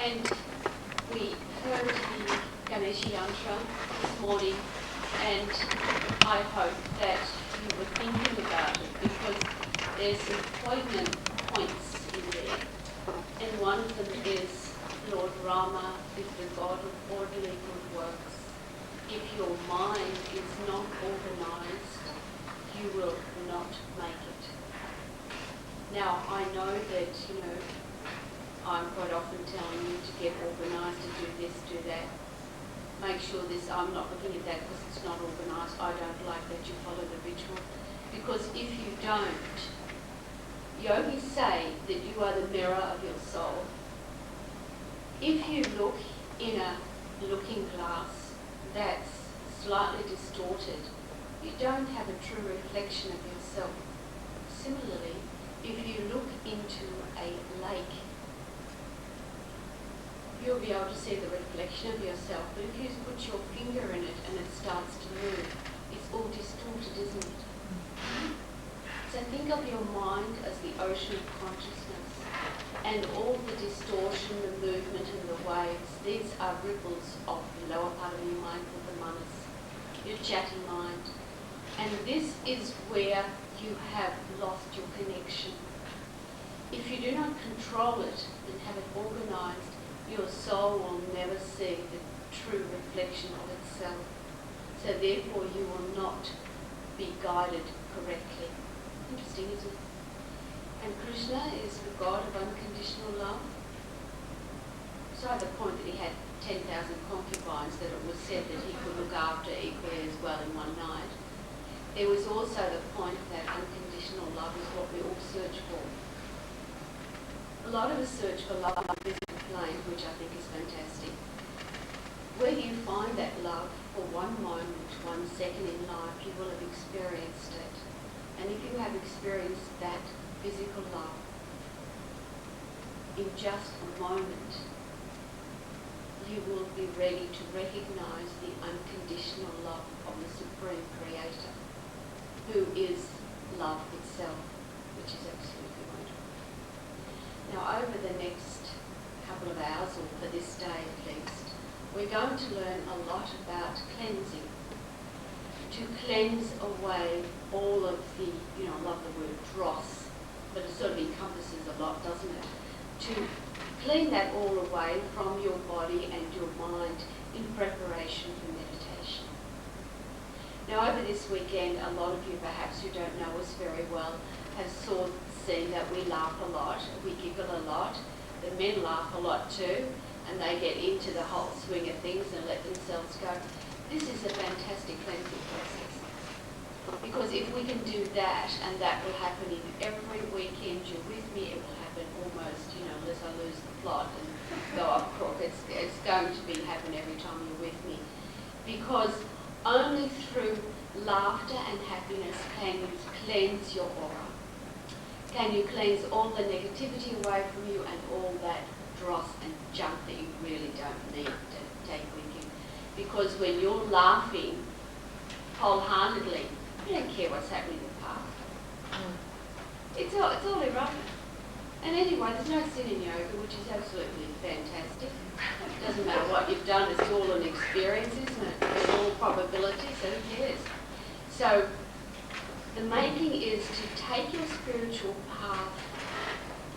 And we heard the Ganesh Yantra this morning, and I hope that you were thinking about it, because there's some poignant points in there. And one of them is Lord Rama is the God of orderly good works. If your mind is not organized, you will not make it. Now, I know that, I'm quite often telling you to get organised, to do this, do that. Make sure this, I'm not looking at that because it's not organised. I don't like that you follow the ritual. Because if you don't, yogis say that you are the mirror of your soul. If you look in a looking glass that's slightly distorted, you don't have a true reflection of yourself. Similarly, if you look into a lake, you'll be able to see the reflection of yourself. But if you put your finger in it and it starts to move, it's all distorted, isn't it? So think of your mind as the ocean of consciousness, and all the distortion, the movement and the waves, these are ripples of the lower part of your mind called the manas, your chatty mind. And this is where you have lost your connection. If you do not control it and have it organised, your soul will never see the true reflection of itself. So therefore you will not be guided correctly. Interesting, isn't it? And Krishna is the God of unconditional love. So at the point that he had 10,000 concubines, that it was said that he could look after equally as well in one night. There was also the point that unconditional love is what we all search for. A lot of us search for love on the physical plane, which I think is fantastic. Where you find that love for one moment, 1 second in life, you will have experienced it. And if you have experienced that physical love in just a moment, you will be ready to recognize the unconditional love of the Supreme Creator, who is love itself, which is absolutely wonderful. Now, over the next couple of hours, or for this day at least, we're going to learn a lot about cleansing. To cleanse away all of the, I love the word dross, but it sort of encompasses a lot, doesn't it? To clean that all away from your body and your mind in preparation for meditation. Now, over this weekend, a lot of you perhaps who don't know us very well have seen that we laugh a lot, we giggle a lot, the men laugh a lot too, and they get into the whole swing of things and let themselves go. This is a fantastic cleansing process. Because if we can do that, and that will happen in every weekend you're with me, it will happen almost, unless I lose the plot and go up crook, it's going to happen every time you're with me. Because only through laughter and happiness can you cleanse your aura. Can you cleanse all the negativity away from you and all that dross and junk that you really don't need to take with you. Because when you're laughing wholeheartedly, you don't care what's happening in the past. It's all irrelevant. And anyway, there's no sin in yoga, which is absolutely fantastic. It doesn't matter what you've done, it's all an experience, isn't it? It's all probability, so who cares? So the making is to take your spiritual path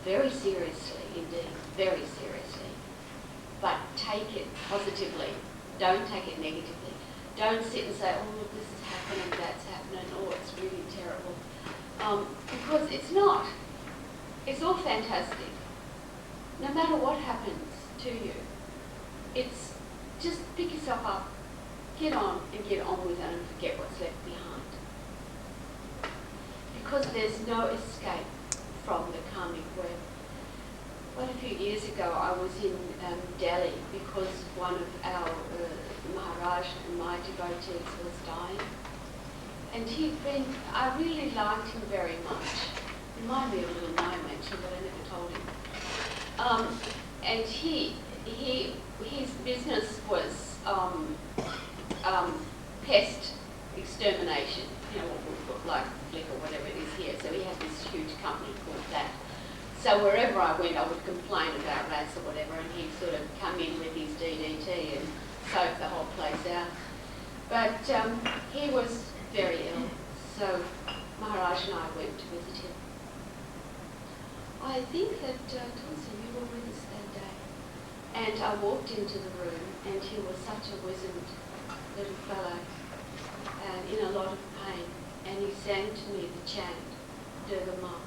very seriously, indeed, very seriously. But take it positively. Don't take it negatively. Don't sit and say, oh, look, this is happening, that's happening, oh, it's really terrible. Because it's not. It's all fantastic. No matter what happens to you, it's just pick yourself up, get on and get on with it and forget what's left behind. Because there's no escape from the karmic web. Quite a few years ago, I was in Delhi because one of our Maharaj and my devotees was dying. And I really liked him very much. Reminded me of a little gnome actually, but I never told him. And his business was pest extermination, like flick or whatever it is here. So he had this huge company called that. So wherever I went, I would complain about rats or whatever, and he'd sort of come in with his DDT and soak the whole place out. But he was very ill, so Maharaj and I went to visit him. I think that, Thompson, you were with us that day. And I walked into the room, and he was such a wizened little fellow, and in a lot of pain. And he sang to me the chant, Durgama.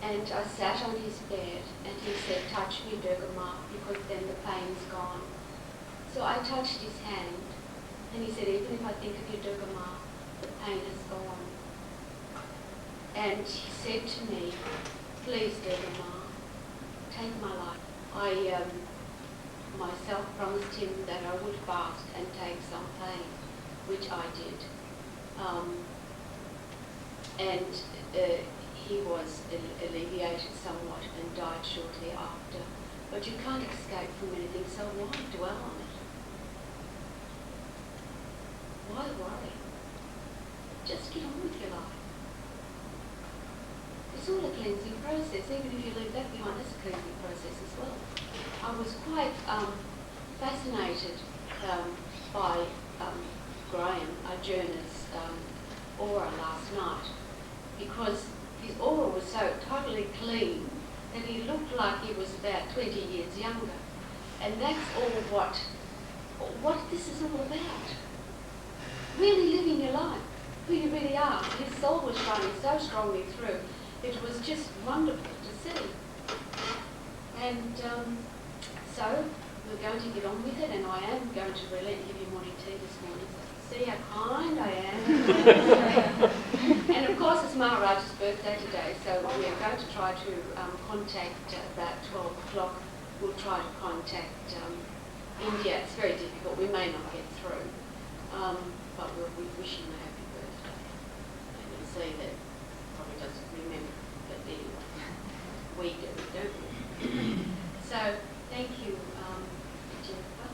And I sat on his bed, and he said, touch me, Durgama, because then the pain's gone. So I touched his hand, and he said, even if I think of you, Durgama, the pain has gone. And he said to me, please, Durgama, take my life. I myself promised him that I would fast and take some pain, which I did. He was alleviated somewhat and died shortly after. But you can't escape from anything, so why dwell on it? Why worry? Just get on with your life. It's all a cleansing process. Even if you leave that behind, that's a cleansing process as well. I was quite fascinated by Graham Arjuna's aura last night, because his aura was so totally clean that he looked like he was about 20 years younger. And that's all what this is all about. Really living your life, who you really are. His soul was shining so strongly through. It was just wonderful to see. And so we're going to get on with it, and I am going to relent and give you morning tea this morning. So see how kind I am. And of course it's Maharaj's birthday today, so we are going to try to contact about 12 o'clock. We'll try to contact India. It's very difficult. We may not get through. But we wish him a happy birthday. And you'll see that probably doesn't remember, but anyway, we do, don't we? So, thank you, Jennifer.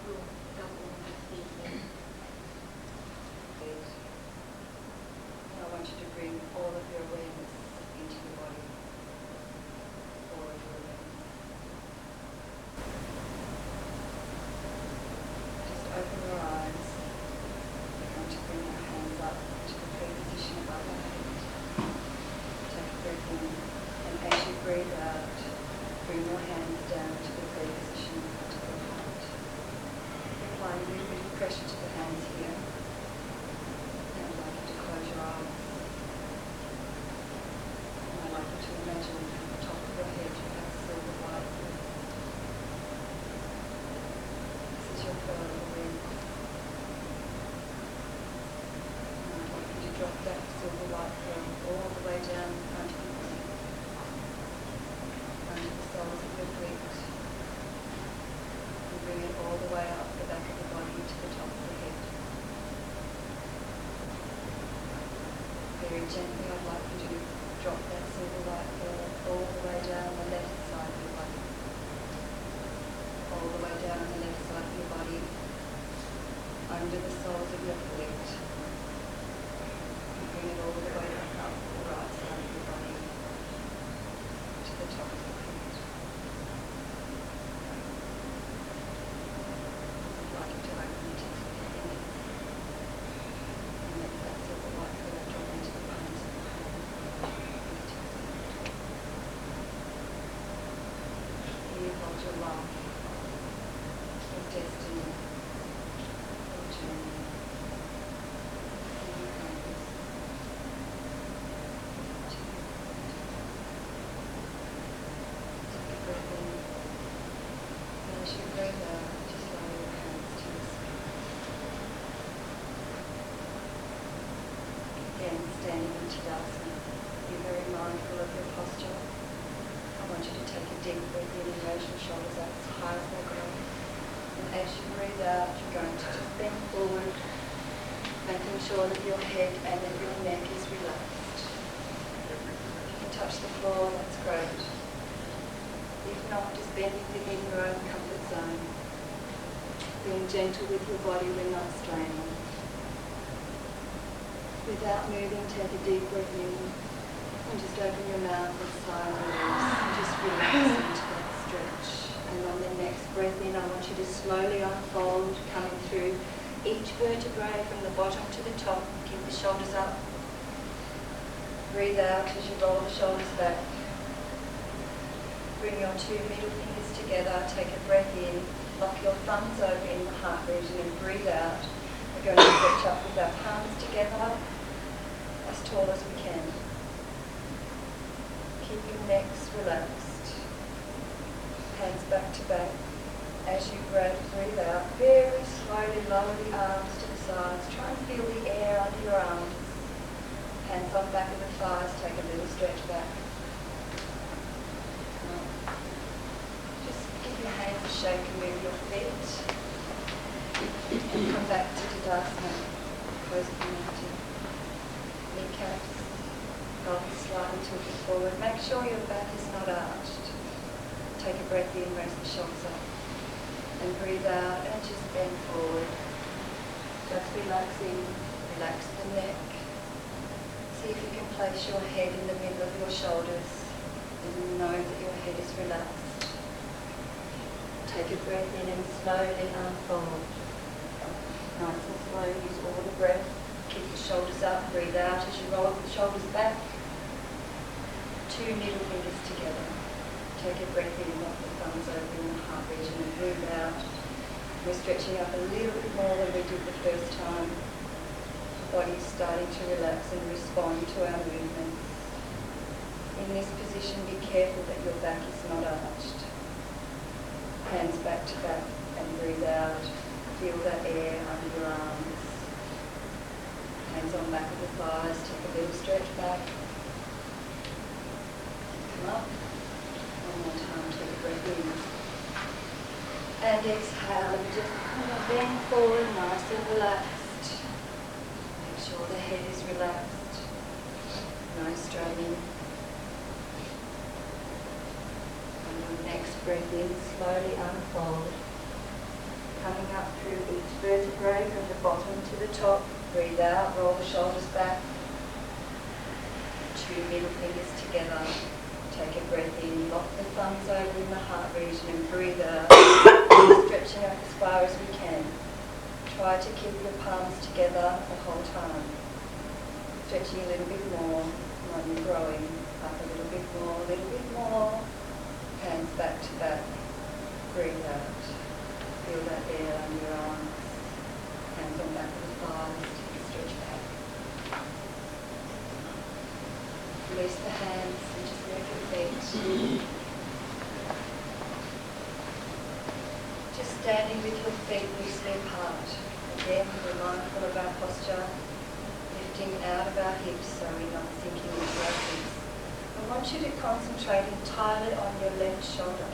We'll go on with the I want you to bring all of your awareness into your body. All of your awareness. Just open your eyes. To bring your hands up to the prayer position above our head. Take a breath in, and as you breathe out, bring your hands down to the prayer position in front of your heart. Apply a little bit of pressure to the hands here, and I'd like you to close your eyes. And I'd like you to imagine from the top of your head you have silver light. This is your pearl of awareness. Drop that silver light pearl all the way down in front of your body, under the soles of your feet, and bring it all the way up the back of the body to the top of the head. Very gently, I'd like you to drop that silver light pearl all the way down the left side of your body, all the way down the left side of your body, under the soles of your feet. Bring it all the way back up the right side of your body to the top of your head. I'd like you to open your teeth again and let that silver light pearl drop into the palms of your hand. Here holds your life, your destiny, your journey. Standing in Tadasana, be very mindful of your posture. I want you to take a deep breath in and raise your shoulders up as high as they go. And as you breathe out, you're going to just bend forward, making sure that your head and that your neck is relaxed. If you can touch the floor, that's great. If not, just bending within your own comfort zone. Being gentle with your body when not straining. Without moving, take a deep breath in And just open your mouth and sigh and release. And just relax into that stretch. And on the next breath in, I want you to slowly unfold, coming through each vertebrae from the bottom to the top. Keep the shoulders up. Breathe out as you roll the shoulders back. Bring your two middle fingers together. Take a breath in. Lock your thumbs over in the heart region and breathe out. We're going to stretch up with our palms together as tall as we can. Keep your necks relaxed. Hands back to back. As you breathe out, very slowly lower the arms to the sides. Try and feel the air under your arms. Hands on back of the thighs. Take a little stretch back. Just give your hands a shake and move your feet. And come back to Tadasana. Close the mountain. Kneecaps. Pelvis slightly tilted forward. Make sure your back is not arched. Take a breath in, raise the shoulders up. And breathe out and just bend forward. Just relaxing. Relax the neck. See if you can place your head in the middle of your shoulders and know that your head is relaxed. Take a breath in and slowly unfold. Nice and slow, use all the breath. Keep the shoulders up, breathe out as you roll the shoulders back. Two middle fingers together. Take a breath in, lock the thumbs over in the heart region and breathe out. We're stretching up a little bit more than we did the first time. The body is starting to relax and respond to our movements. In this position, be careful that your back is not arched. Hands back to back and breathe out. Feel that air under your arms. Hands on back of the thighs. Take a little stretch back. Come up. One more time, take a breath in. And exhale, and just kind of bend forward, nice and relaxed. Make sure the head is relaxed. Nice straightening. And your next breath in, slowly unfold. Coming up through each vertebrae from the bottom to the top. Breathe out, roll the shoulders back. Two middle fingers together. Take a breath in, lock the thumbs over in the heart region and breathe out, stretching up as far as we can. Try to keep your palms together the whole time. Stretching a little bit more, and growing up a little bit more. Hands back to back. Breathe out. Feel that air under your arms. Hands on back of the thighs. Stretch back. Release the hands and just move your feet. Just standing with your feet loosely apart. Again, we're mindful of our posture, lifting out of our hips so we're not sinking into our hips. I want you to concentrate entirely on your left shoulder.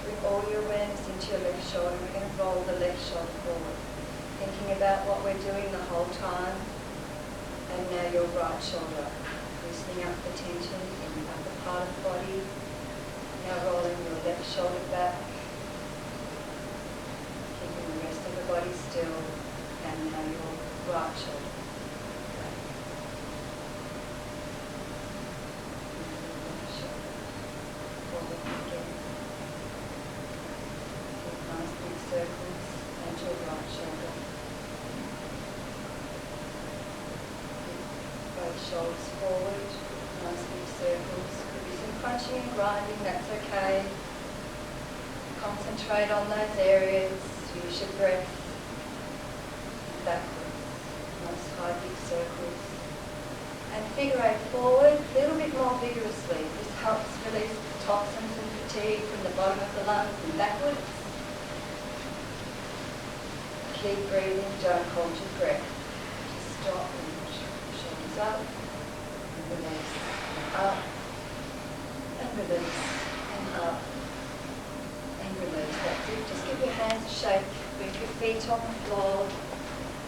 Bring all your awareness into your left shoulder. We're going to roll the left shoulder forward. Thinking about what we're doing the whole time. And now your right shoulder. Loosening up the tension in the upper part of the body. Now rolling your left shoulder back. Keeping the rest of the body still. And now your right shoulder back. Left shoulder forward again. Keep nice big circles and your right shoulder. Both shoulders forward, nice big circles. Could be some crunching and grinding, that's okay. Concentrate on those areas, use your breath. Backwards, nice high big circles. And figure eight forward, a little bit more vigorously. This helps release the toxins and fatigue from the bottom of the lungs and backwards. Keep breathing, don't hold your breath. Just stop and up, and release, and up, and release, and up, and release. That's it. Just give your hands a shake, move your feet on the floor,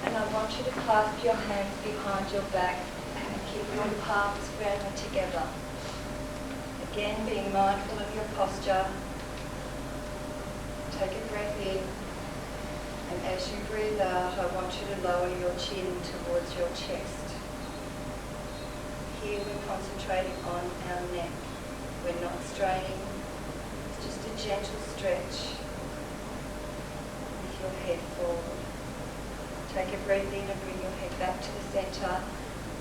and I want you to clasp your hands behind your back and keep your palms firmly together. Again, being mindful of your posture. Take a breath in, and as you breathe out, I want you to lower your chin towards your chest. here we're concentrating on our neck. We're not straining. It's just a gentle stretch with your head forward. Take a breath in and bring your head back to the centre.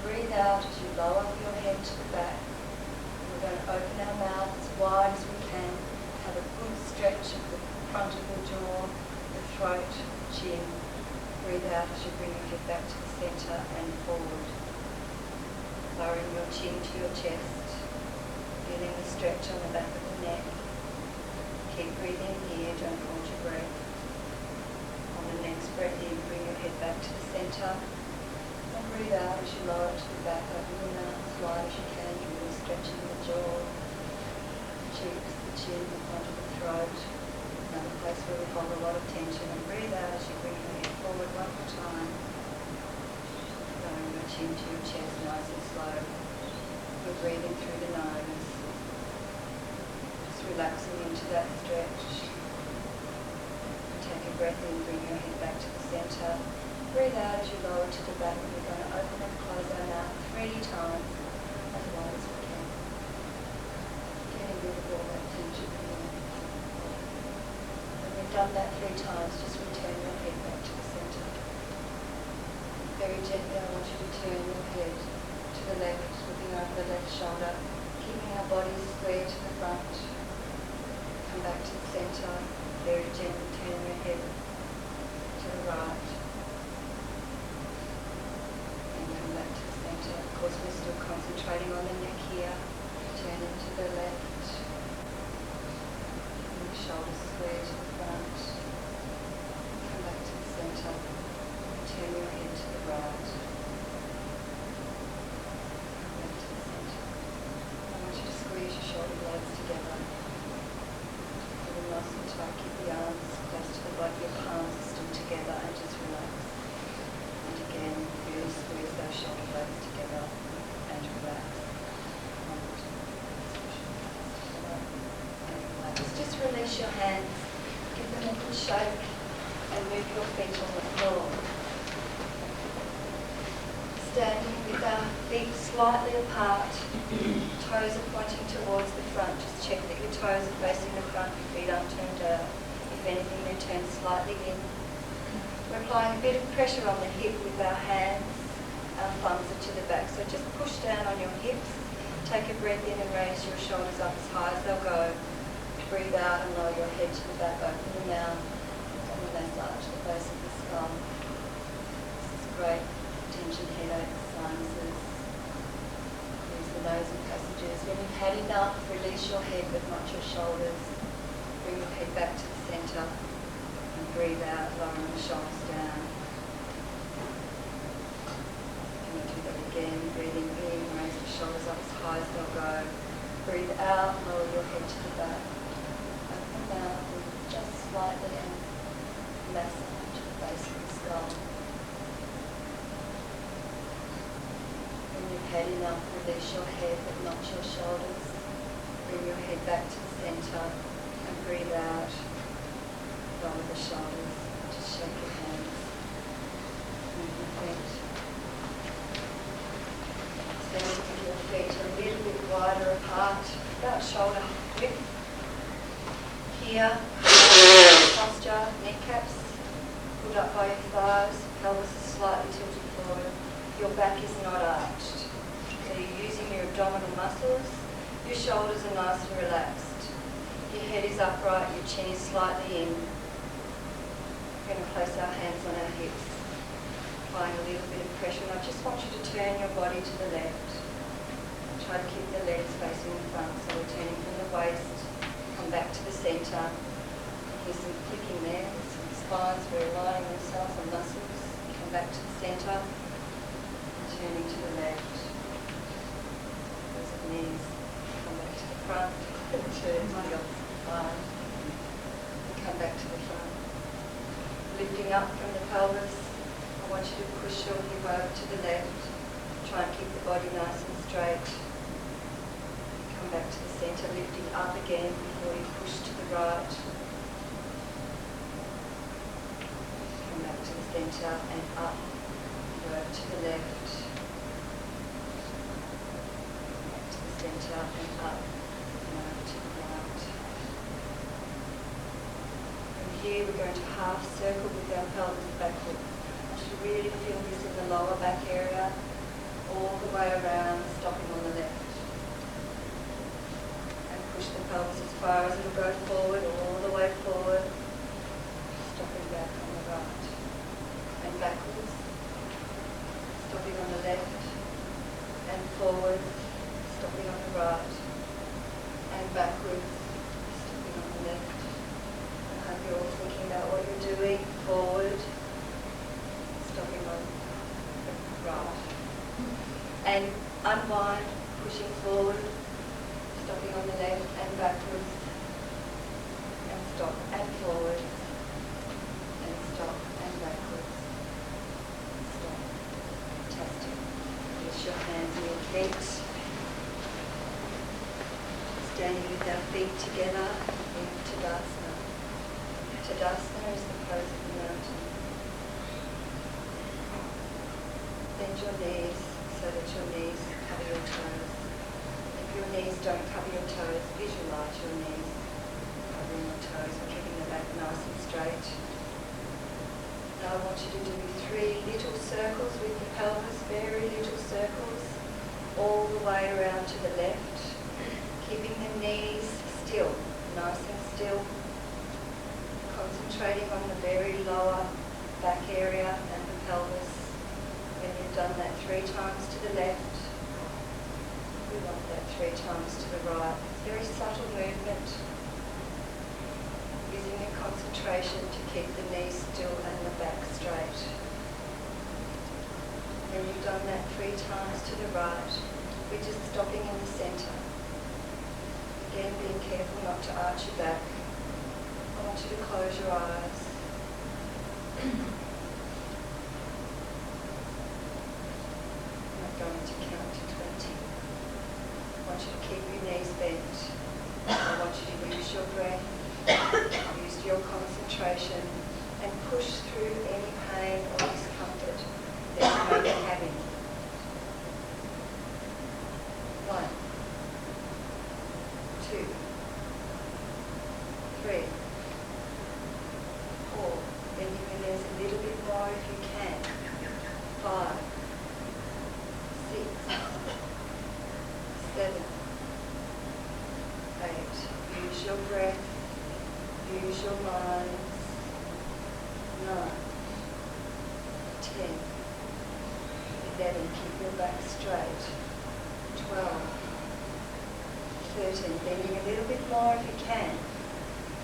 Breathe out as you lower your head to the back. We're going to open our mouth as wide as we can. Have a good stretch of the front of the jaw, the throat, chin. Breathe out as you bring your head back to the centre and forward. Lowering your chin to your chest. Feeling the stretch on the back of the neck. Keep breathing here, don't hold your breath. On the next breath in, bring your head back to the centre. And breathe out as you lower it to the back, open your mouth as wide as you can, really stretching the jaw, the cheeks, the chin, the front of the throat. Another place where we hold a lot of tension. And breathe out as you bring your head forward one more time. Lowering your chin to your chest, nice and slow. You're breathing through the nose. Just relaxing into that stretch. Take a breath in, bring your head back to the centre. Breathe out as you lower to the back, and we're going to open and close our mouth 3 times, as wide as we can. Getting rid of all that tension in the neck. When we've done that 3 times, just return your head back to the centre. Very gently, I want you to turn your head to the left, looking over the left shoulder, keeping our bodies square to the front. Come back to the centre. Very gently turn your head to the right. And come back to the centre. Of course, we're still concentrating on the neck here. Turning to the left. And the shoulders square to the front. Come back to the centre. Turn your head to the right. Come back to the centre. I want you to squeeze your shoulder blades together. Nice and tight, keep the arms close to the body, your palms are still together, and just relax. And again, really squeeze those shoulder blades together and relax. And relax. Just release your hands, give them a good shake, and move your feet on the floor. Standing with our feet slightly apart, toes are pointing towards the front. Just check that your toes are facing the front, your feet aren't turned out. If anything, they turn slightly in. We're applying a bit of pressure on the hip with our hands. Our thumbs are to the back. So just push down on your hips. Take a breath in and raise your shoulders up as high as they'll go. Breathe out and lower your head to the back. Open the mouth and massage the base of the skull. This is great. Tension, headaches, sinuses. Use the nasal passages. When you've had enough, release your head but not your shoulders. Bring your head back to the centre and breathe out, lowering the shoulders down. Can you do that again? Breathing in, raise the shoulders up as high as they'll go. Breathe out, lower your head to the back. Open the mouth and just slightly and massage the base of the skull. When you've had enough, release your head but not your shoulders. Bring your head back to the centre and breathe out. Lower the shoulders. Just shake your hands. Move your feet. Stand with your feet a little bit wider apart, about shoulder width. Here, posture, kneecaps pulled up by your thighs, pelvis is slightly tilted forward. Your back is not arched. So you're using your abdominal muscles. Your shoulders are nice and relaxed. Your head is upright, your chin is slightly in. We're going to place our hands on our hips, applying a little bit of pressure. And I just want you to turn your body to the left. Try to keep the legs facing the front. So we're turning from the waist, come back to the centre. There's some clicking there, some spines were aligning themselves and muscles. Come back to the centre. Turning to the left. Those are knees. Come back to the front. Turn to the opposite side. And come back to the front. Lifting up from the pelvis. I want you to push your hip over to the left. Try and keep the body nice and straight. Come back to the centre, lifting up again before you push to the right. Come back to the centre and up. Work to the left. center and up and out to the right. From here we're going to half circle with our pelvis backward. I want you to really feel this in the lower back area, all the way around, stopping on the left. And push the pelvis as far as it'll go forward, all the way forward, stopping back on the right. And backwards, stopping on the left, and forward, stopping on the right, and backwards, stopping on the left. I hope you're all thinking about what you're doing, forward, stopping on the right. And unwind, pushing forward, stopping on the left, and backwards, and stop, and forward, and stop, and backwards, stop. Fantastic. Place your hands on your feet. Standing with our feet together in Tadasana. Tadasana is the pose of the mountain. Bend your knees so that your knees cover your toes. If your knees don't cover your toes, visualize your knees covering your toes and keeping the back nice and straight. Now I want you to do 3 little circles with the pelvis, very little circles, all the way around to the left, keeping the knees still, nice and still, concentrating on the very lower back area and the pelvis. When you've done that 3 times to the left, we want that 3 times to the right. Very subtle movement, using your concentration to keep the knees still and the back straight. When you've done that 3 times to the right, we're just stopping in the centre. Again, being careful not to arch your back. I want you to close your eyes. I'm going to count to 20. I want you to keep your knees bent. I want you to use your breath, use your concentration, and push through any pain or discomfort that you may be having. 1, 2, 3, 4. Bending your knees a little bit more if you can. 5, 6, 7, 8. Use your breath. Use your minds. 9, 10, 11. Keep your back straight. 12, 13. Bending a little bit more if you can.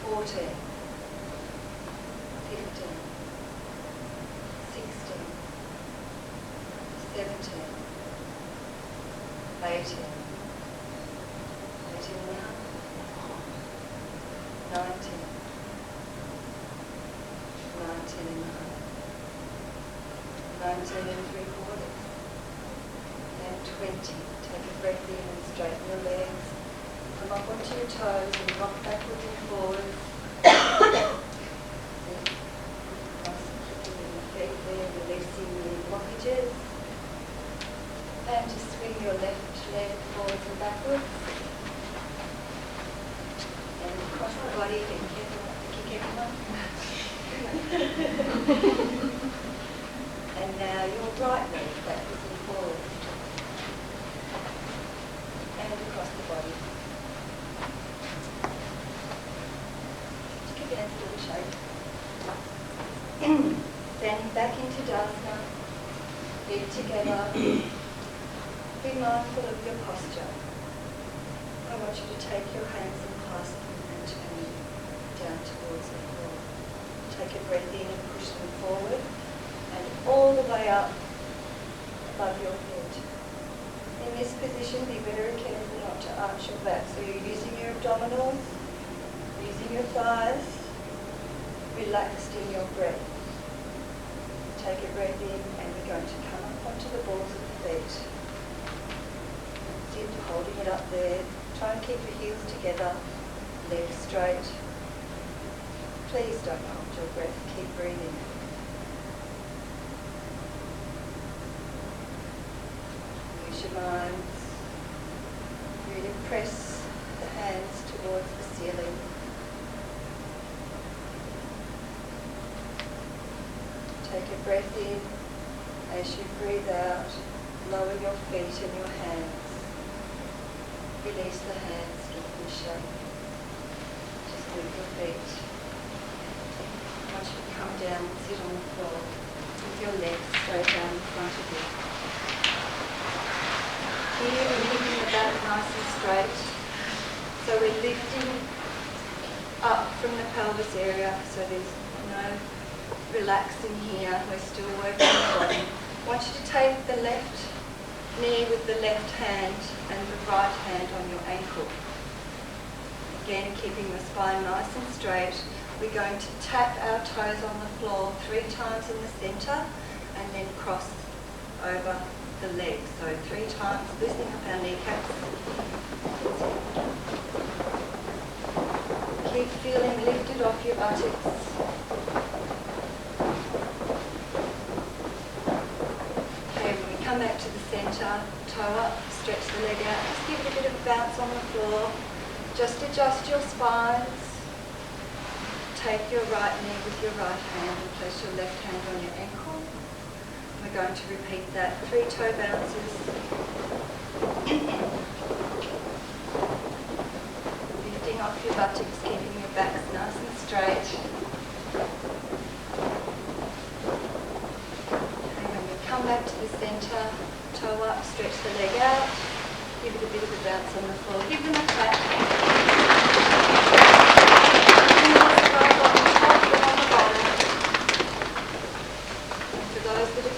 14, 15, 16, 17, 18. 18 now. 19. 19 and a half. 19 and 3/4. And 20. Take a breath in and straighten your legs. Come up onto your toes and rock backwards and forwards. Keeping the feet there, releasing the blockages. And just swing your left leg forwards and backwards. And across the body, be careful not to kick everyone. And now your right leg backwards and forwards. And across the body. Just give your hands a little shake. Standing back into Tadasana, feet together. Be mindful of your posture. I want you to take your hands and clasp them and turn them down towards the floor. Take a breath in and push them forward and all the way up above your head. In this position, be very careful not to arch your back. So you're using your abdominals, using your thighs, relaxed in your breath. Take a breath in and we're going to come up onto the balls of the feet. Sit, holding it up there. Try and keep your heels together, legs straight. Please don't hold your breath, keep breathing. Use your minds. you to press the hands towards the ceiling. Take a breath in. As you breathe out, lower your feet and your hands. Release the hands, give them a shake. Just move your feet. Once you come down, sit on the floor with your legs straight down in front of you. Here we're keeping the back nice and straight. So we're lifting up from the pelvis area, so there's no relaxing here. We're still working the body. I want you to take the left knee with the left hand and the right hand on your ankle. Again, keeping the spine nice and straight. We're going to tap our toes on the floor 3 times in the centre and then cross over the legs. So 3 times, loosening up our kneecaps. Keep feeling lifted off your buttocks. Okay, when we come back to the centre, toe up, stretch the leg out. Just give it a bit of a bounce on the floor. Just adjust your spines. Take your right knee with your right hand and place your left hand on your ankle. We're going to repeat that 3 toe bounces. Lifting off your buttocks, keeping your backs nice and straight. And when we come back to the centre, toe up, stretch the leg out. Give it a bit of a bounce on the floor. Give them a clap.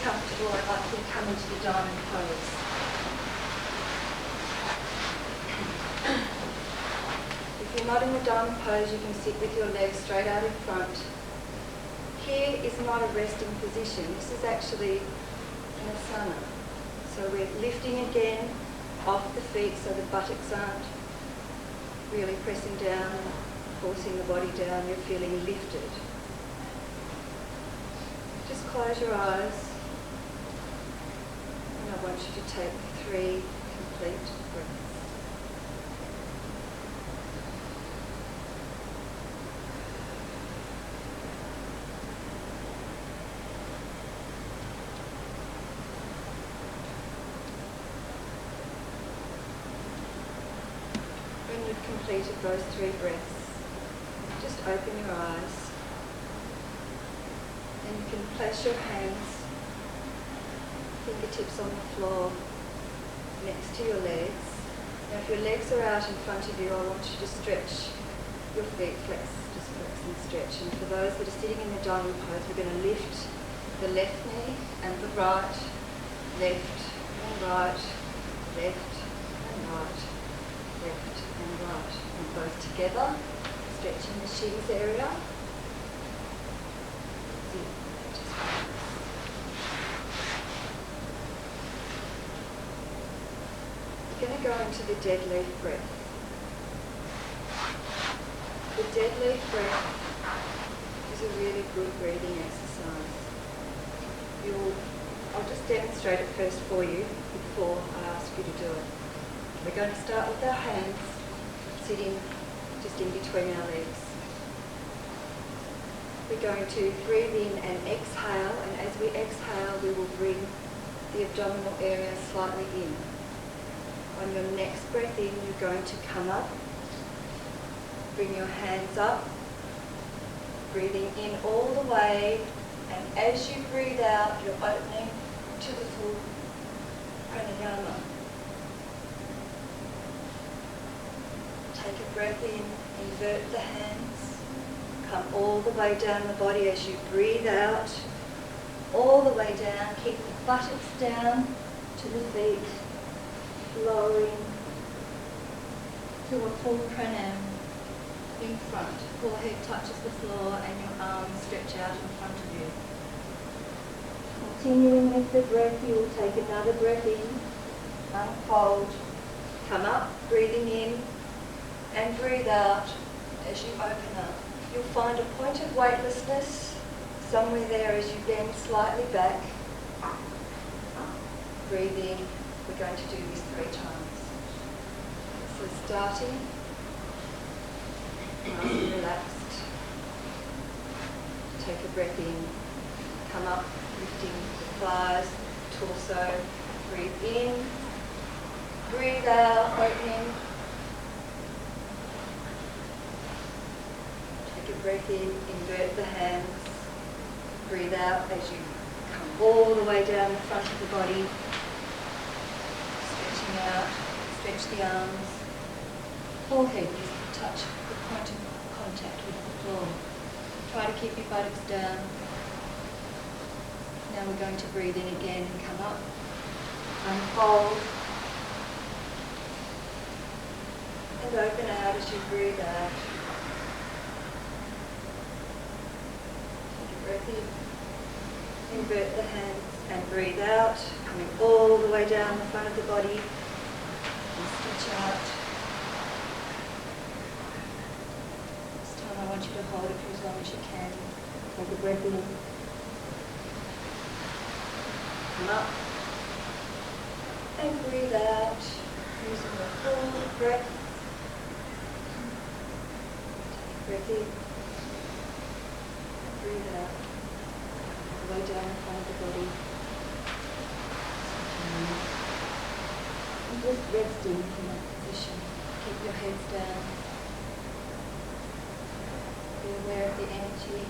Comfortable, I'd like you to come into the diamond pose. If you're not in the diamond pose, you can sit with your legs straight out in front. Here is not a resting position. This is actually an asana. So we're lifting again off the feet so the buttocks aren't really pressing down and forcing the body down. You're feeling lifted. Just close your eyes. I want you to take 3 complete breaths. When you've completed those 3 breaths, just open your eyes and you can place your hands, fingertips on the floor next to your legs. Now if your legs are out in front of you, I want you to stretch your feet, just flex and stretch. And for those that are sitting in the diamond pose, we're going to lift the left knee and the right, left and right, left and right, left and right. And both together, stretching the shins area. We're going to go into the dead leaf breath. The dead leaf breath is a really good breathing exercise. I'll just demonstrate it first for you before I ask you to do it. We're going to start with our hands sitting just in between our legs. We're going to breathe in and exhale, and as we exhale we will bring the abdominal area slightly in. On your next breath in, you're going to come up, bring your hands up, breathing in all the way, and as you breathe out, you're opening to the full pranayama. Take a breath in, invert the hands, come all the way down the body as you breathe out, all the way down, keep the buttocks down to the feet, lowering to a full pranam in front. Forehead touches the floor and your arms stretch out in front of you. Continuing with the breath, you will take another breath in, unfold, come up, breathing in, and breathe out as you open up. You'll find a point of weightlessness somewhere there as you bend slightly back. Breathe in. We're going to do this 3 times. So starting, nice and relaxed. Take a breath in, come up, lifting the thighs, torso, breathe in, breathe out, opening. Take a breath in, invert the hands, breathe out as you come all the way down the front of the body, stretching out, stretch the arms, forehead is touch the point of contact with the floor. Try to keep your buttocks down. Now we're going to breathe in again and come up, unfold, and open out as you breathe out. Take a breath in, invert the hands and breathe out, coming all the way down the front of the body, and stretch out. This time I want you to hold it for as long as you can. Take a breath in. Come up and breathe out using the full breath. Take a breath in and breathe out all the way down the front of the body. And just resting in that position. Keep your heads down. Be aware of the energy.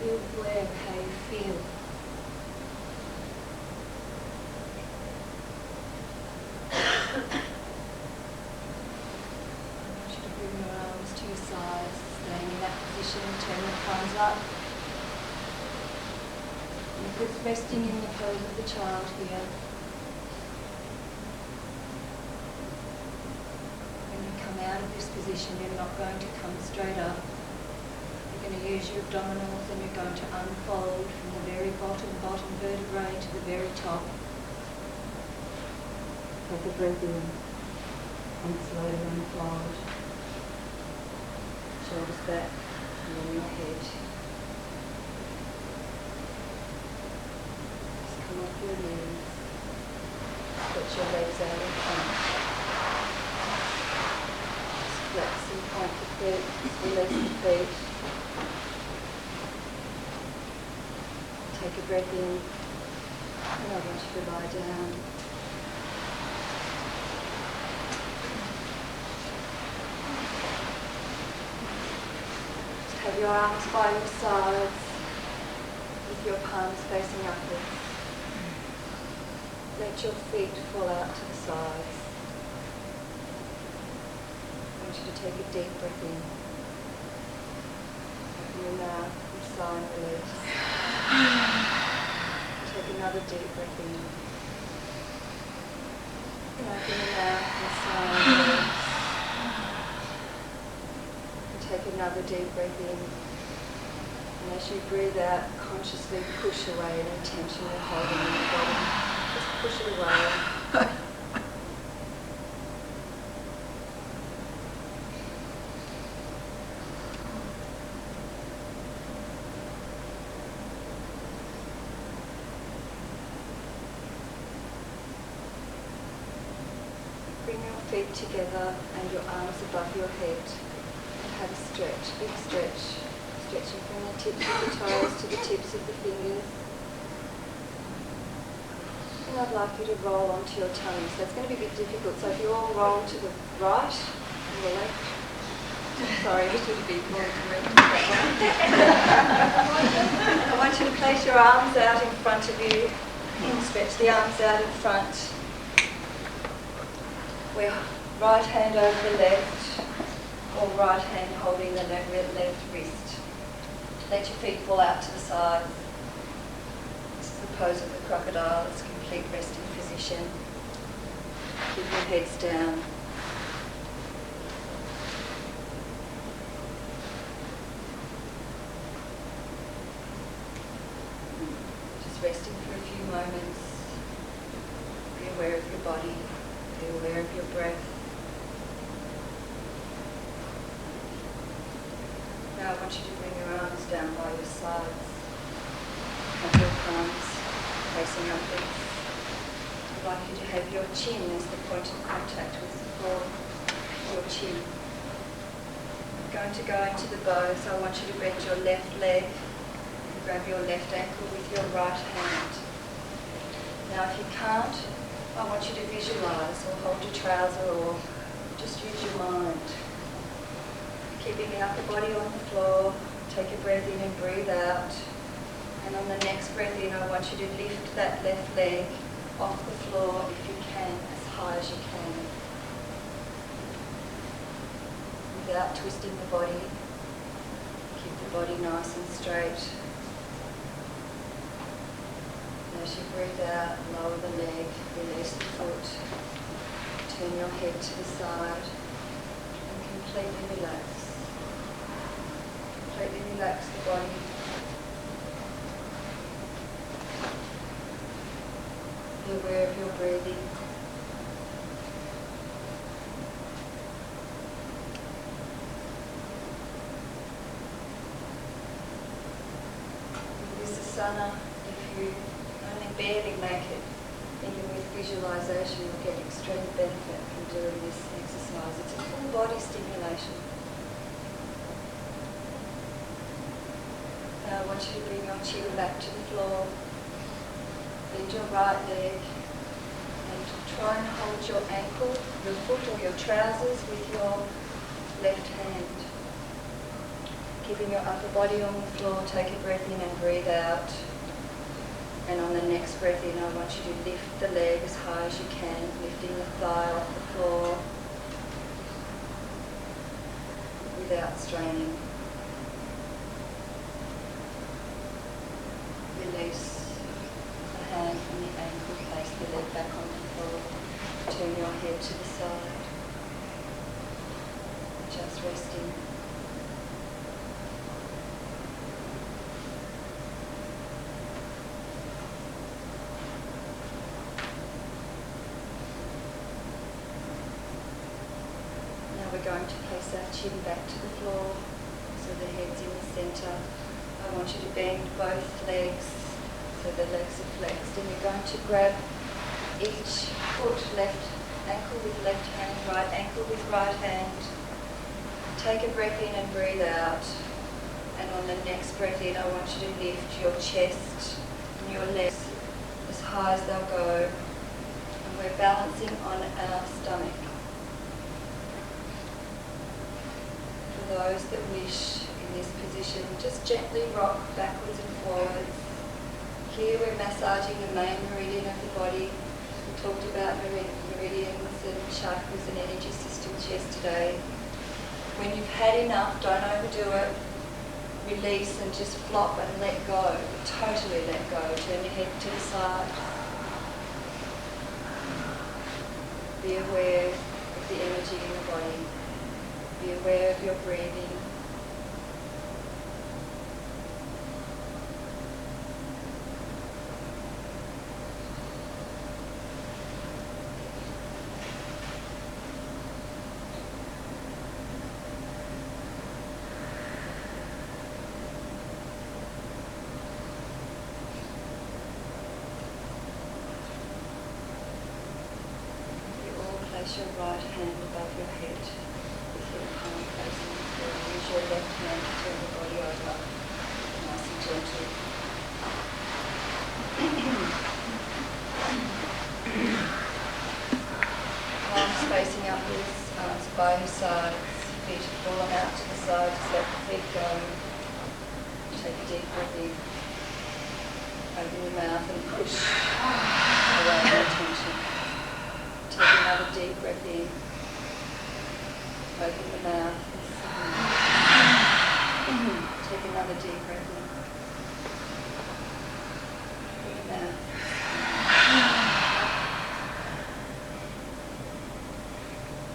Be aware of how you feel. Turn the palms up. You're just resting in the pose of the child here. When you come out of this position, you're not going to come straight up. You're going to use your abdominals and you're going to unfold from the very bottom vertebrae to the very top. Take a breath in and slowly unfold. Shoulders back. On your head. Just come off your knees. Put your legs out in front. Just flex and point the feet. Just release the feet. Take a breath in. And I want you to lie down. Have your arms by your sides with your palms facing upwards. Let your feet fall out to the sides. I want you to take a deep breath in. Open your mouth and sigh and release. Take another deep breath in. And open your mouth and sigh and release. Take another deep breath in, and as you breathe out, consciously push away any tension you're holding in your body. Just push it away. Bring your feet together and your arms above your head. Have a stretch, big stretch, stretching from the tips of the toes to the tips of the fingers. And I'd like you to roll onto your tummy. So it's going to be a bit difficult. So if you all roll to the right and the left. Sorry, this would be more direct. I want you to place your arms out in front of you. Stretch the arms out in front. We're right hand over the left. Or right hand holding the left wrist. Let your feet fall out to the sides. This is the pose of the crocodile. It's complete resting position. Keep your heads down. Just resting for a few moments. Be aware of your body. Be aware of your breath. Now I want you to bring your arms down by your sides. Have your palms facing upwards. I'd like you to have your chin as the point of contact with the floor, your chin. I'm going to go into the bow, so I want you to bend your left leg and grab your left ankle with your right hand. Now if you can't, I want you to visualise or hold your trouser or just use your mind. Keeping the upper body on the floor, take a breath in and breathe out. And on the next breath in, I want you to lift that left leg off the floor if you can, as high as you can. Without twisting the body. Keep the body nice and straight. And as you breathe out, lower the leg, release the foot. Turn your head to the side and completely relax. Completely relax the body. Be aware of your breathing. In this asana, if you only barely make it, even with visualization, you'll get extreme benefit from doing this exercise. It's a full body stimulation. Now I want you to bring your chin back to the floor. Bend your right leg and try and hold your ankle, your foot or your trousers with your left hand. Keeping your upper body on the floor, take a breath in and breathe out. And on the next breath in, I want you to lift the leg as high as you can, lifting the thigh off the floor without straining. Release the hand from the ankle, place the leg back on the floor, turn your head to the side, just resting. Now we're going to place our chin back to the floor, so the head's in the centre. I want you to bend both legs so the legs are flexed, and you're going to grab each foot, left ankle with left hand, right ankle with right hand. Take a breath in and breathe out. And on the next breath in, I want you to lift your chest and your legs as high as they'll go. And we're balancing on our stomach. For those that wish, in this position, just gently rock backwards and forwards. Here we're massaging the main meridian of the body. We talked about meridians and chakras and energy systems yesterday. When you've had enough, don't overdo it. Release and just flop and let go. Totally let go. Turn your head to the side. Be aware of the energy in the body. Be aware of your breathing. Place your right hand above your head with your palm facing the floor. Use your left hand to turn the body over, nice and gentle. Arms facing upwards, arms by your sides, feet falling out to the side, just let the feet go. Take a deep breath in. Open your mouth and push away the tension. Take another deep breath in. Open the mouth. Take another deep breath in. Open the mouth.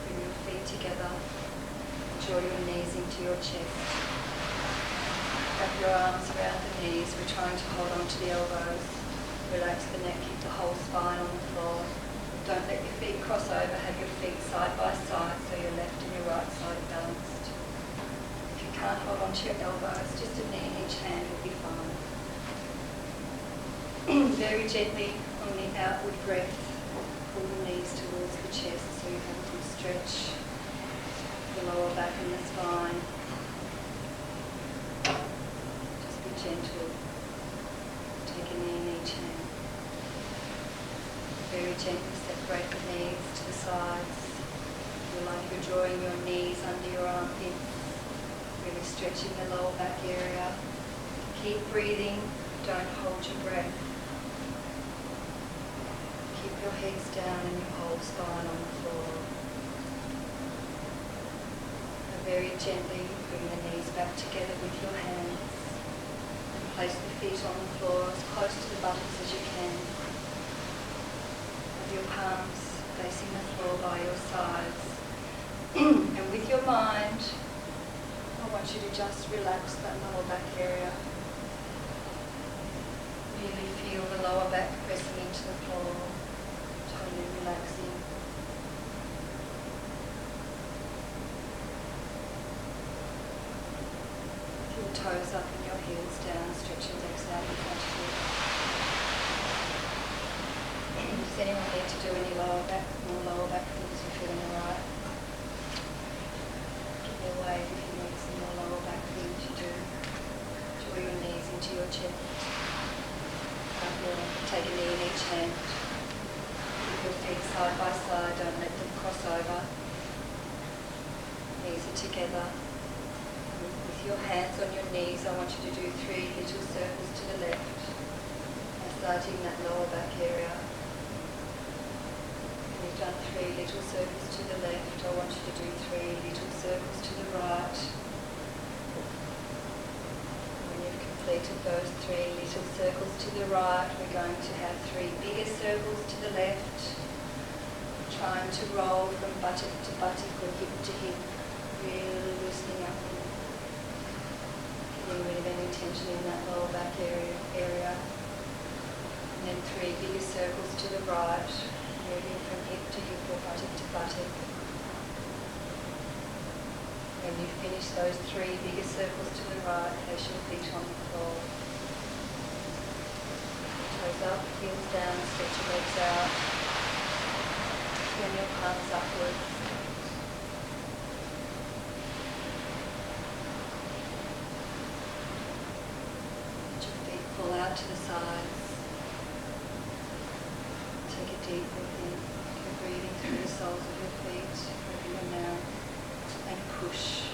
Bring your feet together. Draw your knees into your chest. Wrap your arms around the knees. We're trying to hold on to the elbows. Relax the neck. Keep the whole spine on the floor. Don't let your feet cross over, have your feet side by side so your left and your right side are balanced. If you can't hold on to your elbows, just a knee in each hand will be fine. Very gently on the outward breath, stretch the lower back and the spine. Just be gentle. Take a knee in each hand. Very gently separate the knees to the sides. Feel like you're drawing your knees under your armpits, really stretching the lower back area. Keep breathing, don't hold your breath. Keep your heads down and your whole spine on the floor. And very gently bring the knees back together with your hands and place the feet on the floor as close to the buttocks as you can. Have your palms facing the floor by your sides. And with your mind, I want you to just relax that lower back area. Really feel the lower back pressing into the floor, totally relaxing. With your toes up and your heels down, stretch your legs out in front of you. Does anyone need to do any more lower back things you're feeling alright? Give me a wave if you need some more lower back things you do. Draw your knees into your chest. Take a knee in each hand. Keep your feet side by side, don't let them cross over. Knees are together. With your hands on your knees, I want you to do 3 little circles to the left, massaging that lower back area. We've done 3 little circles to the left. I want you to do 3 little circles to the right. When you've completed those 3 little circles to the right, we're going to have 3 bigger circles to the left. Trying to roll from buttock to buttock or hip to hip, really loosening up and getting rid of any tension in that lower back area. And then 3 bigger circles to the right. Moving from hip to hip or buttock to buttock. When you finish those 3 bigger circles to the right, place your feet on the floor. Toes up, heels down, stretch your legs out. Turn your palms upwards. Let your feet pull out to the sides. Take a deep breath in. Keep breathing through the soles of your feet. Open your mouth and push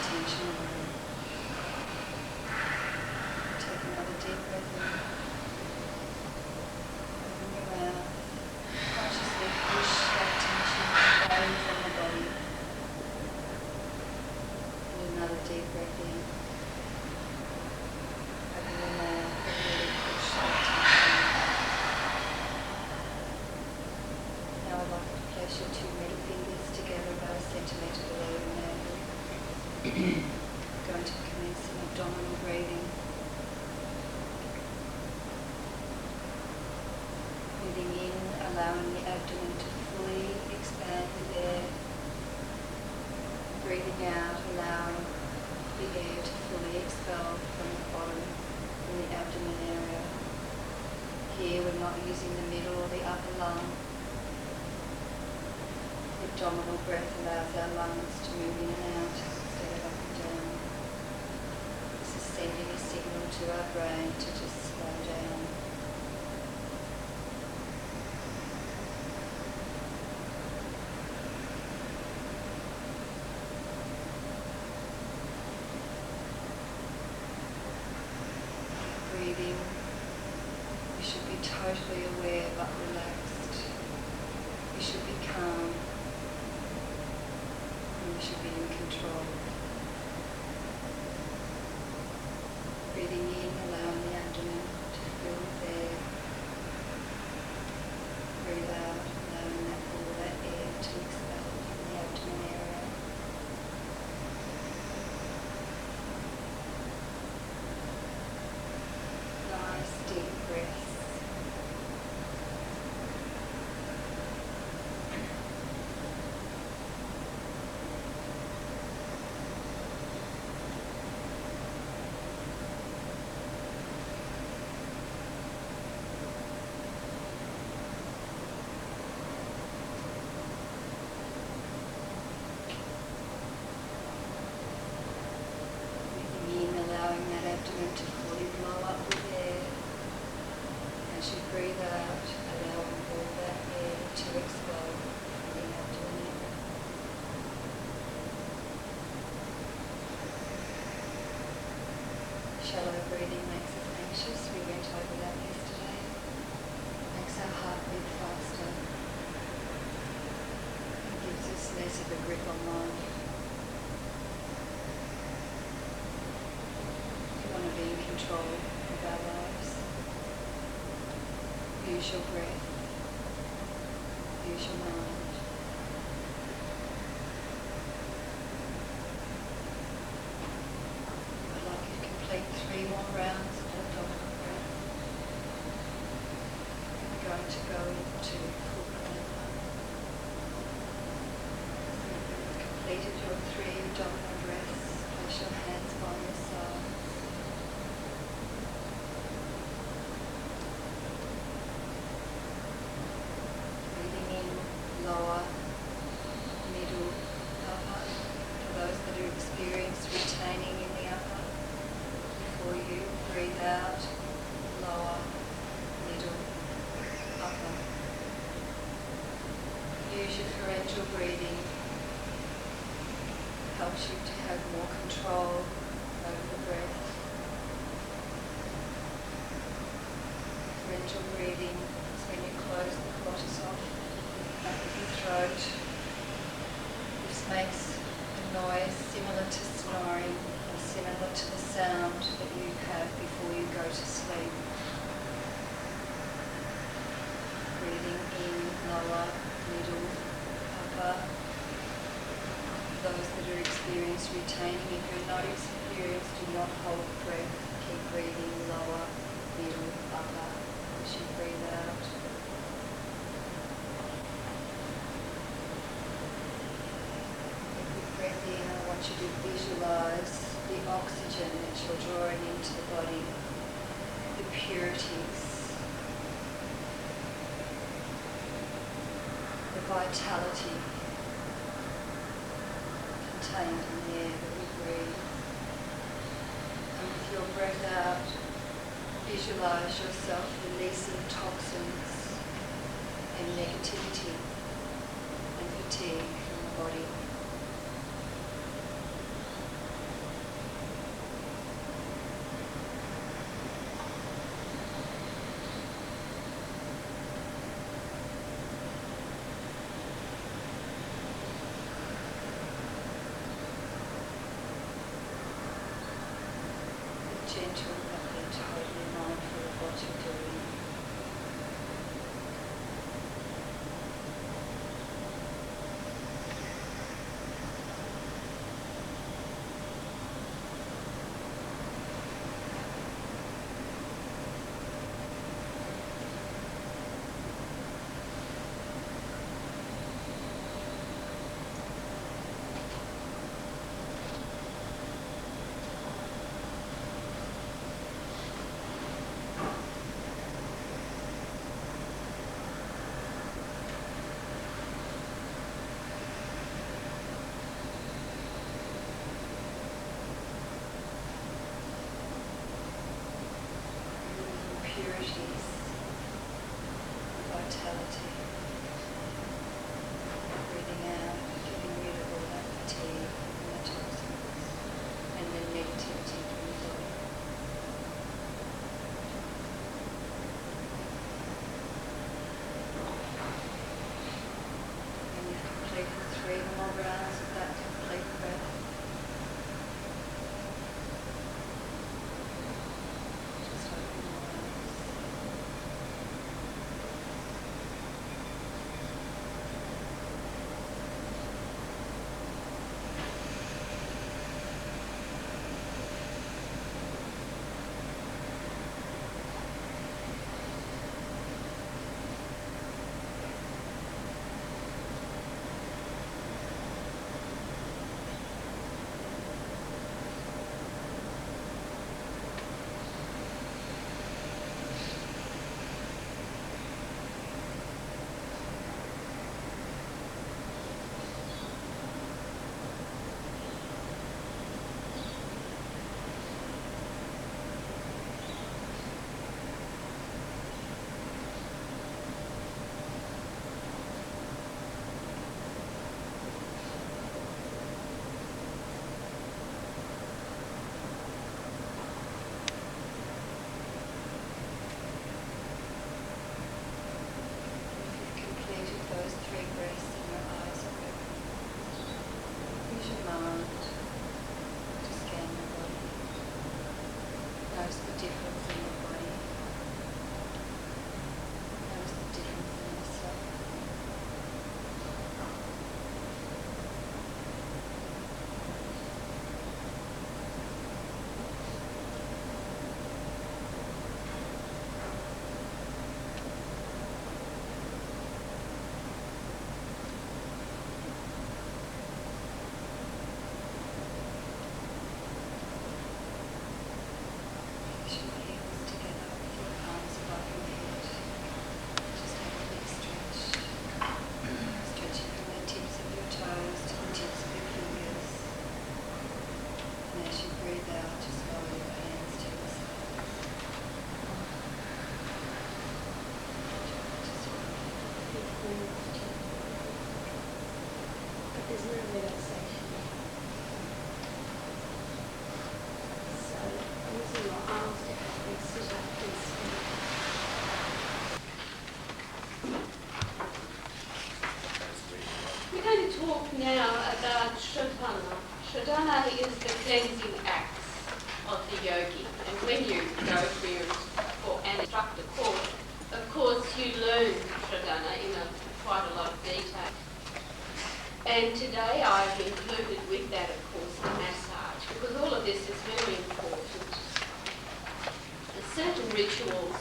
tension away. Take another deep breath in. Open your mouth. Consciously push that tension away from the body. And another deep breath in. Open your mouth and really push that tension. Now I'd like to place your 2 middle fingers together about a centimetre below your navel. Going to commence some abdominal breathing. Breathing in, allowing the abdomen to fully expand with air. Breathing out, allowing the air to fully expel from the bottom in the abdomen area. Here we're not using the middle or the upper lung. Abdominal breath allows our lungs to move in and out instead of up and down. This is sending a signal to our brain to just slow down. Breathing. You should be totally aware but relaxed. You should be calm. You should be in control. Breathing in, allowing the abdomen to fill with air. Breathe out, allowing all that air to expel from the abdomen area. Nice deep breaths. breathe out, allowing all that air to explode from the abdomen. Shallow breathing makes us anxious. We went over that yesterday. Makes our heart beat faster. It gives us less of a grip on life. We want to be in control of our lives. Use your breath. Use your mind. I'd like you to complete 3 more rounds of abdominal breath. We're going to go into full pranayama. When you've completed your 3 abdominal breaths, place your hands by your side. Breathing in lower, middle, upper. For those that are experienced retaining in the upper, before you breathe out, lower, middle, upper. Use your pharyngeal breathing. Helps you to have more control over the breath. Pharyngeal breathing is when you close the glottis off in the back of your throat. This makes a noise similar to snoring or similar to the sound that you have before you go to sleep. Breathing in lower, middle, upper. Those that are experienced retaining, if you're not experienced, do not hold the breath. Keep breathing lower, middle, upper as you breathe out. With your breath in, I want you to visualize the oxygen that you're drawing into the body, the purities, the vitality contained in the air that we breathe. And with your breath out, visualize yourself releasing toxins and negativity and fatigue from the body. Gentle, but be totally mindful of what you're doing. Purities, vitality, breathing out, getting rid of all that fatigue and the toxins and the negativity from the body. And you've completed 3 more rounds of that complete breath. Sodhana is the cleansing acts of the yogi. And when you go for an instructor course, of course you learn Sodhana in quite a lot of detail. And today I've included with that, of course, the massage, because all of this is very important. There's certain rituals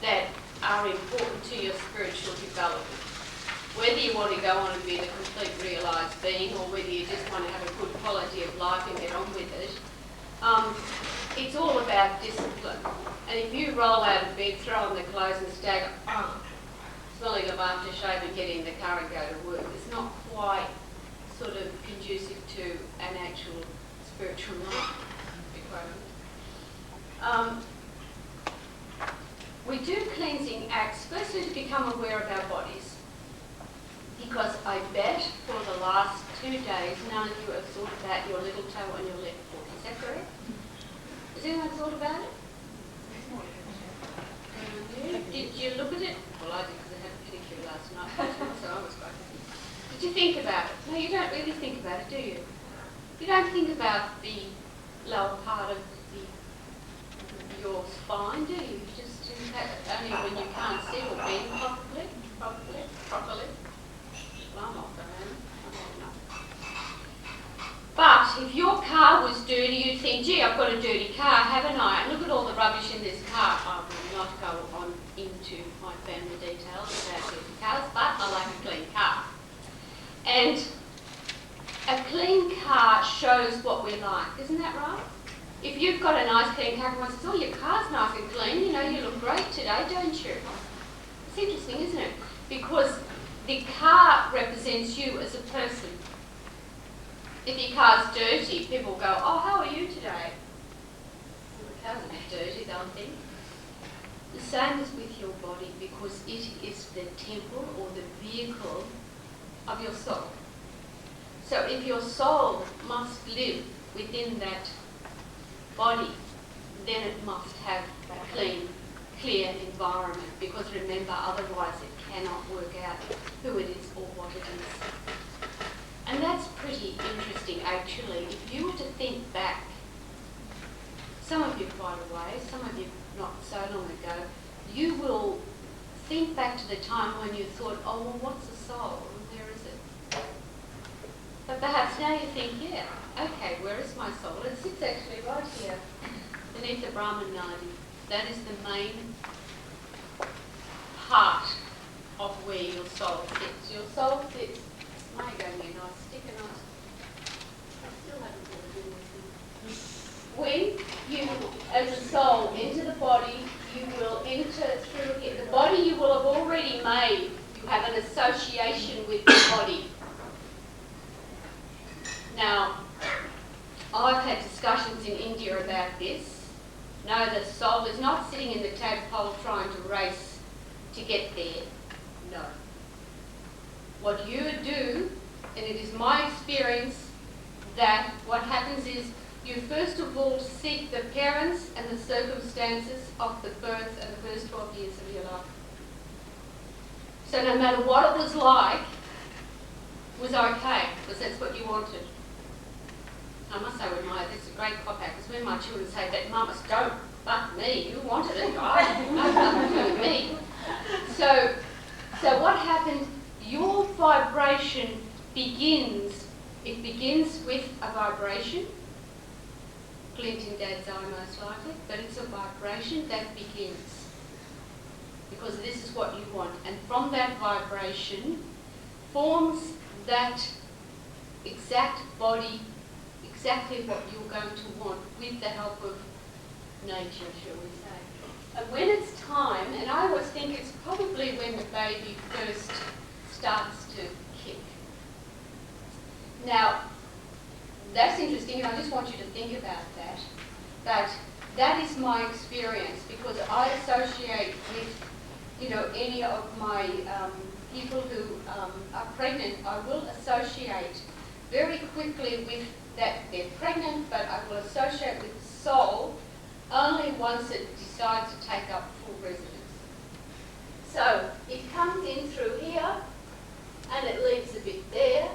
that are important to your spiritual development. Whether you want to go on and be the complete realised being, or whether you just want to have a good quality of life and get on with it, it's all about discipline. And if you roll out of bed, throw on the clothes and stagger, smelling of aftershave and get in the car and go to work, it's not quite sort of conducive to an actual spiritual life requirement. We do cleansing acts, firstly to become aware of our bodies, because I bet for the last 2 days none of you have thought about your little toe on your left foot. Is that correct? Has anyone thought about it? Did you look at it? Well, I did, because I had a pedicure last night, so I was quite happy. Did you think about it? No, you don't really think about it, do you? You don't think about the lower part of your spine, do you? Just in fact, only when you can't sit or bend properly. Well, I'm off the home. But if your car was dirty, you'd think, gee, I've got a dirty car, haven't I? And look at all the rubbish in this car. I will not go on into my family details about dirty cars, but I like a clean car. And a clean car shows what we're like, isn't that right? If you've got a nice clean car, everyone says, oh, your car's nice and clean, you know, you look great today, don't you? It's interesting, isn't it? Because the car represents you as a person. If your car's dirty, people go, oh, how are you today? Well, the car's a bit dirty, they'll think. The same is with your body, because it is the temple or the vehicle of your soul. So if your soul must live within that body, then it must have a clean, clear environment, because remember, otherwise it cannot work out who it is or what it is. And that's pretty interesting, actually. If you were to think back, some of you quite a way, some of you not so long ago, you will think back to the time when you thought, oh, well, what's a soul? And where is it? But perhaps now you think, yeah, okay, where is my soul? It sits actually right here, beneath the Brahman Nadi. That is the main part of where your soul sits. Your soul sits, there you go, you nice, stick a nice. I still haven't got it in with me. When you, as a soul, enter the body, you will enter through here. The body you will have already made. You have an association with the body. Now, I've had discussions in India about this. No, the soul is not sitting in the tadpole trying to race to get there. No. What you do, and it is my experience, that what happens is you first of all seek the parents and the circumstances of the birth and the first 12 years of your life. So no matter what it was like, it was okay, because that's what you wanted. I must say, this is a great cop-out, because when my children say that, mamas, don't butt me, you wanted it, right? Nothing to do with me. So what happened, your vibration begins, it begins with a vibration, glint in Dad's eye most likely, but it's a vibration that begins, because this is what you want. And from that vibration forms that exact body, exactly what you're going to want with the help of nature, shall we say. And when it's time, and I always think it's probably when the baby first starts to kick. Now, that's interesting, and I just want you to think about that. But that is my experience, because I associate with, any of my people who are pregnant, I will associate very quickly with that they're pregnant, but I will associate with the soul only once it decides to take up full residence. So it comes in through here, and it leaves a bit there.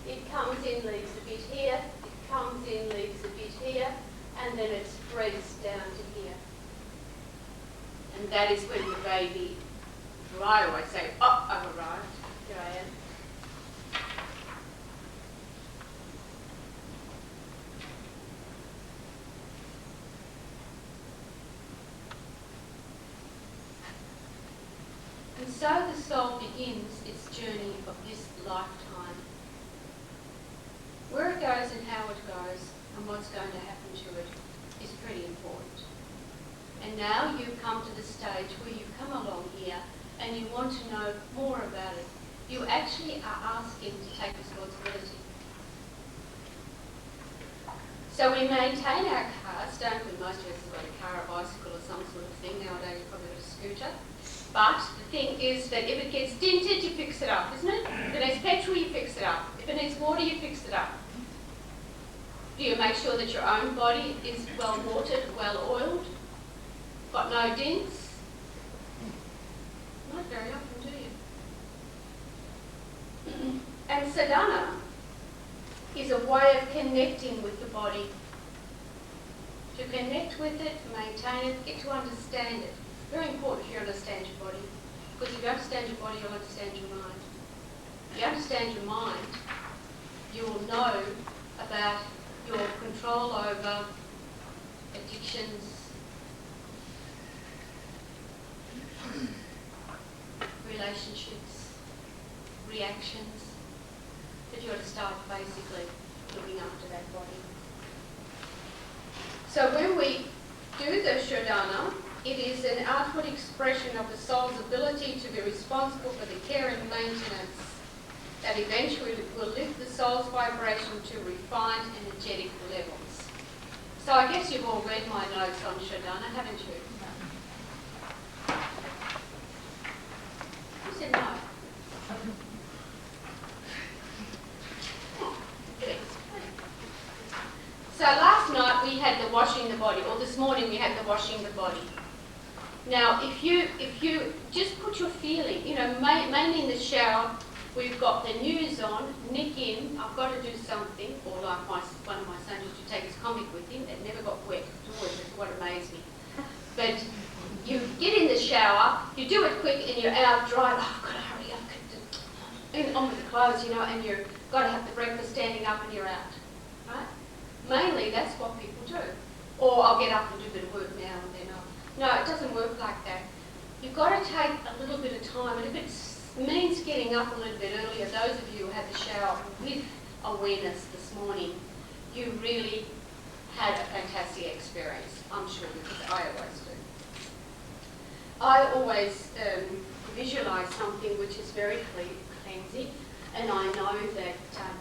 It comes in, leaves a bit here. It always say, oh, I've arrived. Here I am. And so the soul begins its journey of this lifetime. Where it goes and how it goes and what's going to happen to it is pretty important. And now you've come to the stage where you've come along here and you want to know more about it. You actually are asking to take responsibility. So we maintain our cars, don't we? Most of us have got a car, a bicycle or some sort of thing. Nowadays you've probably got a scooter. But the thing is that if it gets dented, you fix it up, isn't it? If it needs petrol, you fix it up. If it needs water, you fix it up. Do you make sure that your own body is well watered, well oiled, got no dents? Not very often, do you? And Sodhana is a way of connecting with the body. To connect with it, maintain it, get to understand it. Very important if you understand your body. Because if you understand your body, you'll understand your mind. If you understand your mind, you will know about your control over addictions, relationships, reactions, that you ought to start basically looking after that body. So when we do the Sodhana, it is an outward expression of the soul's ability to be responsible for the care and maintenance that eventually will lift the soul's vibration to refined energetic levels. So I guess you've all read my notes on Sodhana, haven't you? Who said no? So last night we had the washing the body, or this morning we had the washing the body. Now, if you just put your feeling, mainly in the shower, we've got the news on, nick in, I've got to do something, or like one of my sons used to take his comic with him, that never got wet, that's what amazed me. But you get in the shower, you do it quick, and you're out dry, I've got to hurry up, and on with the clothes, and you've got to have the breakfast standing up and you're out, right? Mainly that's what people do. Or I'll get up and do a bit of work now and then. No, it doesn't work like that. You've got to take a little bit of time, and if it means getting up a little bit earlier, those of you who had the shower with awareness this morning, you really had a fantastic experience, I'm sure, because I always do. I always visualise something which is very cleansing, and I know that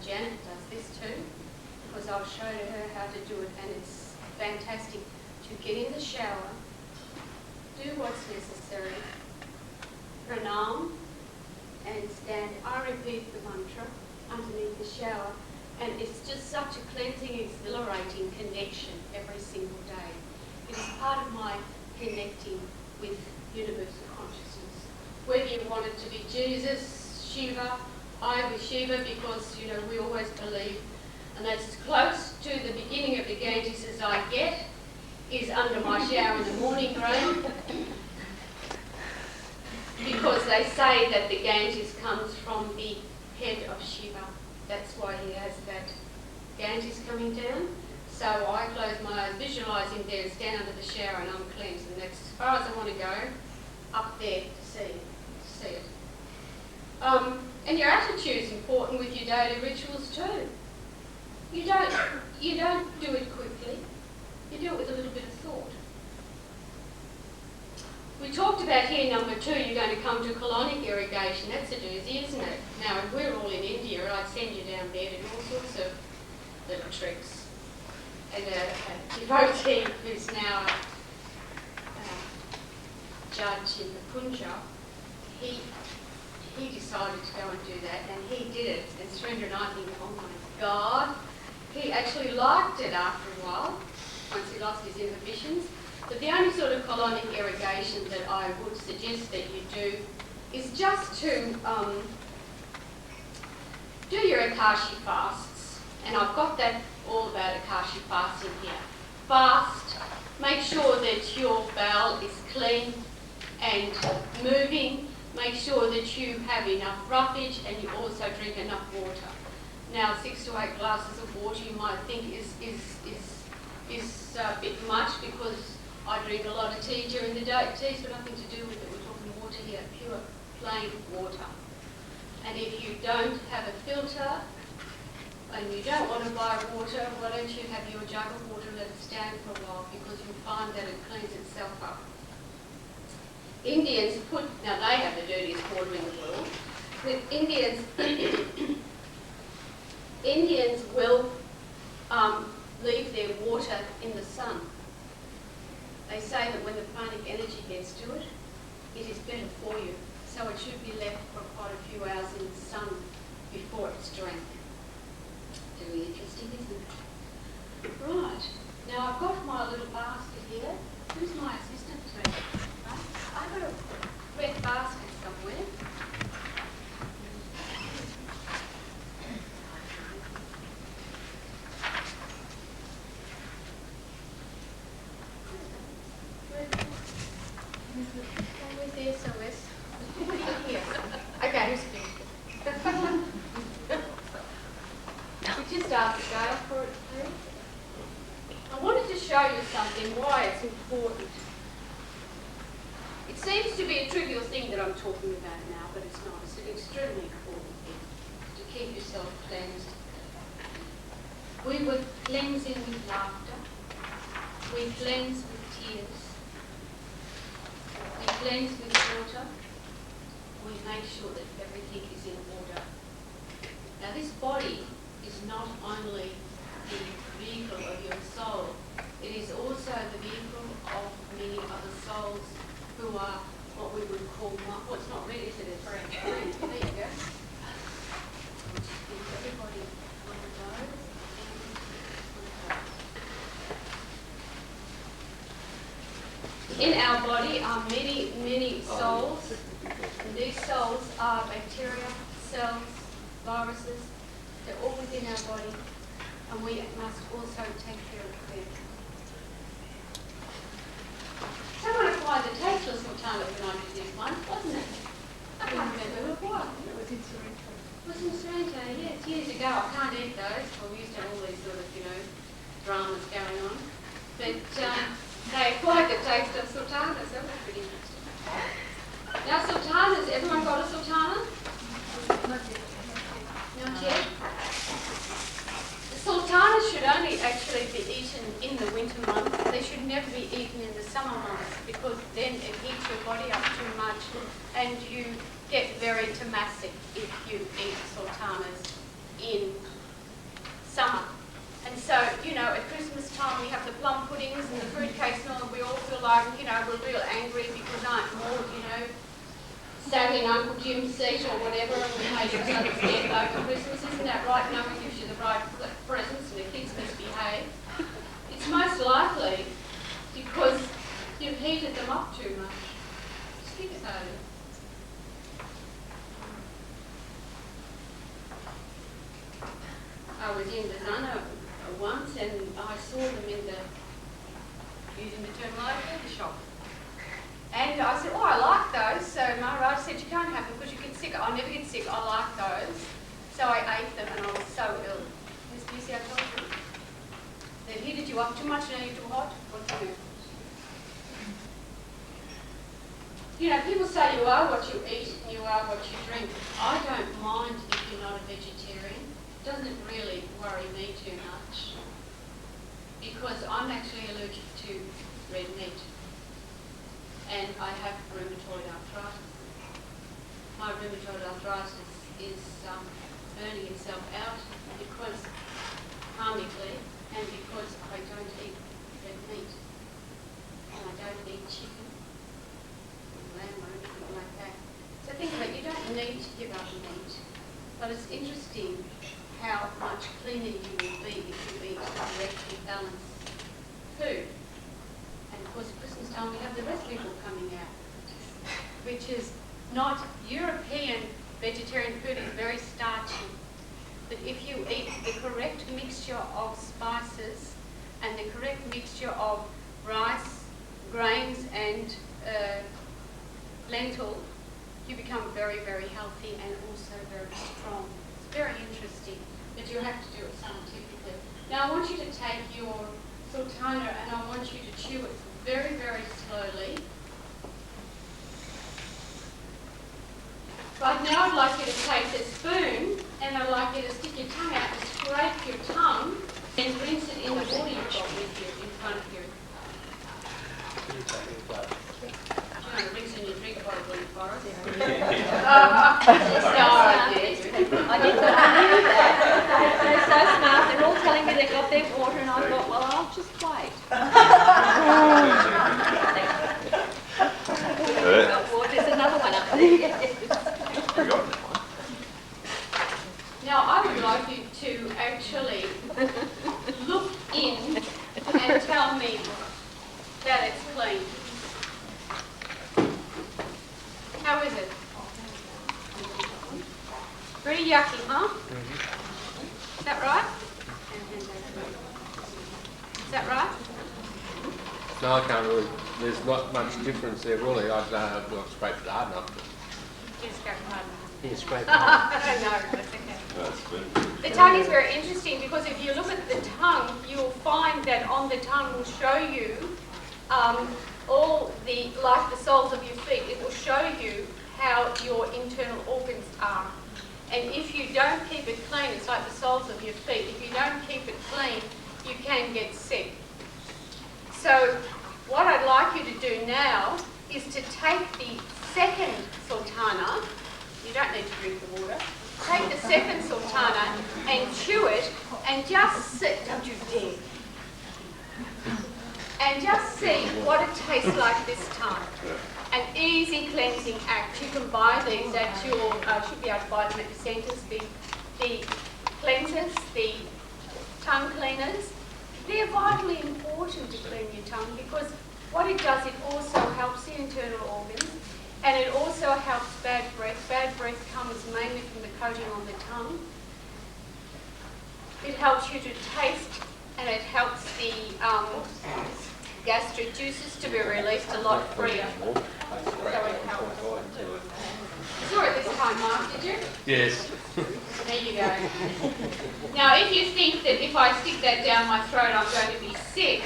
Janet does this too, because I've shown her how to do it, and it's fantastic to get in the shower, do what's necessary, pranam, and stand. I repeat the mantra underneath the shower, and it's just such a cleansing, exhilarating connection every single day. It is part of my connecting with universal consciousness. Whether you want it to be Jesus, Shiva, I was Shiva because, we always believe, and that's as close to the beginning of the Ganges as I get, is under my shower in the morning rain, because they say that the Ganges comes from the head of Shiva. That's why he has that Ganges coming down. So I close my eyes, visualise him there, stand under the shower, and I'm cleansed. And that's as far as I want to go, up there to see it. And your attitude is important with your daily rituals too. You don't do it quickly. You do it with a little bit of thought. We talked about here, number 2, you're going to come to colonic irrigation. That's a doozy, isn't it? Now, if we're all in India, I'd send you down there to do all sorts of little tricks. And a devotee who's now a judge in the Punjab, he decided to go and do that, and he did it. And Surendra and I think, oh my God. He actually liked it after a while, once he lost his inhibitions. But the only sort of colonic irrigation that I would suggest that you do is just to do your Akashi fasts. And I've got that all about Akashi fasting here. Fast, make sure that your bowel is clean and moving, make sure that you have enough roughage and you also drink enough water. Now, 6 to 8 glasses of water you might think is a bit much, because I drink a lot of tea during the day. Tea's got nothing to do with it. We're talking water here, pure, plain water. And if you don't have a filter and you don't want to buy water, why don't you have your jug of water and let it stand for a while, because you'll find that it cleans itself up. Indians now they have the dirtiest water in the world. The Indians will leave their water in the sun. They say that when the pranic energy gets to it, it is better for you. So it should be left for quite a few hours in the sun before it's drank. Very interesting, isn't it? Right. Now I've got my little basket here. Who's my assistant today? Right. I've got a red basket somewhere. Where's the SOS? Here. Okay, who's finished? We just asked Gail for it, please. I wanted to show you something, why it's important. It seems to be a trivial thing that I'm talking about now, but it's not. It's an extremely important thing to keep yourself cleansed. We were cleansing with laughter. We cleanse with tears. We cleanse with water. We make sure that everything is in order. Now this body is not only the vehicle of your soul, it is also the vehicle of many other souls who are what we would call, well, it's not really, is it? It's very important. There you go. Give everybody one of those. In our body are many, many souls. And these souls are bacteria, cells, viruses. They're all within our body. And we must also take care of them. Someone acquired the tasteless Sultana when I did this one, wasn't it? I can't remember who it was. It was in Sorrento. It was in Sorrento, yes, years ago. I can't eat those. Well, we used to have all these sort of, dramas going on. But they acquired the taste of sultanas. That was pretty interesting. Now, sultanas, everyone got a sultana? Not yet. Sultanas should only actually be eaten in the winter months. They should never be eaten in the summer months, because then it heats your body up too much and you get very tamasic if you eat sultanas in summer. And so, at Christmas time we have the plum puddings and the fruitcakes and all, and we all feel like, we're real angry because Aunt Maud, sat in Uncle Jim's seat or whatever, and we made each other forget over Christmas. Isn't that right? No one gives you the right presents and the kids misbehave. It's most likely because you've heated them up too much. Just think about it. I was in the Zana once and I saw them in the, using the terminology, the shop. And I said, I like those. So Maharaj said, you can't have them because you get sick. I never get sick. I like those. So I ate them and I was so ill. Miss Lucy, I told you. They've heated you up too much, now you're too hot. What do you do? People say you are what you eat and you are what you drink. I don't mind if you're not a vegetarian. It doesn't really worry me too much, because I'm actually allergic to red meat. And I have rheumatoid arthritis. My rheumatoid arthritis is burning itself out because, karmically, and because I don't eat red meat. And I don't eat chicken or lamb or anything like that. So think of it, you don't need to give up meat. But it's interesting how much cleaner you will be if you eat correctly balanced food. And of course, at Christmas time, we have the recipe book coming out, which is not European vegetarian food, is very starchy. But if you eat the correct mixture of spices and the correct mixture of rice, grains and lentil, you become very, very healthy and also very strong. It's very interesting, but you have to do it scientifically. Now I want you to take your Sultana and I want you to chew it very, very slowly. Right now I'd like you to take the spoon and I'd like you to stick your tongue out and scrape your tongue and rinse it in the water you've got with you in front of you. Do you want to rinse in your drink bottle in the forest? I did not knew that. They're so smart. They're all telling me they got their water and I thought, well, I'll just wait. There's another one up there. Now I would like you to actually look in and tell me that it's clean. How is it? Pretty yucky, huh? Is that right? Is that right? No, I can't really. There's not much difference there, really. I've scraped it hard enough. You scraped hard enough. Yeah, scraped No, that's okay. The tongue is very interesting because if you look at the tongue, you'll find that on the tongue will show you all the, like the soles of your feet, it will show you how your internal organs are. And if you don't keep it clean, it's like the soles of your feet. If you don't keep it clean, you can get sick. So what I'd like you to do now is to take the second Sultana. You don't need to drink the water. Take the second Sultana and chew it and just sit, don't you dare. And just see what it tastes like this time. An easy cleansing act. You can buy these at your, should be able to buy them at your centres, the cleansers, the tongue cleaners. They're vitally important to clean your tongue because what it does, it also helps the internal organs and it also helps bad breath. Bad breath comes mainly from the coating on the tongue. It helps you to taste and it helps the gastric juices to be released a lot freer. So it helps. You saw it this time, Mark, did you? Yes. There you go. Now, if you think that if I stick that down my throat I'm going to be sick,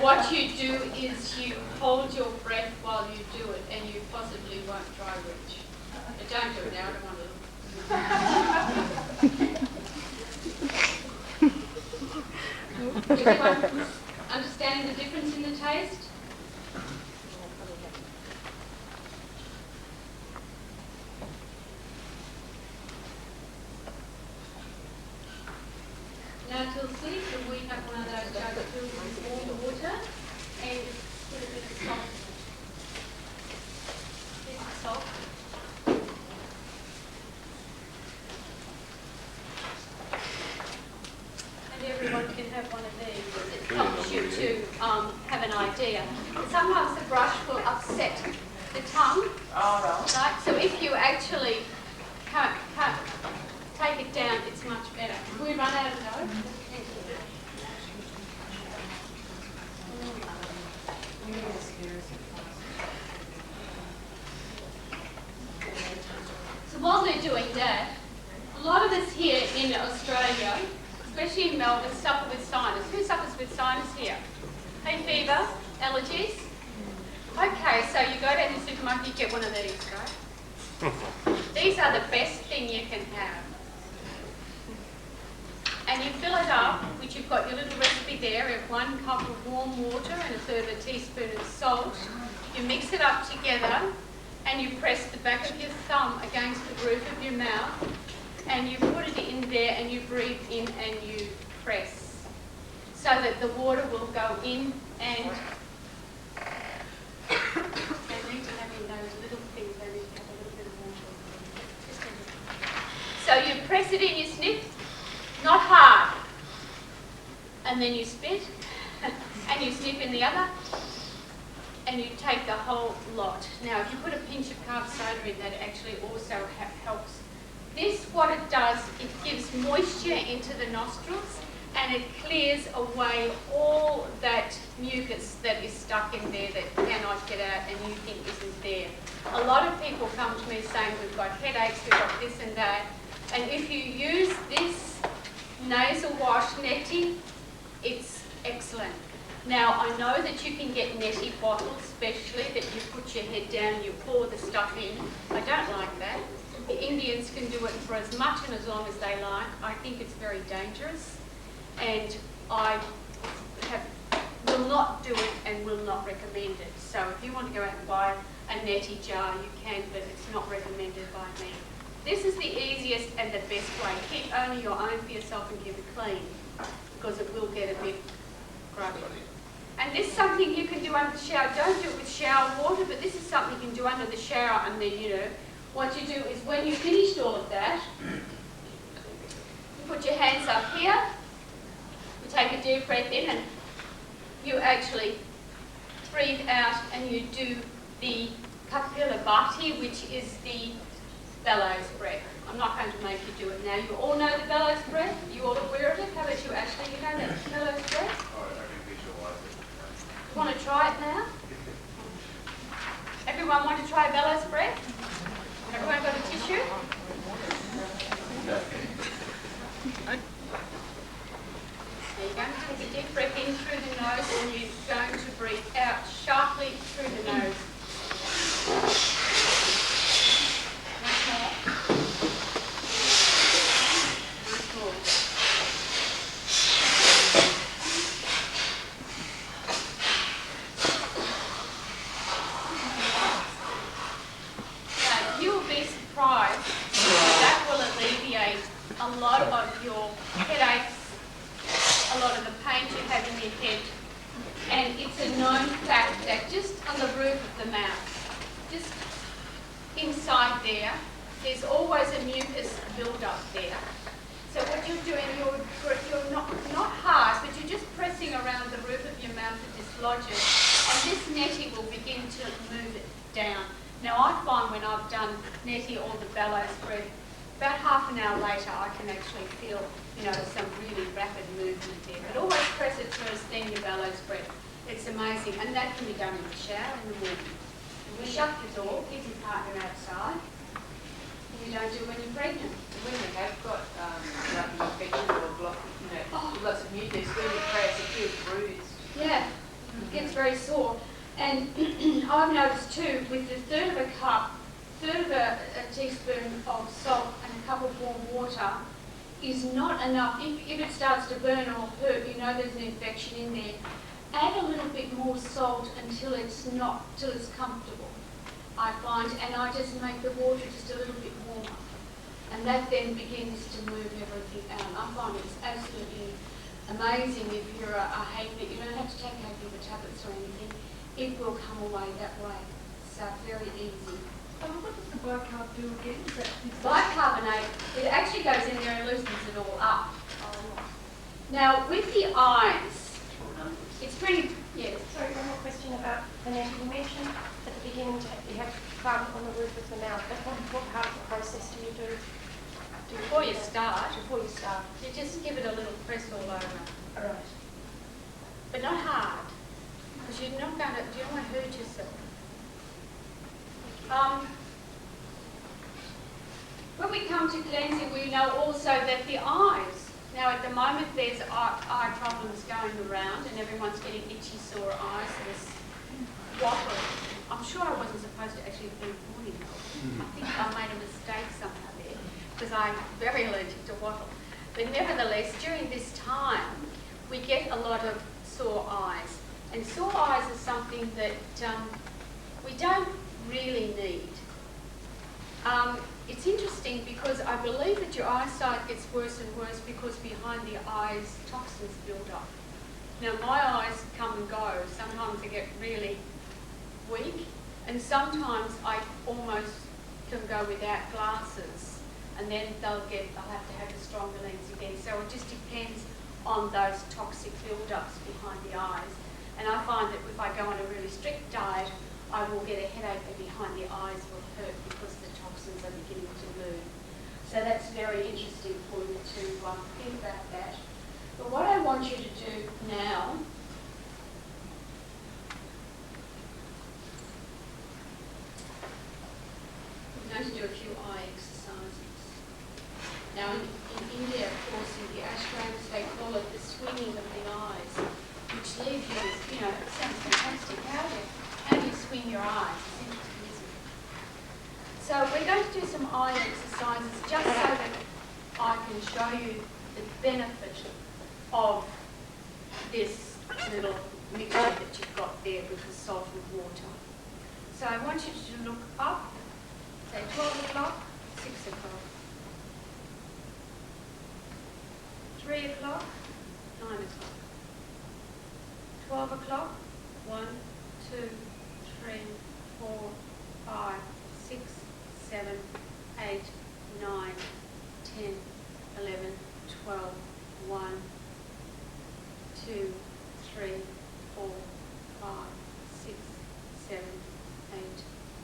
what you do is you hold your breath while you do it and you possibly won't dry reach. But don't do it now, I don't want to. Is everyone understanding the difference in the taste? Now, Tulsi, can we have one of those jugs filled with warm water and put a bit of salt? Bit of salt. And everyone can have one of these. It helps you to have an idea. And sometimes the brush will upset the tongue. Right? So if you actually can't take it down, it's much better. Will we run out of dough? So while they're doing that, a lot of us here in Australia, especially in Melbourne, suffer with sinus. Who suffers with sinus here? Hay fever, allergies? Okay, so you go down to the supermarket, you get one of these, right? These are the best thing you can have. And you fill it up, which you've got your little recipe there of 1 cup of warm water and a third of a teaspoon of salt. You mix it up together and you press the back of your thumb against the roof of your mouth and you put it in there and you breathe in and you press so that the water will go in and they need to have in those little things, they need to have a little bit of water. So you press it in, you sniff. Not hard. And then you spit, and you snip in the other, and you take the whole lot. Now, if you put a pinch of carb soda in, that actually also helps. This, what it does, it gives moisture into the nostrils, and it clears away all that mucus that is stuck in there that cannot get out and you think isn't there. A lot of people come to me saying we've got headaches, we've got this and that, and if you use this nasal wash neti, it's excellent. Now I know that you can get neti bottles, especially that you put your head down, you pour the stuff in. I don't like that. The Indians can do it for as much and as long as they like. I think it's very dangerous, and I will not do it and will not recommend it. So if you want to go out and buy a neti jar, you can, but it's not recommended by me. This is the easiest and the best way. Keep only your own for yourself and keep it clean, because it will get a bit grubby. And this is something you can do under the shower. Don't do it with shower water, but this is something you can do under the shower, and then, you know, what you do is when you've finished all of that, you put your hands up here, you take a deep breath in, and you actually breathe out, and you do the Kapilabhati, which is the bellows breath. I'm not going to make you do it now. You all know the bellows breath? You all aware of it? How about you, Ashley? You know that bellows breath? Oh, I can visualize it. You want to try it now? Everyone want to try bellows breath? Everyone got a tissue? No. So you're going to take a deep breath in through the nose, and you're going to breathe out sharply through the nose. Once more. Once more. Now, you will be surprised that will alleviate a lot of your headaches, a lot of the pain you have in your head, and it's a known fact that just on the roof of the mouth, just inside there, there's always a mucus build-up there. So what you're doing, you're not hard, but you're just pressing around the roof of your mouth to dislodge it, and this neti will begin to move it down. Now I find when I've done neti or the bellows breath, about half an hour later I can actually feel, you know, some really rapid movement there. But always press it first, then your bellows breath. It's amazing, and that can be done in the shower in the morning. You shut the door, keep your partner outside, and you don't do it when you're pregnant. When they have got like an infection or a block, you know, lots of mucus, when you press, it feels bruised. Yeah, it gets very sore. And I've noticed too, with the third of a teaspoon of salt and a cup of warm water is not enough. If it starts to burn or hurt, you know there's an infection in there. Add a little bit more salt until it's comfortable, I find, and I just make the water just a little bit warmer. And that then begins to move everything out. I find it's absolutely amazing if you're a hay fever. You don't have to take hay fever tablets or anything. It will come away that way. So very easy. What does the bicarb do again? Bicarbonate, it actually goes in there and loosens it all up. Now with the eyes, it's pretty, yes. Sorry, one more question about the neti. You mentioned at the beginning you have to plumb on the roof of the mouth. But what part of the process do you do? Before you start, You you just give it a little press all over. All right. But not hard, because you don't want to hurt yourself. When we come to cleansing, we know also that the eyes. Now at the moment there's eye problems going around and everyone's getting itchy, sore eyes, there's wattle. I'm sure I wasn't supposed to actually be warning though. I think I made a mistake somehow there, because I'm very allergic to wattle. But nevertheless, during this time, we get a lot of sore eyes. And sore eyes is something that we don't really need. It's interesting because I believe that your eyesight gets worse and worse because behind the eyes toxins build up. Now my eyes come and go. Sometimes I get really weak, and sometimes I almost can go without glasses, and then I'll have to have a stronger lens again. So it just depends on those toxic build-ups behind the eyes. And I find that if I go on a really strict diet, I will get a headache and behind the eyes will hurt because the toxins are beginning to move. So that's very interesting for you to think about that. But what I want you to do now we're going to do a few eye exercises. Now in India, of course, in the ashrams, they call it the swinging of the eyes, which leaves you with, it sounds fantastic. How do you swing your eyes? It's interesting, isn't it? So we're going to do some eye exercises just so that I can show you the benefit of this little mixture that you've got there with the salt and water. So I want you to look up, say 12 o'clock, 6 o'clock, 3 o'clock, 9 o'clock, 12 o'clock, 1, 2, 3, 4, 5, 6, 7, 8, 9, 10, 11, 12, 1, 2, 3, 4, 5, 6, 7, 8,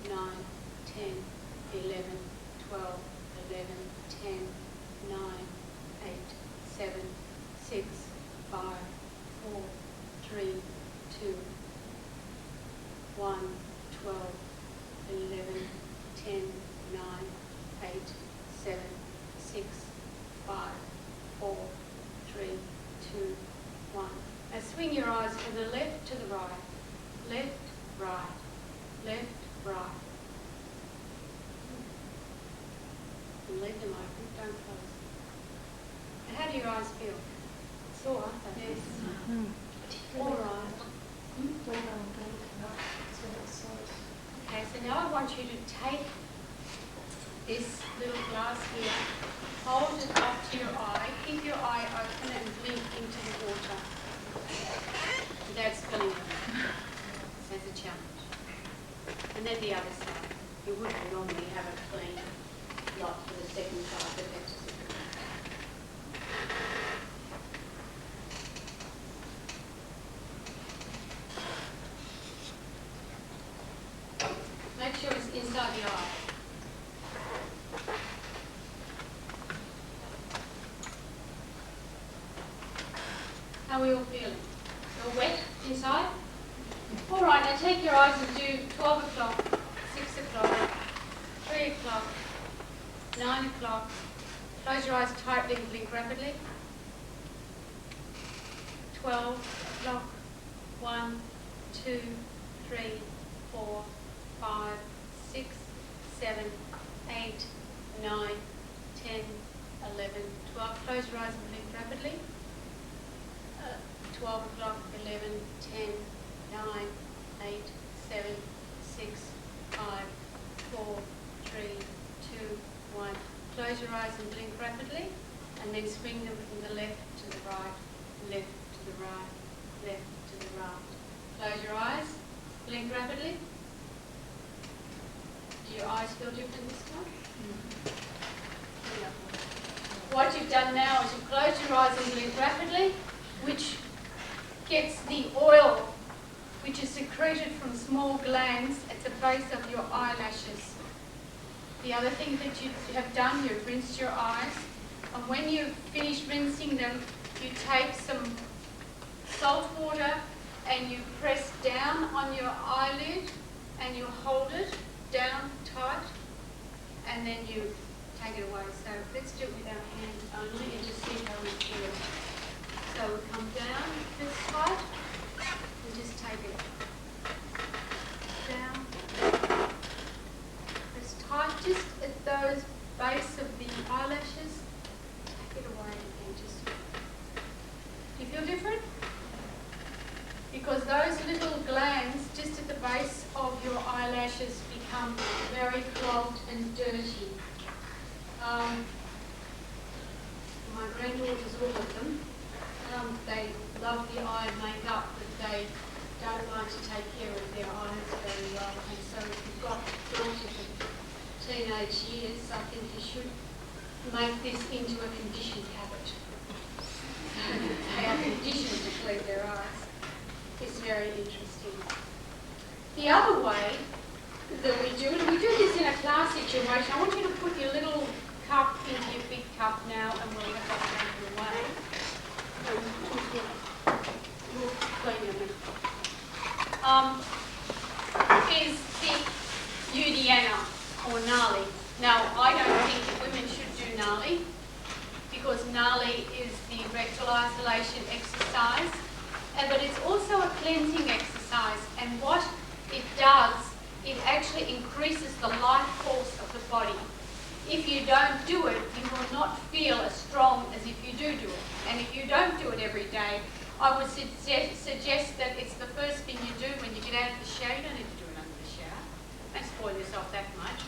9, 10, 11, 12, 11, 10, 9, 8, 7, 6, 5, 4, 3, 2, 1, 12, 11, 10, 9, 8, 7, 6, 5, 4, 3, 2, 1. Now swing your eyes from the left to the right. Left, right. Left, right. And leave them open, don't close. And how do your eyes feel? Sore, aren't they? Yes. All right. Okay, so now I want you to take this little glass here, hold it up to your eye, keep your eye open and blink into the water. That's filling it. That's a challenge. And then the other side. You wouldn't normally have a clean lot for the second side, but that's just make sure it's inside the eye. How are we all feeling? All wet inside? All right, now take your eyes and do 12 o'clock, 6 o'clock, 3 o'clock, 9 o'clock. Close your eyes tightly and blink rapidly. 12 o'clock, 1, 2, 3, 4, 5, 6, 7, 8, 9, 10, 11, 12. Close your eyes and blink rapidly. 12 o'clock, 11, 10, 9, 8, 7, 6, 5, 4, 3, 2, 1. Close your eyes and blink rapidly, and then swing them from the left to the right, left to the right, left to the right. Close your eyes, blink rapidly. Do your eyes feel different this time? Mm-hmm. What you've done now is you've closed your eyes and blink rapidly, which gets the oil which is secreted from small glands at the base of your eyelashes. The other thing that you have done, you've rinsed your eyes, and when you've finished rinsing them, you take some salt water and you press down on your eyelid and you hold it down tight, and then you take it away. So let's do it with our hands only and just see how we feel. So we come down this side and just take it down. Press tight just at those base of the eyelashes. Take it away and just. Do you feel different? Because those little glands just at the base of your eyelashes become very clogged and dirty. My granddaughters, all of them, they love the eye makeup, but they don't like to take care of their eyes very well. And so if you've got daughters of teenage years, I think you should make this into a conditioned habit. They are conditioned to clean their eyes. It's very interesting. The other way that we do this in a class situation. I want you to put your little cup into your big cup now, and we'll have that out of the way. But it's also a cleansing exercise, and what it does, it actually increases the life force of the body. If you don't do it, you will not feel as strong as if you do it. And if you don't do it every day, I would suggest that it's the first thing you do when you get out of the shower. You don't need to do it under the shower. Don't spoil yourself that much.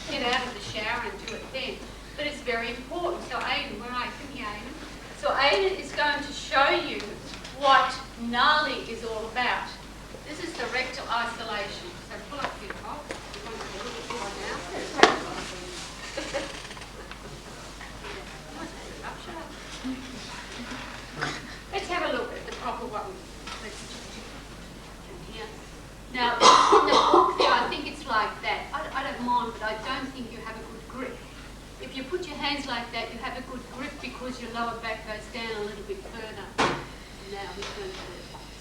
Get out of the shower and do it then. But it's very important. So Aidan, where are you? Come here, Aidan. So Aidan is going to show you what Nali is all about. This is the rectal isolation. So pull up your top. We're going to do a little bit more now. Let's have a look at the proper one. Here. Now, in the book there, I think it's like that. I don't mind, but I don't think you have a good grip. If you put your hands like that, you have a good grip because your lower back goes down a little bit further. Now he's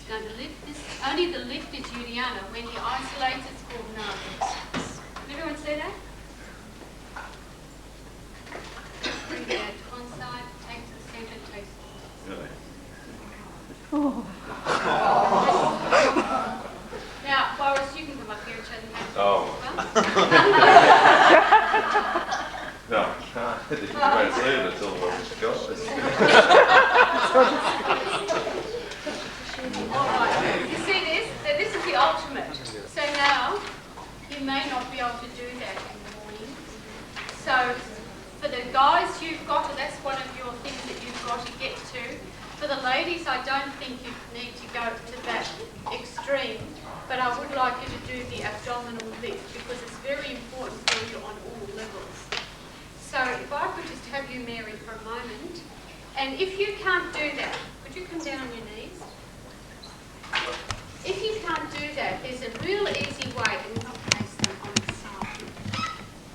going to lift this. Only the lift is Uddiyana. When he isolates, it's called Nali. Can everyone see that? Bring it out to one side, take to the centre, take to the Really? Now, Boris, you can come up here and show them how to Oh. do it as well. No, I can't. If you won't see it, it's all what it's got. Alright, you see this? So this is the ultimate. So now, you may not be able to do that in the morning. So, for the guys, you've got to, that's one of your things that you've got to get to. For the ladies, I don't think you need to go to that extreme, but I would like you to do the abdominal lift because it's very important for you on all levels. So if I could just have you, Mary, for a moment, and if you can't do that, could you come down on your knees? If you can't do that, there's a real easy way, and not place them on the side.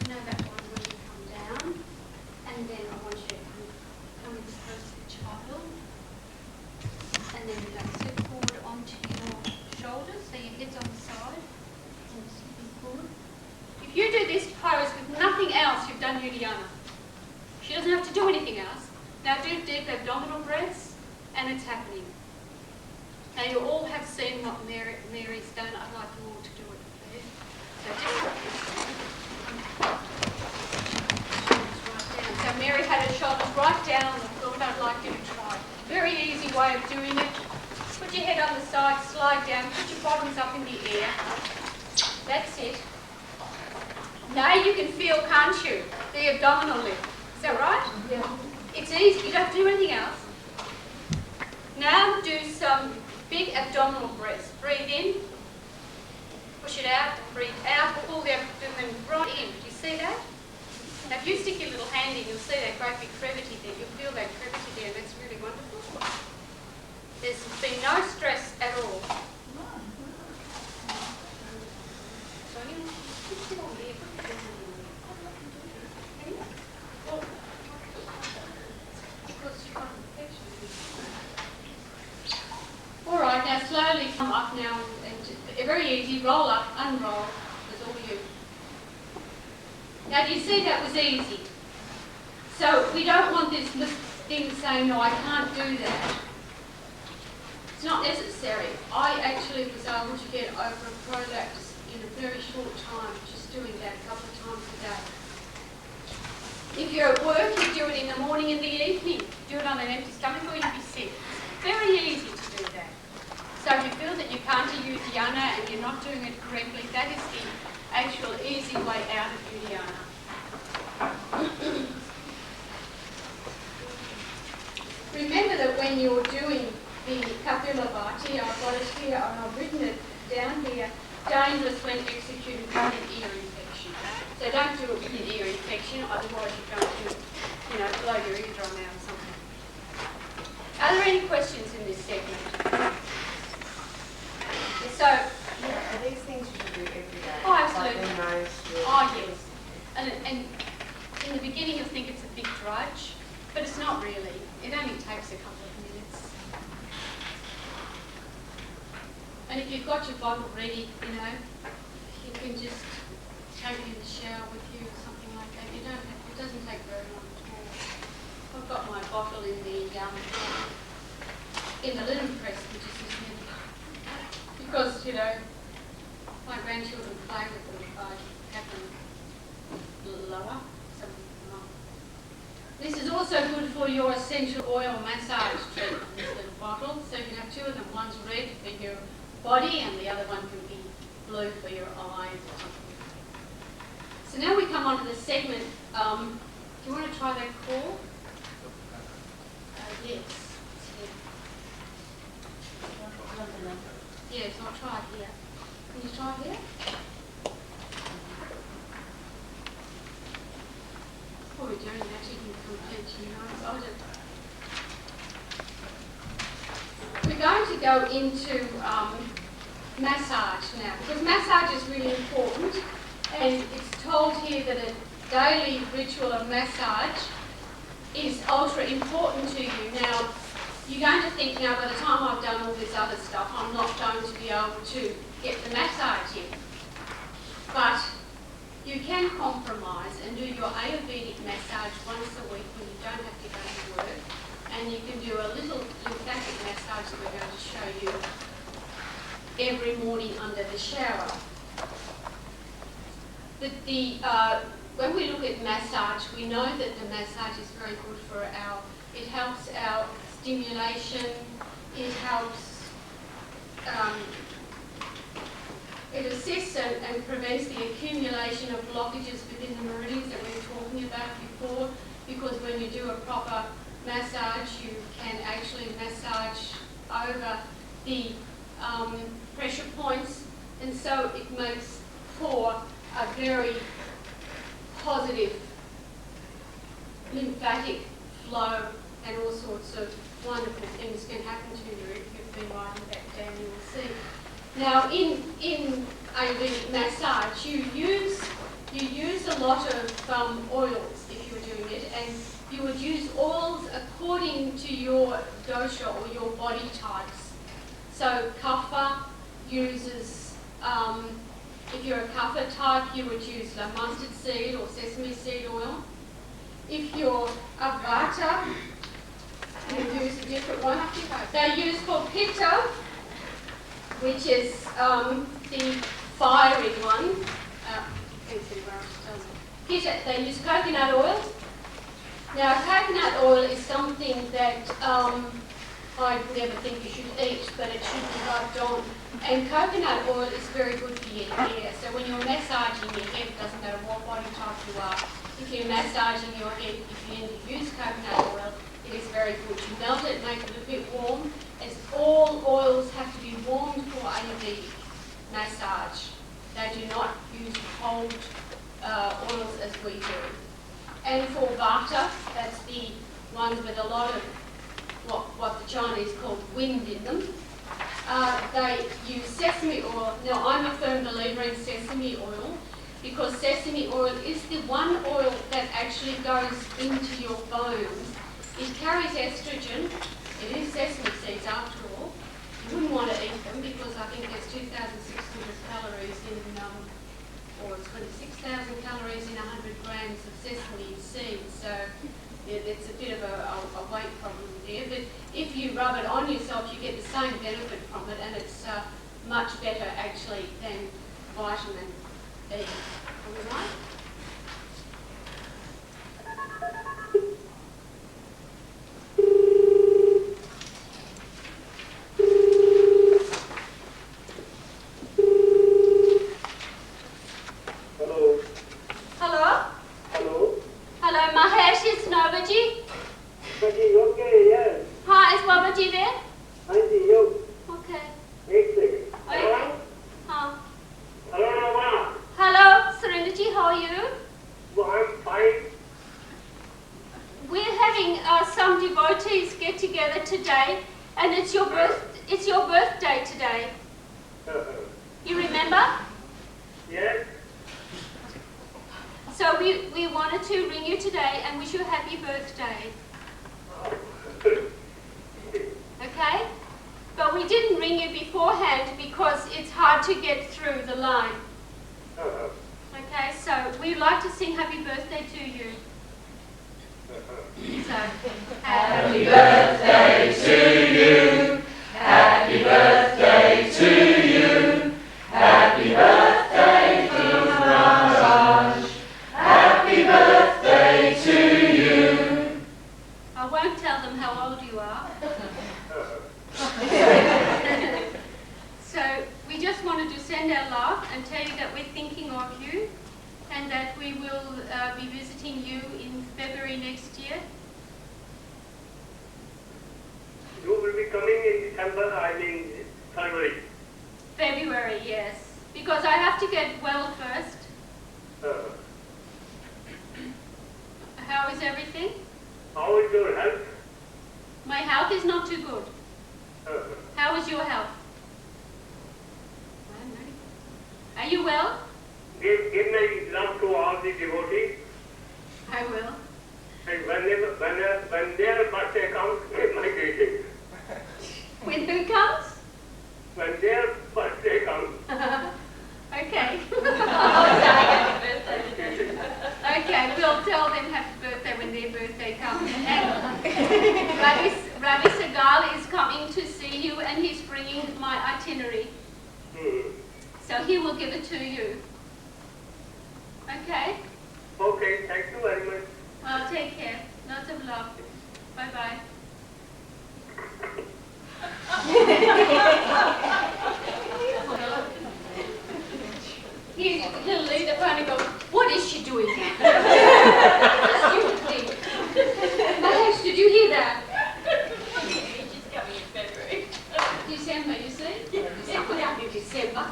You know that one where you come down, and then I want you to come as close to the child, and then you go step forward onto your shoulders, so your head's on the side, and you're stepping forward. If you do this pose with nothing else, you've done Uddiyana. She doesn't have to do anything else. Now do deep abdominal breaths, and it's happening. Now you all have seen what Mary's done. I'd like you all to do it, please. So just right down. So Mary had her shoulders right down on the floor, and I'd like you to try. Very easy way of doing it. Put your head on the side, slide down, put your bottoms up in the air. That's it. Now you can feel, can't you, the abdominal lift. Is that right? Yeah. It's easy. You don't have to do anything else. Now do some big abdominal breaths. Breathe in, push it out, breathe out, pull the abdomen right in. Do you see that? Now if you stick your little hand in, you'll see that great big crevity there. You'll feel that crevity there, and that's really wonderful. There's been no stress at all. So you just sit on there. All right, now slowly come up now, and very easy, roll up, unroll, that's all you. Now do you see that was easy? So we don't want this thing saying, no, I can't do that. It's not necessary. I actually was able to get over a prolapse in a very short time, just doing that a couple of times a day. If you're at work, you do it in the morning and the evening. Do it on an empty stomach or you'll be sick. It's very easy to do that. So if you feel that you can't do Uddiyana and you're not doing it correctly, that is the actual easy way out of Uddiyana. Remember that when you're doing the Kapilabhati, I've got it here and I've written it down here, dangerous when executed with an ear infection. So don't do it with an ear infection, otherwise you're going to, blow your eardrum out or something. Are there any questions in this segment? So, are these things you should do every day? oh, absolutely. Like the nose, oh, yes. And in the beginning you'll think it's a big drudge, but it's not really. It only takes a couple of minutes. And if you've got your bottle ready, you can just take it in the shower with you or something like that. It doesn't take very long at all. I've got my bottle in the linen press, which is kiddo. My grandchildren play with them. I have them lower. This is also good for your essential oil massage treatment, this little bottle. So you can have two of them. One's red for your body and the other one can be blue for your eyes or something. So now we come on to the segment. Do you want to try that call? Yes. Yes, I'll try it here. Can you try it here? What we're doing actually can complete, you know, we're going to go into massage now, because massage is really important, and it's told here that a daily ritual of massage is ultra important to you. Now, you're going to think, now by the time I've done all this other stuff, I'm not going to be able to get the massage in. But you can compromise and do your Ayurvedic massage once a week when you don't have to go to work. And you can do a little lymphatic massage that we're going to show you every morning under the shower. When we look at massage, we know that the massage is very good for it helps our stimulation, it helps, it assists and prevents the accumulation of blockages within the meridians that we were talking about before, because when you do a proper massage, you can actually massage over the pressure points, and so it makes for a very positive lymphatic flow, and all sorts of wonderful things can happen to you if you've been writing that down. You will see. Now, in Ayurvedic massage, you use a lot of oils if you're doing it, and you would use oils according to your dosha or your body types. So Kapha uses, if you're a Kapha type, you would use mustard seed or sesame seed oil. If you're a Vata, you use a different one. They use called Pitta, which is the fiery one. Pitta, they use coconut oil. Now, coconut oil is something that I never think you should eat, but it should be rubbed on. And coconut oil is very good for your hair. So when you're massaging your head, it doesn't matter what body type you are, if you're massaging your head, if you use coconut oil, it is very good. You melt it, make it a bit warm, as all oils have to be warmed for Ayurvedic massage. They do not use cold oils as we do. And for Vata, that's the ones with a lot of what the Chinese call wind in them. They use sesame oil. Now, I'm a firm believer in sesame oil because sesame oil is the one oil that actually goes into your bones. It carries estrogen. It is sesame seeds after all. You wouldn't want to eat them because I think there's 2,600 calories in, or 26,000 calories in 100 grams of sesame seeds. So it's a bit of a weight problem there. But if you rub it on yourself, you get the same benefit from it, and it's much better actually than vitamin E. All right? Happy birthday to you. have to get well first. How is everything? How is your health? My health is not too good. How is your health? Are you well? Give my love to all the devotees. I will. And when their birthday comes, give my greetings. When who comes? When their birthday comes. Okay. Okay, we'll tell them happy birthday when their birthday comes. And Ravi Sagal is coming to see you, and he's bringing my itinerary. So he will give it to you. Okay? Okay, thank you very much. Well, take care. Lots of love. Bye-bye. He'll leave the phone and go, what is she doing now? Stupid thing. Mahesh, did you hear that? She's coming in February. December, you see? Yeah, put out in December.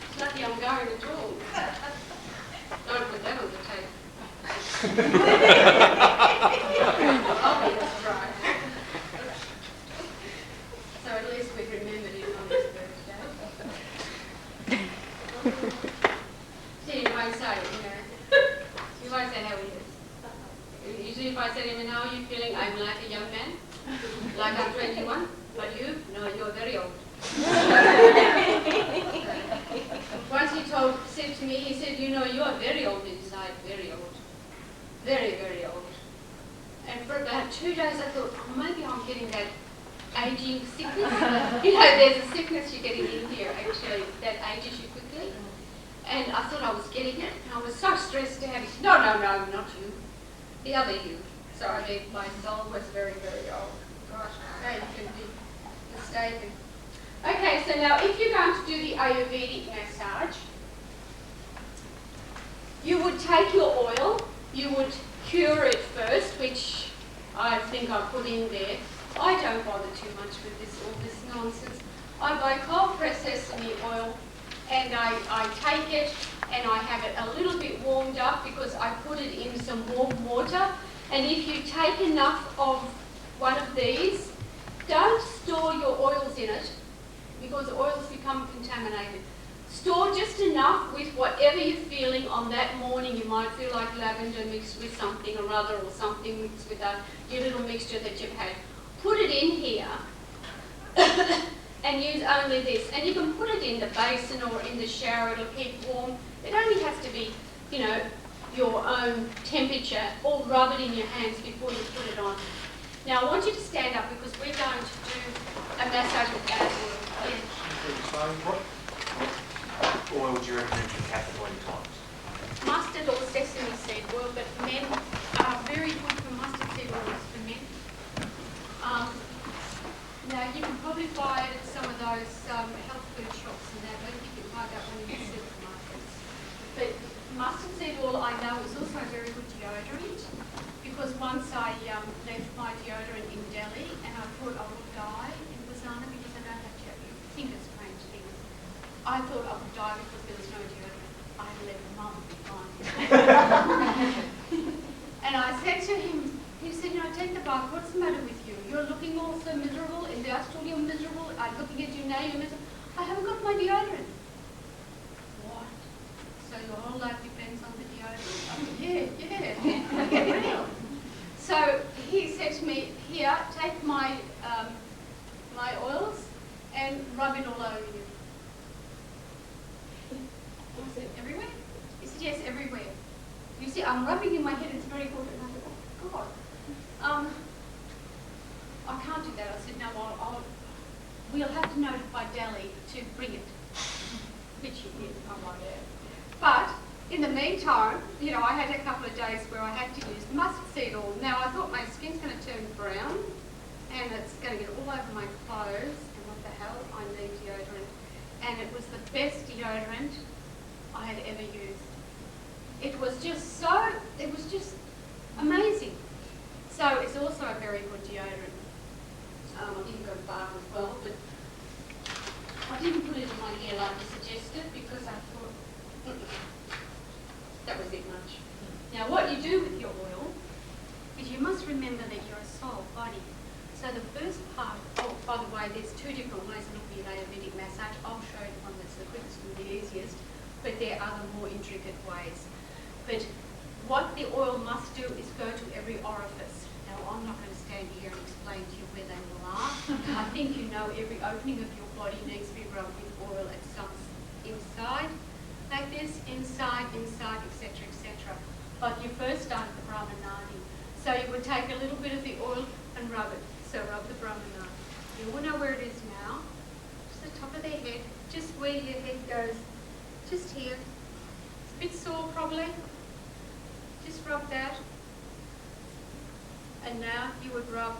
It's lucky I'm going at all. Don't put that on the tape. Oh, that's right. So at least we've remembered him on his birthday. See, you might say, you might say how he is. Usually if I say to him, how are you feeling? I'm like a young man, like I'm 21. But you? No, you're very old. Once he said to me, he said, you know, you are very old inside, very old. Very, very old. And for about 2 days I thought, oh, maybe I'm getting that aging sickness. There's a sickness you're getting in here, actually, that ages you quickly. And I thought I was getting it, and I was so stressed to have it. No, not you. The other you. So I mean, my soul was very, very old. Gosh, how you can be mistaken. Okay, so now if you're going to do the Ayurvedic massage, you would take your oil, you would cure it first, which I think I put in there. I don't bother too much with all this nonsense. I buy cold pressed sesame oil, and I take it and I have it a little bit warmed up because I put it in some warm water. And if you take enough of one of these, don't store your oils in it because oils become contaminated. Store just enough with whatever you're feeling on that morning. You might feel like lavender mixed with something or other, or something mixed with your little mixture that you've had. Put it in here and use only this. And you can put it in the basin or in the shower. It'll keep warm. It only has to be, your own temperature, or rub it in your hands before you put it on. Now I want you to stand up because we're going to do a massage with gas oil. What oil do you recommend for Catholic 20 times? Mustard or sesame seed oil, but men are very good for mustard seed oils for men. Now you can probably buy it at some of those health food shops and that. I don't think you can buy that one in the supermarkets. But mustard seed oil, I know, is also a very good deodorant because once I left my deodorant in Delhi and I thought I would die in Sodhana because I don't have deodorant. You think it's strange things. I thought I would die because there was no deodorant. I had let my mum be fine. And I said to him, he said, take the bath. What's the matter with you? You're looking all so miserable. In the hospital, you're miserable. I'm looking at you now, you're miserable. I haven't got my deodorant. What? So your whole life depends on the deodorant? I said, yeah. Get real. So he said to me, here, take my my oils and rub it all over you. I said, everywhere? He said, yes, everywhere. You see, I'm rubbing in my head, it's very good. And I said, oh, God. I can't do that. I said, no, we'll have to notify Delhi to bring it. Which you did, I'm like, yeah. But in the meantime, I had a couple of days where I had to use mustard seed oil. Now, I thought my skin's going to turn brown and it's going to get all over my clothes. And what the hell, I need deodorant. And it was the best deodorant I had ever used. It was just amazing. So it's also a very good deodorant. I didn't go far as well, but I didn't put it in my hair like you suggested because must remember that you're a soul body. So the first part, oh, by the way, there's two different ways of looking at Ayurvedic massage. I'll show you one that's the quickest and the easiest, but there are other more intricate ways. But what the oil must do is go to every orifice. Now, I'm not going to stand here and explain to you where they all are. I think you know every opening of your body needs to be rubbed with oil at some inside, like this, inside, etc., etc. But you first start at the Brahmanadi. So you would take a little bit of the oil and rub it. So rub the Brahmanadi. You will know where it is now. Just the top of their head, just where your head goes. Just here. It's a bit sore probably. Just rub that. And now you would rub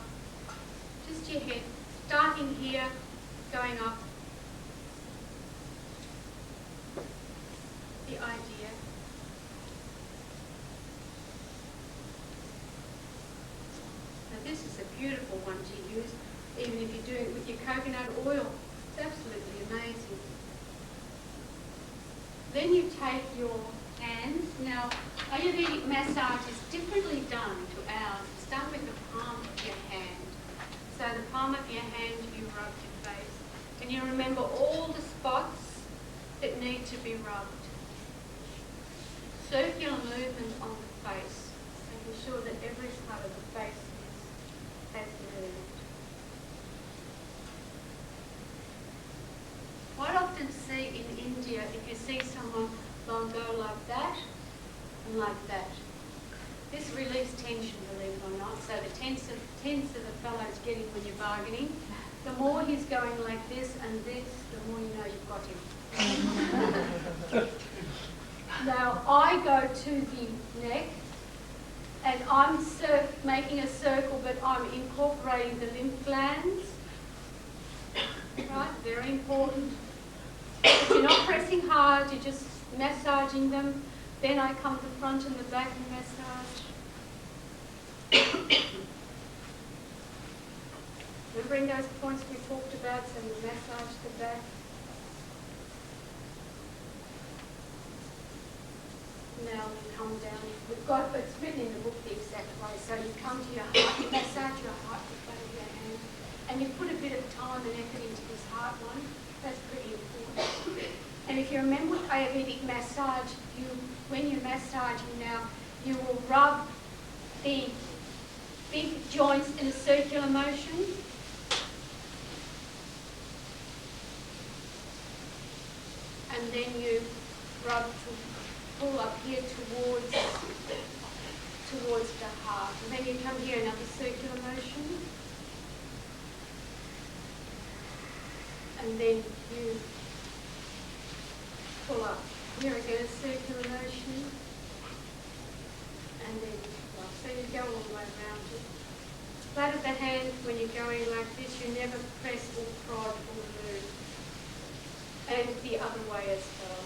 just your head, starting here, going up. The idea. Now this is a beautiful one to use, even if you're doing it with your coconut oil. It's absolutely amazing. Then you take your hands. Now, Ayurvedic massage is differently done to ours. It's done with the palm of your hand. So the palm of your hand, you rub your face. And you remember all the spots that need to be rubbed. Circular movement on the face, making sure that every part of the face has moved. Quite often see in India, if you see someone, they'll go like that and like that. This relieves tension, believe it or not. So the tense of the fellow's getting when you're bargaining. The more he's going like this and this, the more you know you've got him. Now I go to the neck and I'm making a circle, but I'm incorporating the lymph glands. Right, very important. If you're not pressing hard, you're just massaging them. Then I come to the front and the back and massage. Remembering those points we talked about, so we massage the back. Now we come down. It's written in the book the exact way. So you come to your heart, you massage your heart with the back of your hand, and you put a bit of time and effort into this heart one. That's pretty important. And if you remember with Ayurvedic massage, when you're massaging now, you will rub the big joints in a circular motion. And then you rub to pull up here towards the heart. And then you come here, another circular motion. And then you pull up. Here again, a circular motion. And then pull up. So you go all the way around it. Flat of the hand, when you're going like this, you never press or prod or move. And the other way as well.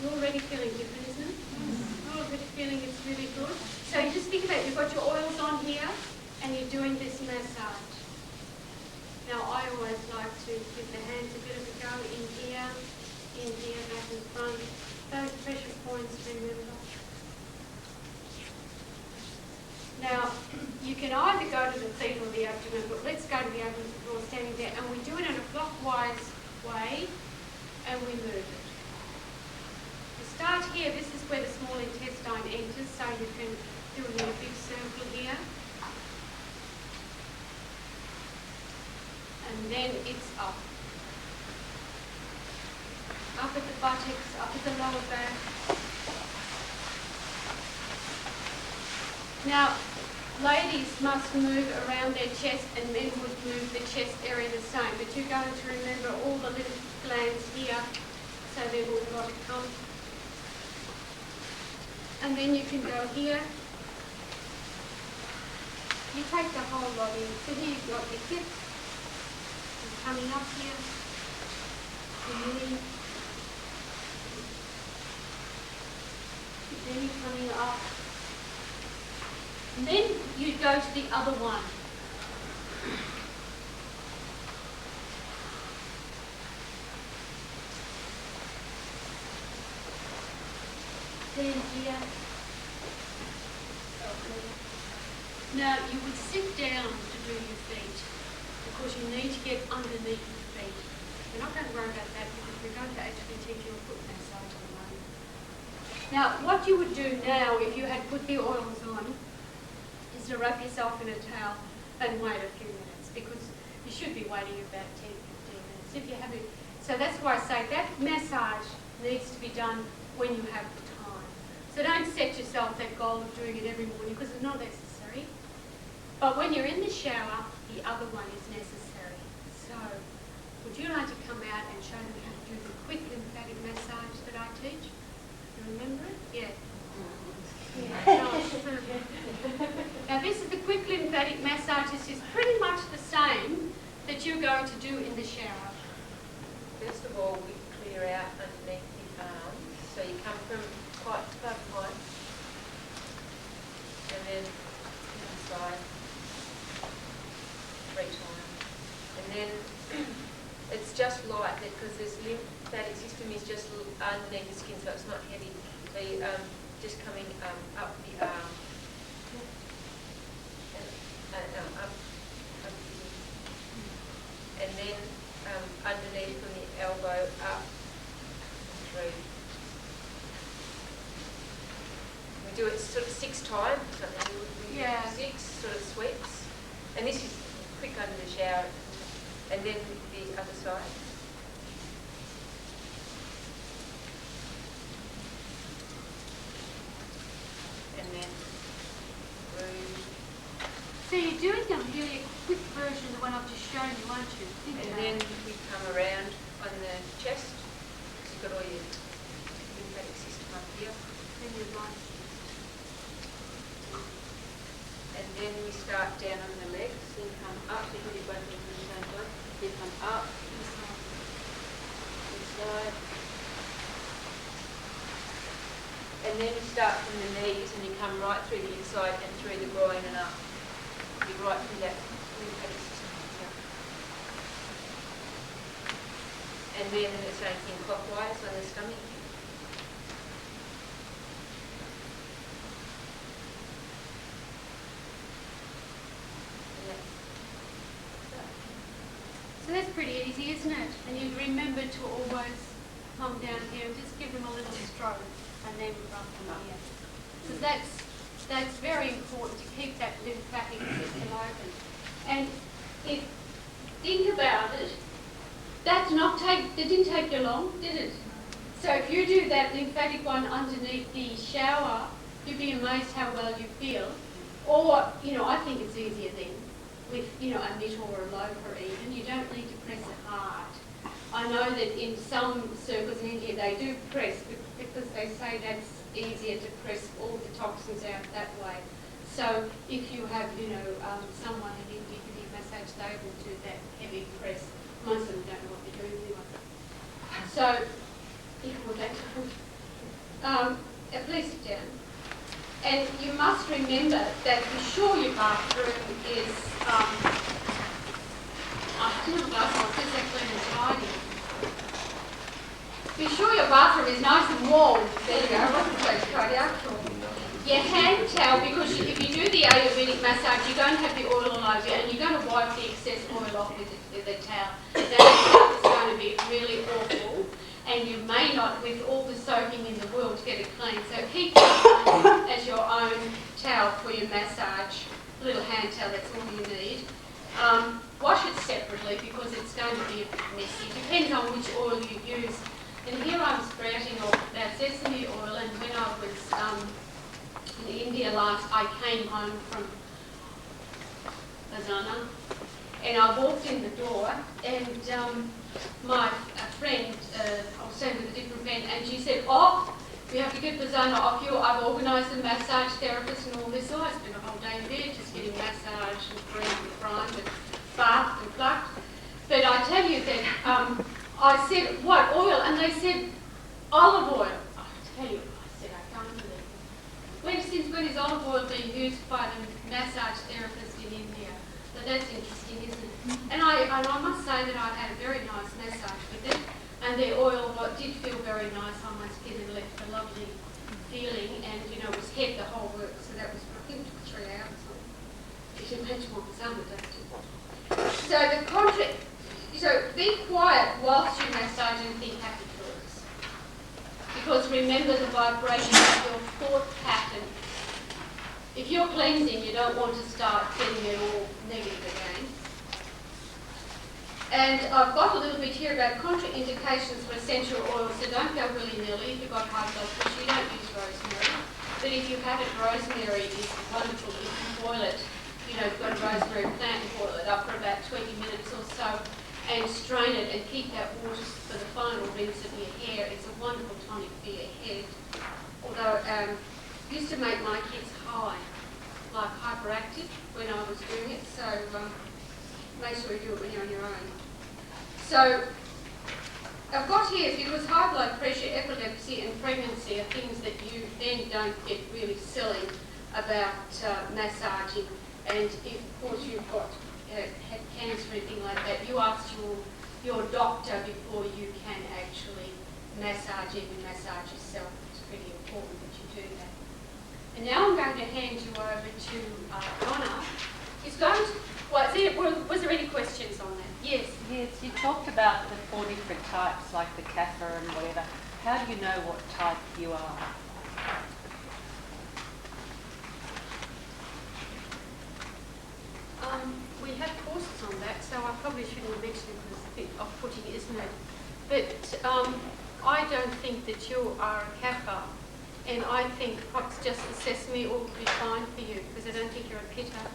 You're already feeling different, isn't it? You're already feeling it's really good. So you just think about it, you've got your oils on here and you're doing this massage. Now I always like to give the hands a bit of a go in here, back and front. Those pressure points, remember. Now, you can either go to the feet or the abdomen, but let's go to the abdomen before standing there. And we do it in a clockwise way, and we move it. We start here. This is where the small intestine enters, so you can do it in a big circle here. And then it's up. Up at the buttocks, up at the lower back. Now, ladies must move around their chest and men would move the chest area the same, but you're going to remember all the lymph glands here, so they've all got to come. And then you can go here. You take the whole body. So here you've got your hips, and coming up here, your knee, and then you're coming up. And then you go to the other one. Then here. Now you would sit down to do your feet because you need to get underneath your feet. We're not going to worry about that because we're going to actually teach you a foot massage at the moment. Now what you would do now if you had put the oils on is to wrap yourself in a towel and wait a few minutes because you should be waiting about 10-15 minutes if you have it. So that's why I say that massage needs to be done when you have the time. So don't set yourself that goal of doing it every morning because it's not necessary. But when you're in the shower, the other one is necessary. So would you like to come out and show them how to do the quick lymphatic massage that I teach? You remember it? Yeah. Now this is the quick lymphatic massage. This is pretty much the same that you're going to do in the shower. First of all, we clear out underneath the arms. So you come from quite high, and then inside 3 times. And then it's just light because this lymphatic system is just underneath the skin, so it's not heavy. So you just coming up the arm. And up the knees. And then underneath from the elbow up through. We do it sort of 6 times, something. We do 6 sort of sweeps. And this is quick under the shower. And then the other side. And then through. So you're doing a really quick version of the one I've just shown you, aren't you? And then we come around on the chest. You've got all your lymphatic system up here. Then your right. And then we start down on the legs. So you come up, so you do both of them at the same time. You come up, inside. And then you start from the knees and you come right through the inside and through the groin and up. You right through that lymphatic system here. And then the same thing clockwise on the stomach. So that's pretty easy, isn't it? And you remember to always come down here and just give them a little stroke and then rub them up here. So that's very important to keep that lymphatic system open. And think about it, that didn't take you long, did it? So if you do that lymphatic one underneath the shower, you'd be amazed how well you feel. Or, I think it's easier then with, a mitt or a loafer even. You don't need to press it hard. I know that in some circles in India they do press because they say that's easier to press all the toxins out that way. So if you have, someone in India giving a massage, they will do that heavy press. Most of them don't know what they're doing anyway. So, please sit down. And you must remember that be sure your bathroom is, I don't know what else is that clean and tidy. Be sure your bathroom is nice and warm. There you go, I wasn't so tidy after all. Your hand towel, because if you do the Ayurvedic massage, you're going to have the oil all over you and you're going to wipe the excess oil off with the towel. That is going to be really awful. And you may not, with all the soaking in the world, get it clean. So keep that as your own towel for your massage. A little hand towel, that's all you need. Wash it separately because it's going to be a bit messy. Depends on which oil you use. And here I'm sprouting off that sesame oil, and when I was in India last, I came home from Sodhana, and I walked in the door, and my friend, I was staying with a different friend, and she said, "Oh, we have to get Sodhana off you. I've organised a massage therapist and all this." So I spent a whole day in bed just getting massage and creamed and primed and bathed and plucked. But I tell you that I said, "What oil?" And they said, "Olive oil." I tell you, I said, I can't believe it. Since when is olive oil being used by the massage therapist in India? So that's interesting, isn't it? And I must say that I had a very nice massage with it, and the oil did feel very nice on my skin and left a lovely feeling, and you know, it was head the whole work, so that was, I think it took 3 hours. You can imagine what was under that. So the contract, so be quiet whilst you massage and think happy thoughts. Because remember the vibration of your thought pattern. If you're cleansing, you don't want to start getting it all negative again. And I've got a little bit here about contraindications for essential oils, so don't go willy-nilly. If you've got high blood pressure, you don't use rosemary. But if you have it, rosemary is wonderful. If you boil it, you know, you've got a rosemary plant and boil it up for about 20 minutes or so and strain it and keep that water for the final rinse of your hair. It's a wonderful tonic for your head. Although used to make my kids high, like hyperactive when I was doing it, so make sure you do it when you're on your own. So I've got here, because high blood pressure, epilepsy and pregnancy are things that you then don't get really silly about massaging. And if, of course, you've got had cancer or anything like that, you ask your doctor before you can actually massage, even massage yourself. It's pretty important that you do that. And now I'm going to hand you over to Donna. He's going to, was there any questions on that? Yes. Yes, you talked about the 4 different types, like the Kapha and whatever. How do you know what type you are? We have courses on that, so I probably shouldn't mention it because it's a bit off-putting, isn't it? But I don't think that you are a Kapha, and I think perhaps just the sesame oil would be fine for you, because I don't think you're a Pitta.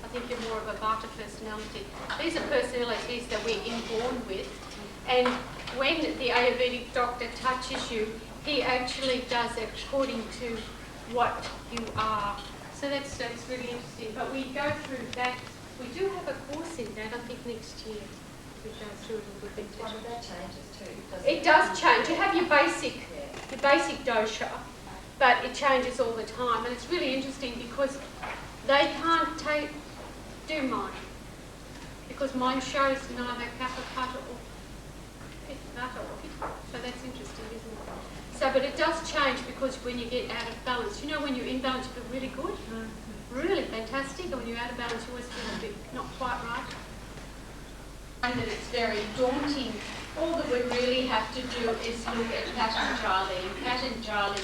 I think you're more of a Vata personality. These are personalities that we're inborn with, and when the Ayurvedic doctor touches you, he actually does it according to what you are. So that's really interesting. But we go through that. We do have a course in that, I think, next year. We go through it a little bit. What of that changes too? It does change. You have your basic dosha, but it changes all the time. And it's really interesting because they can't do mine. Because mine shows neither Kapha, Pitta or Vata or Pitta. So that's interesting, isn't it? So, but it does change because when you get out of balance, you know, when you're in balance, you feel really good, really fantastic, and when you're out of balance, you always feel a bit not quite right. And that it's very daunting. All that we really have to do is look at Patanjali. Patanjali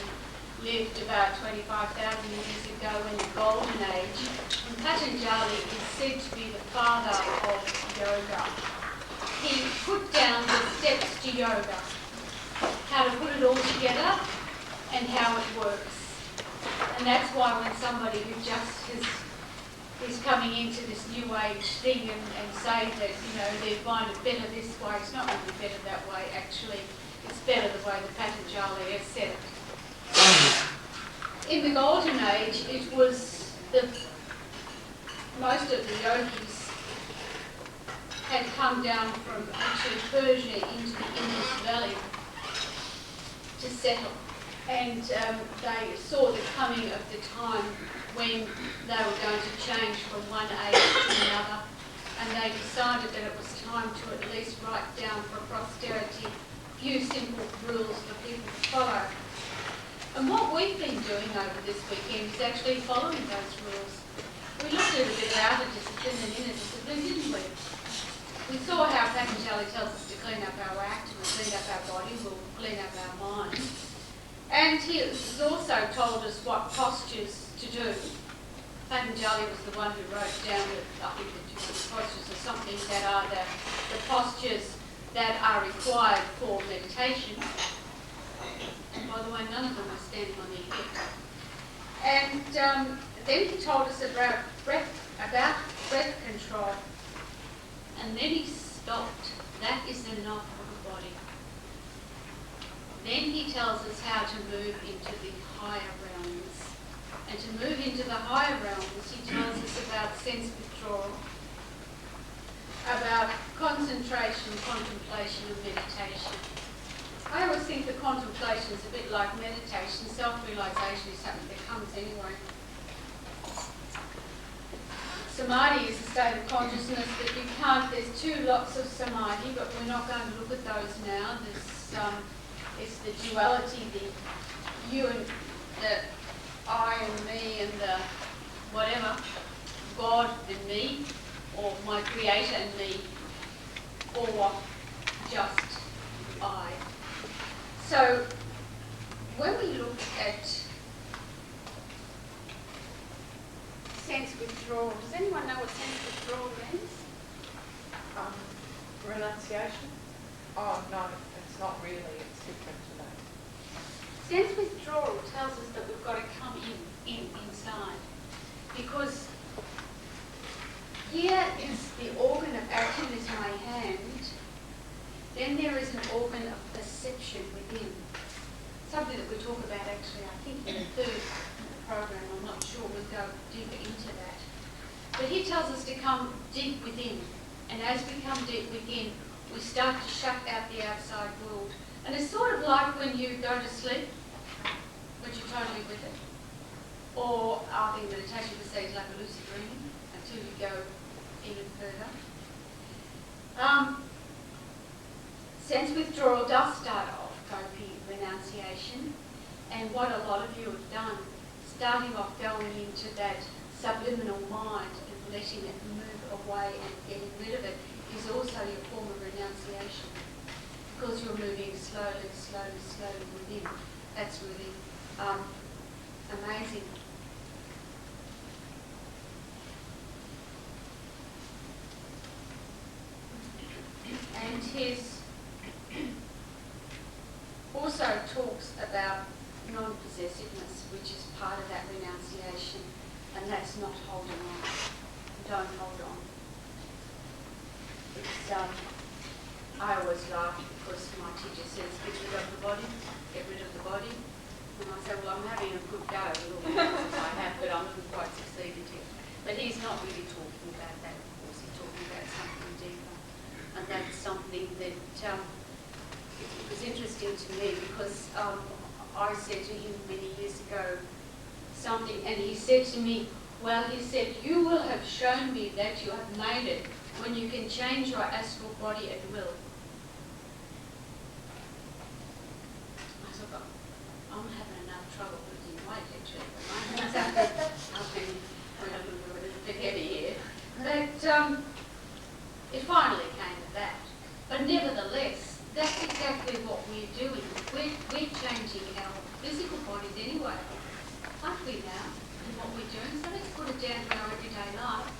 lived about 25,000 years ago in the Golden Age. And Patanjali is said to be the father of yoga. He put down the steps to yoga, how to put it all together and how it works. And that's why when somebody who just is coming into this new age thing and say that, you know, they find it better this way, it's not really better that way actually. It's better the way the Patanjali has said it. In the Golden Age, it was most of the yogis had come down from actually Persia into the Indus Valley to settle. And they saw the coming of the time when they were going to change from one age to another. And they decided that it was time to at least write down for posterity a few simple rules for people to follow. And what we've been doing over this weekend is actually following those rules. We looked at a bit out of discipline and inner discipline, didn't we? We saw how Patanjali tells us to clean up our act, and we'll clean up our body, we'll clean up our mind. And he has also told us what postures to do. Patanjali was the one who wrote down I think the 200 postures or something that are the postures that are required for meditation. And by the way, none of them are standing on their head. And then he told us about breath control. And then he stopped. That is enough for the body. Then he tells us how to move into the higher realms. And to move into the higher realms, he tells us about sense withdrawal, about concentration, contemplation and meditation. I always think the contemplation is a bit like meditation. Self-realisation is something that comes anyway. samadhi is a state of consciousness that you can't, there's two lots of samadhi, but we're not going to look at those now. It's the duality, the you and the I and me and the whatever, God and me, or my creator and me, or just I. So when we look at sense withdrawal, does anyone know what sense withdrawal means? Renunciation? Oh, no, it's not really. It's different today. Sense withdrawal tells us that we've got to come inside. Because here is the organ of action is my hand. Then there is an organ of perception within. Something that we talk about actually, I think, in the third program. I'm not sure. We'll go deeper into that. But he tells us to come deep within. And as we come deep within, we start to shut out the outside world. And it's sort of like when you go to sleep, but you're totally with it. Or I think meditation would say it's like a lucid dreaming until you go even further. Sense withdrawal does start off coping, renunciation, and what a lot of you have done, starting off going into that subliminal mind and letting it move away and getting rid of it, is also your form of renunciation, because you're moving slowly, slowly, slowly within. That's really amazing. And his also talks about non-possessiveness, which is part of that renunciation, and that's not holding on. Don't hold on. It's, I always laugh because my teacher says, get rid of the body, get rid of the body. And I say, well, I'm having a good go with all the answers I have, but I haven't quite succeeded yet. But he's not really talking about that, of course. He's talking about something deeper. And that's something that it was interesting to me because I said to him many years ago something, and he said to me, well, he said, you will have shown me that you have made it when you can change your astral body at will. I thought, I'm having enough trouble losing weight actually at the moment. I've been a little bit heavy here. But it finally came to that. But nevertheless, that's exactly what we're doing. We're changing our physical bodies anyway, aren't we now, in what we're doing? So let's put it down to our everyday life.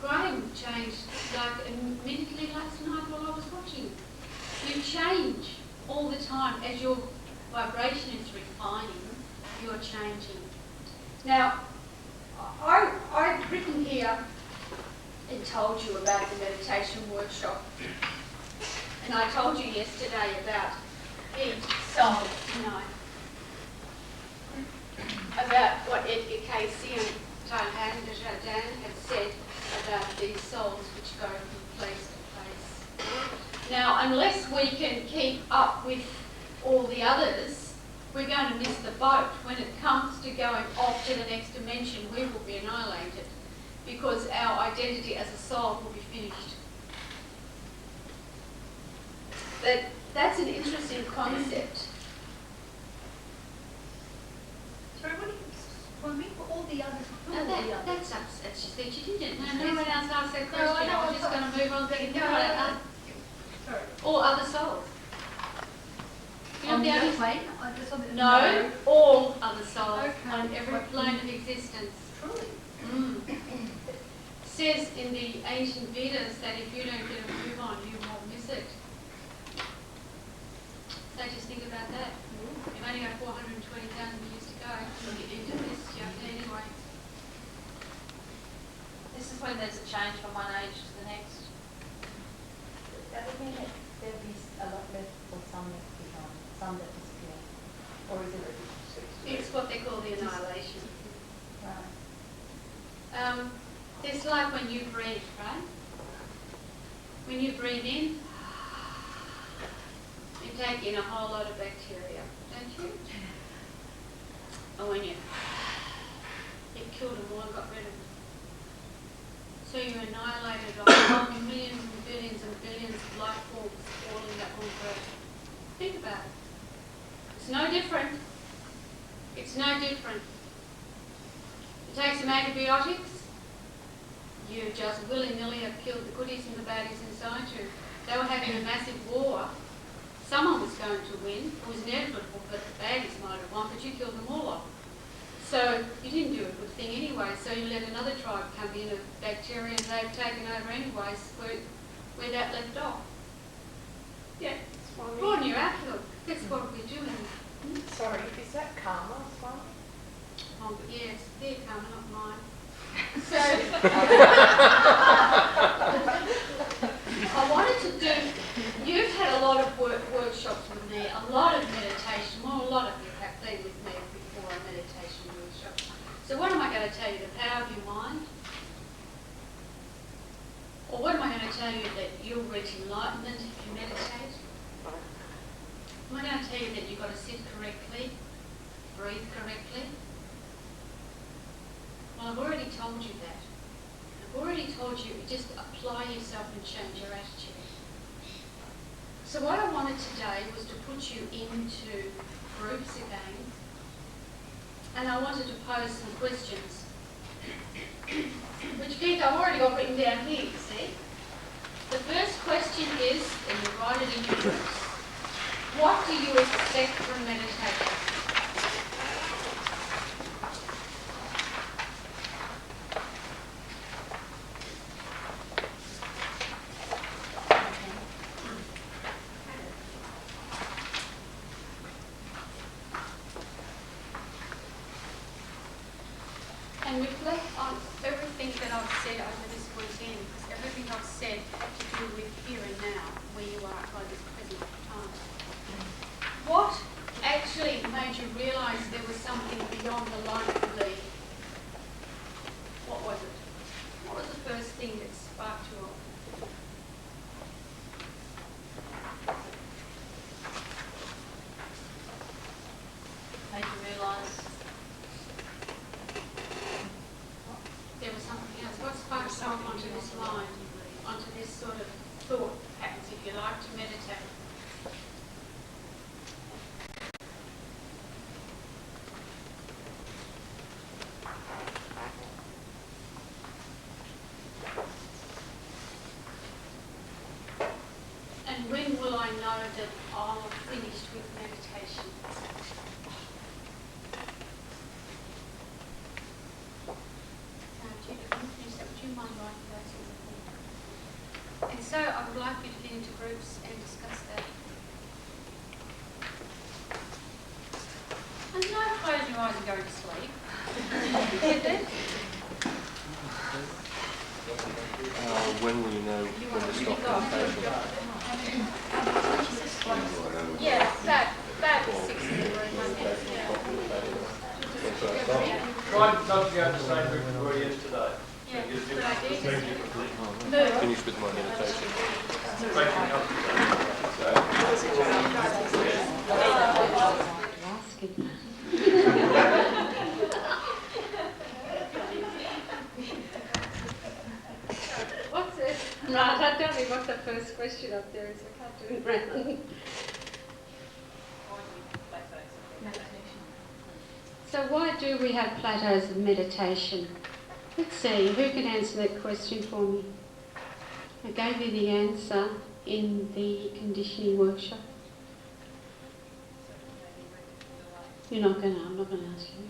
Graham changed like immediately last night while I was watching. You change all the time as your vibration is refining, you're changing. Now, I've written here and told you about the meditation workshop. And I told you yesterday about the soul, about what Edgar Cayce and Tahan Desjardins had said about these souls which go from place to place. Now, unless we can keep up with all the others, we're going to miss the boat. When it comes to going off to the next dimension, we will be annihilated because our identity as a soul will be finished. But that's an interesting concept. Sorry, when we put all the others, That's she said she didn't. No one else asked that question. I was just going to move on to all other souls. on the other plane? No, all other souls on every Okay. plane of existence. Truly. Says in the ancient Vedas that if you don't get a move on, you won't miss it. So just think about that. You've only got 420,000 years to go to get into this journey anyway. This is when there's a change from one age to the next. That would mean that there'd be a lot left or some left behind, some that disappear. Or is it It's what they call the annihilation. right? It's like when you breathe, right? When you breathe in, you take in a whole lot of bacteria, don't you? And when you killed them all and got rid of them. So you annihilated along millions and billions of life forms all in that one breath. Think about it. It's no different. It's no different. You take some antibiotics, you just willy-nilly have killed the goodies and the baddies inside you. They were having a massive war. Someone was going to win. It was inevitable that the baddies might have won, but you killed them all off. So you didn't do a good thing anyway, so you let another tribe come in of bacteria and they've taken over anyways where that left off. Yeah, broaden your outlook. That's what we're doing. Sorry, is that karma, Swami? Oh, but yeah, it's their karma, not mine. So, I wanted to do, you've had a lot of workshops with me, a lot of meditation. Well, a lot of you have been with me before a meditation workshop. So what am I going to tell you? The power of your mind? Or what am I going to tell you? That you'll reach enlightenment if you meditate? Am I going to tell you that you've got to sit correctly, breathe correctly? Well, I've already told you that. I've already told you, just apply yourself and change your attitude. So what I wanted today was to put you into groups again, and I wanted to pose some questions, which Keith, I've already got written down here, you see. The first question is, and you write it in your groups, what do you expect from meditation? And reflect on everything that I've said over this weekend, because everything I've said had to do with here and now, where you are by this present time. What actually made you realise there was something beyond the light belief? What was it? What was the first thing that sparked you off? Made you realise There was something else. What sparked you off onto this line, onto this sort of thought patterns, if you like, to meditate? And when will I know that I'm finished with meditation? Do you mind writing those in the book? And so I would like you to get into groups and discuss that. And don't close your eyes and go to sleep. When will you know when to stop meditation? Yeah, about 6 in the room, I think. Try not to go to the same group you were in today. Yeah, good idea. Finish with my meditation. What's it? Right, I don't know what the first question up there is. I can't do it round. So why do we have plateaus of meditation? Let's see, who can answer that question for me? I gave you the answer in the conditioning workshop. I'm not going to ask you.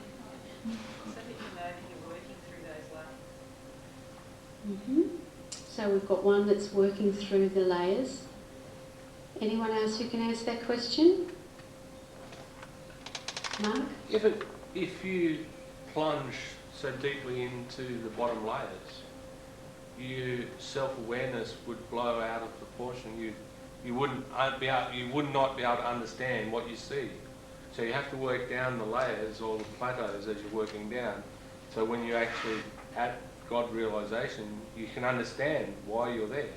so that you know that you're working through those layers. So we've got one that's working through the layers. Anyone else who can answer that question? Mark? If you plunge so deeply into the bottom layers, your self-awareness would blow out of proportion. You would not be able to understand what you see. So you have to work down the layers or the plateaus as you're working down. So when you're actually at God realization, you can understand why you're there.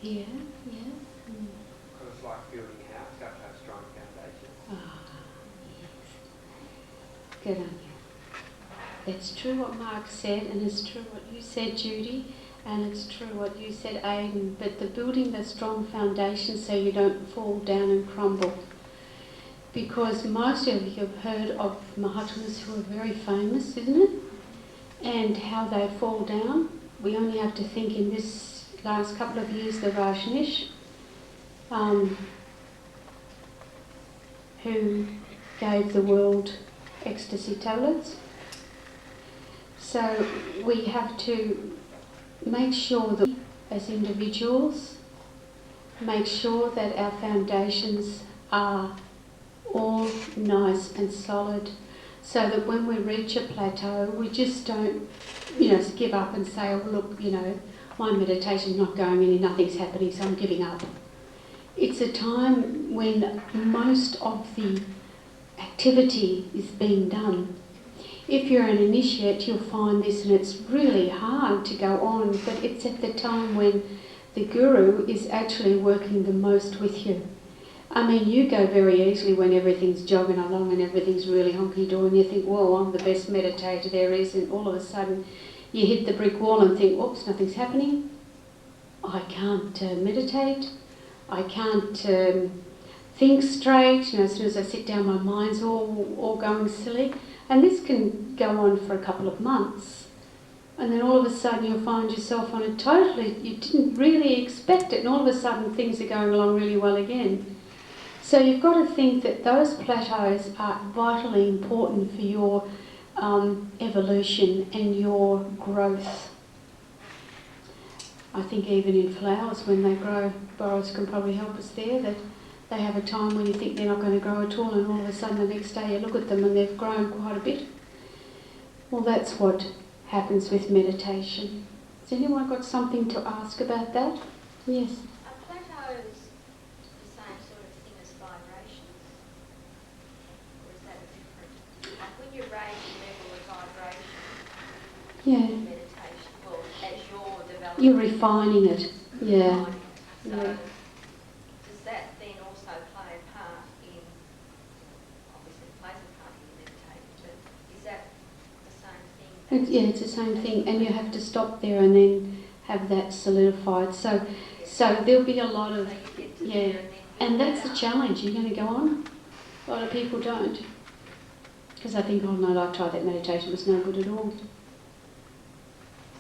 Yeah. Because it's like building a house, you have to have strong foundations. Ah, yes. Good on you. It's true what Mark said, and it's true what you said, Judy, and it's true what you said, Aidan, but the building the strong foundation so you don't fall down and crumble. Because most of you have heard of Mahatmas who are very famous, isn't it? And how they fall down. We only have to think in this last couple of years, the Rajneesh, who gave the world ecstasy tablets. So we have to make sure that as individuals, make sure that our foundations are all nice and solid, so that when we reach a plateau, we just don't, give up and say, oh look, my meditation's not going any, nothing's happening, so I'm giving up. It's a time when most of the activity is being done. If you're an initiate, you'll find this, and it's really hard to go on, but it's at the time when the Guru is actually working the most with you. I mean, you go very easily when everything's jogging along and everything's really honky-dory, and you think, well, I'm the best meditator there is, and all of a sudden you hit the brick wall and think, oops, nothing's happening. I can't meditate. I can't think straight. As soon as I sit down, my mind's all going silly. And this can go on for a couple of months. And then all of a sudden you'll find yourself on a totally, you didn't really expect it, and all of a sudden things are going along really well again. So you've got to think that those plateaus are vitally important for your evolution and your growth. I think even in flowers, when they grow, Boris can probably help us there, that they have a time when you think they're not going to grow at all, and all of a sudden the next day you look at them and they've grown quite a bit. Well, that's what happens with meditation. Has anyone got something to ask about that? Yes. Are plateaus the same sort of thing as vibrations? Or is that different? Like when you raise the level of vibration in meditation, well, as you're developing... You're refining it, yeah. So does that then also play a part in, obviously it plays a part in meditating, but is that the same thing? It's the same thing, and you have to stop there and then have that solidified. So there'll be a lot of, and that's the challenge. You're going to go on. A lot of people don't, because I think, oh no, I tried that meditation, it was no good at all.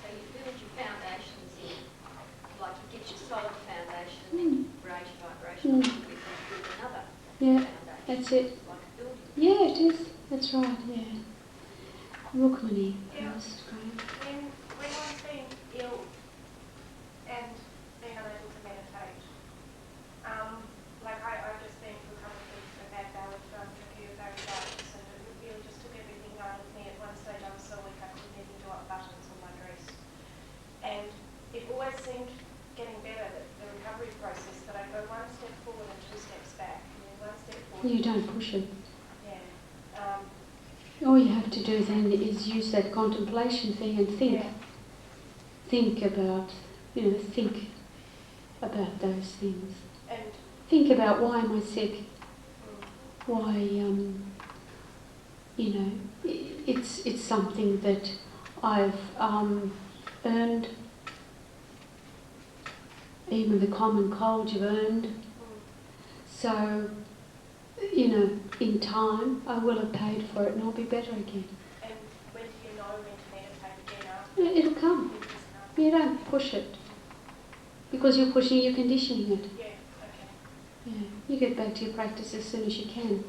So you build your foundations in, like you get your solid foundation and then you raise your vibration with another foundation. That's it. Like a building. Yeah, it is. That's right, yeah. Rukmini, first, When I've been ill and being unable to meditate, I've just been through a couple of weeks of bad bowel trachea variolitis, and it really just took everything out of me. At one stage I was so weak I couldn't even do up buttons on my dress. And it always seemed getting better, the recovery process, that I'd go one step forward and two steps back, and then one step forward. You don't push it. Yeah. All you have to do then is use that contemplation thing and think. Yeah. Think about, think about those things. And think about, why am I sick? Why, it's something that I've earned. Even the common cold you've earned. So, in time, I will have paid for it and I'll be better again. And when do you know when to meditate again after? It'll come. You don't push it. Because you're pushing, you're conditioning it. Yeah, okay. Yeah, you get back to your practice as soon as you can.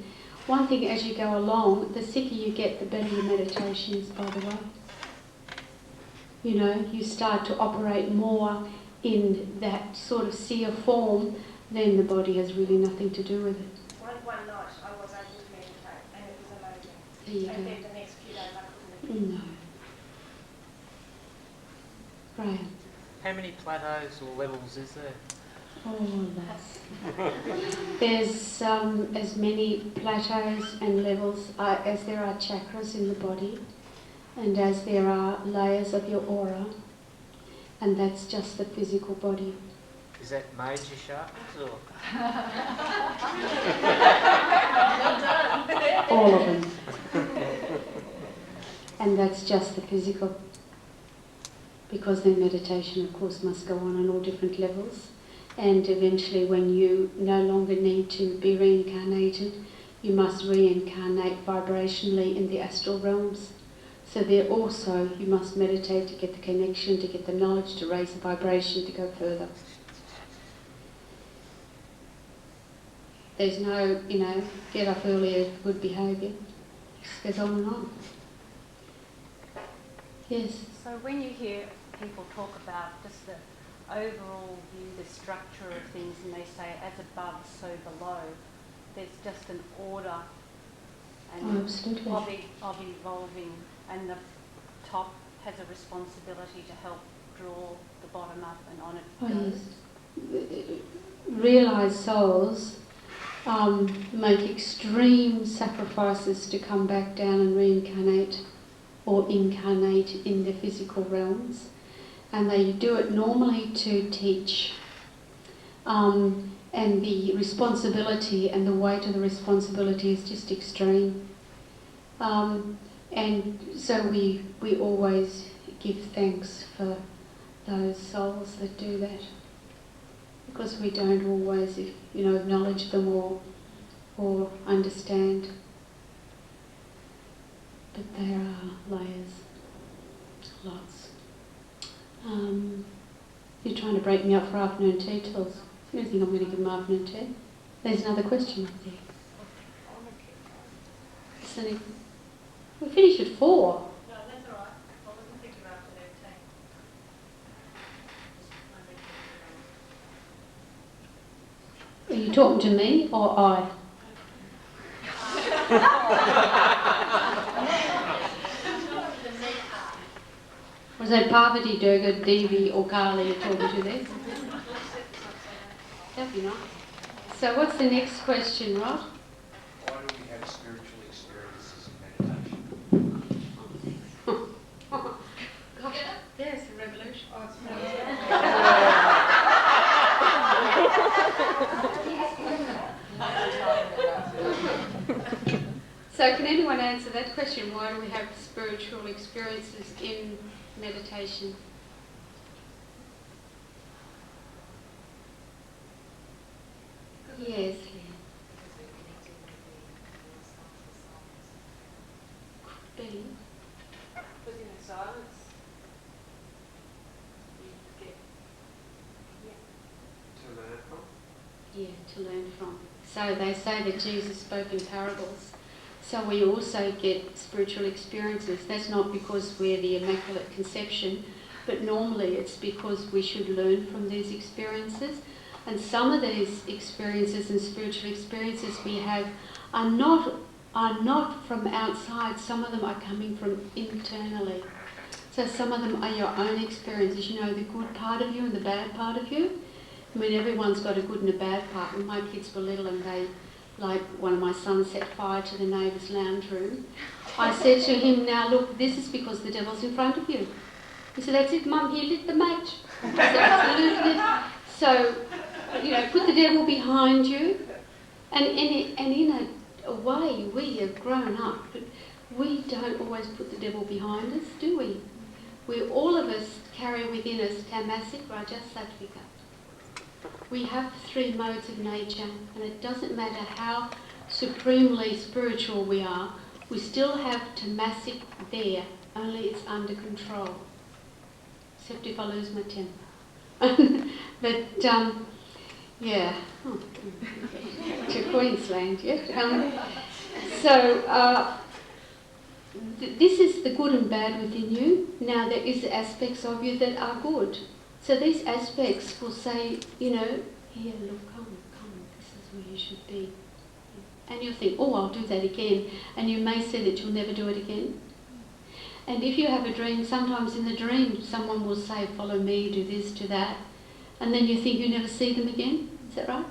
One thing, as you go along, the sicker you get, the better your meditation is, by the way. You start to operate more in that sort of seer form, then the body has really nothing to do with it. One night I was able to meditate and it was amazing. There you And go. then the next few days I couldn't. No. Graham. How many plateaus or levels is there? Oh, there's as many plateaus and levels as there are chakras in the body, and as there are layers of your aura, and that's just the physical body. Is that major chakras or? All of them. And that's just the physical. Because then meditation, of course, must go on all different levels. And eventually, when you no longer need to be reincarnated, you must reincarnate vibrationally in the astral realms. So there also, you must meditate to get the connection, to get the knowledge, to raise the vibration, to go further. There's no, get up earlier, good behaviour. It just goes on and on. Yes? So when you hear people talk about just the overall view, the structure of things, and they say as above, so below, there's just an order and of evolving, and the top has a responsibility to help draw the bottom up, and on it goes. Yes. Realised souls make extreme sacrifices to come back down and reincarnate or incarnate in the physical realms, and they do it normally to teach. And the responsibility and the weight of the responsibility is just extreme. And so we always give thanks for those souls that do that, because we don't always, acknowledge them or understand. But there are layers, lots. You're trying to break me up for afternoon tea, Tills. You don't think I'm going to give them afternoon tea? There's another question up there. We finish at 4. No, that's all right. I wasn't thinking about afternoon tea. Are you talking to me or I? Was that Parvati, Durga, Devi or Kali you're talking to there? That'd be nice. So what's the next question, Rod? Why do we have spiritual experiences in meditation? Gosh, there's a revolution. So can anyone answer that question? Why do we have spiritual experiences in meditation? Yes. Could be. Because in silence, you get To learn from? Yeah, to learn from. So they say that Jesus spoke in parables. So we also get spiritual experiences. That's not because we're the Immaculate Conception, but normally it's because we should learn from these experiences. And some of these experiences and spiritual experiences we have are not from outside. Some of them are coming from internally. So some of them are your own experiences. The good part of you and the bad part of you. I mean, everyone's got a good and a bad part. When my kids were little and one of my sons set fire to the neighbour's lounge room, I said to him, now look, this is because the devil's in front of you. He said, that's it, Mum, he lit the match. I said, absolutely. So, put the devil behind you. And in a way, we have grown up, but we don't always put the devil behind us, do we? All of us carry within us tamasic, rajas, sattvika. We have 3 modes of nature, and it doesn't matter how supremely spiritual we are, we still have tamasic there, only it's under control. Except if I lose my temper. But, yeah. To Queensland, yeah. This is the good and bad within you. Now there is aspects of you that are good. So these aspects will say, here, look, come, this is where you should be. And you'll think, oh, I'll do that again. And you may say that you'll never do it again. And if you have a dream, sometimes in the dream someone will say, follow me, do this, do that. And then you think you never see them again. Is that right?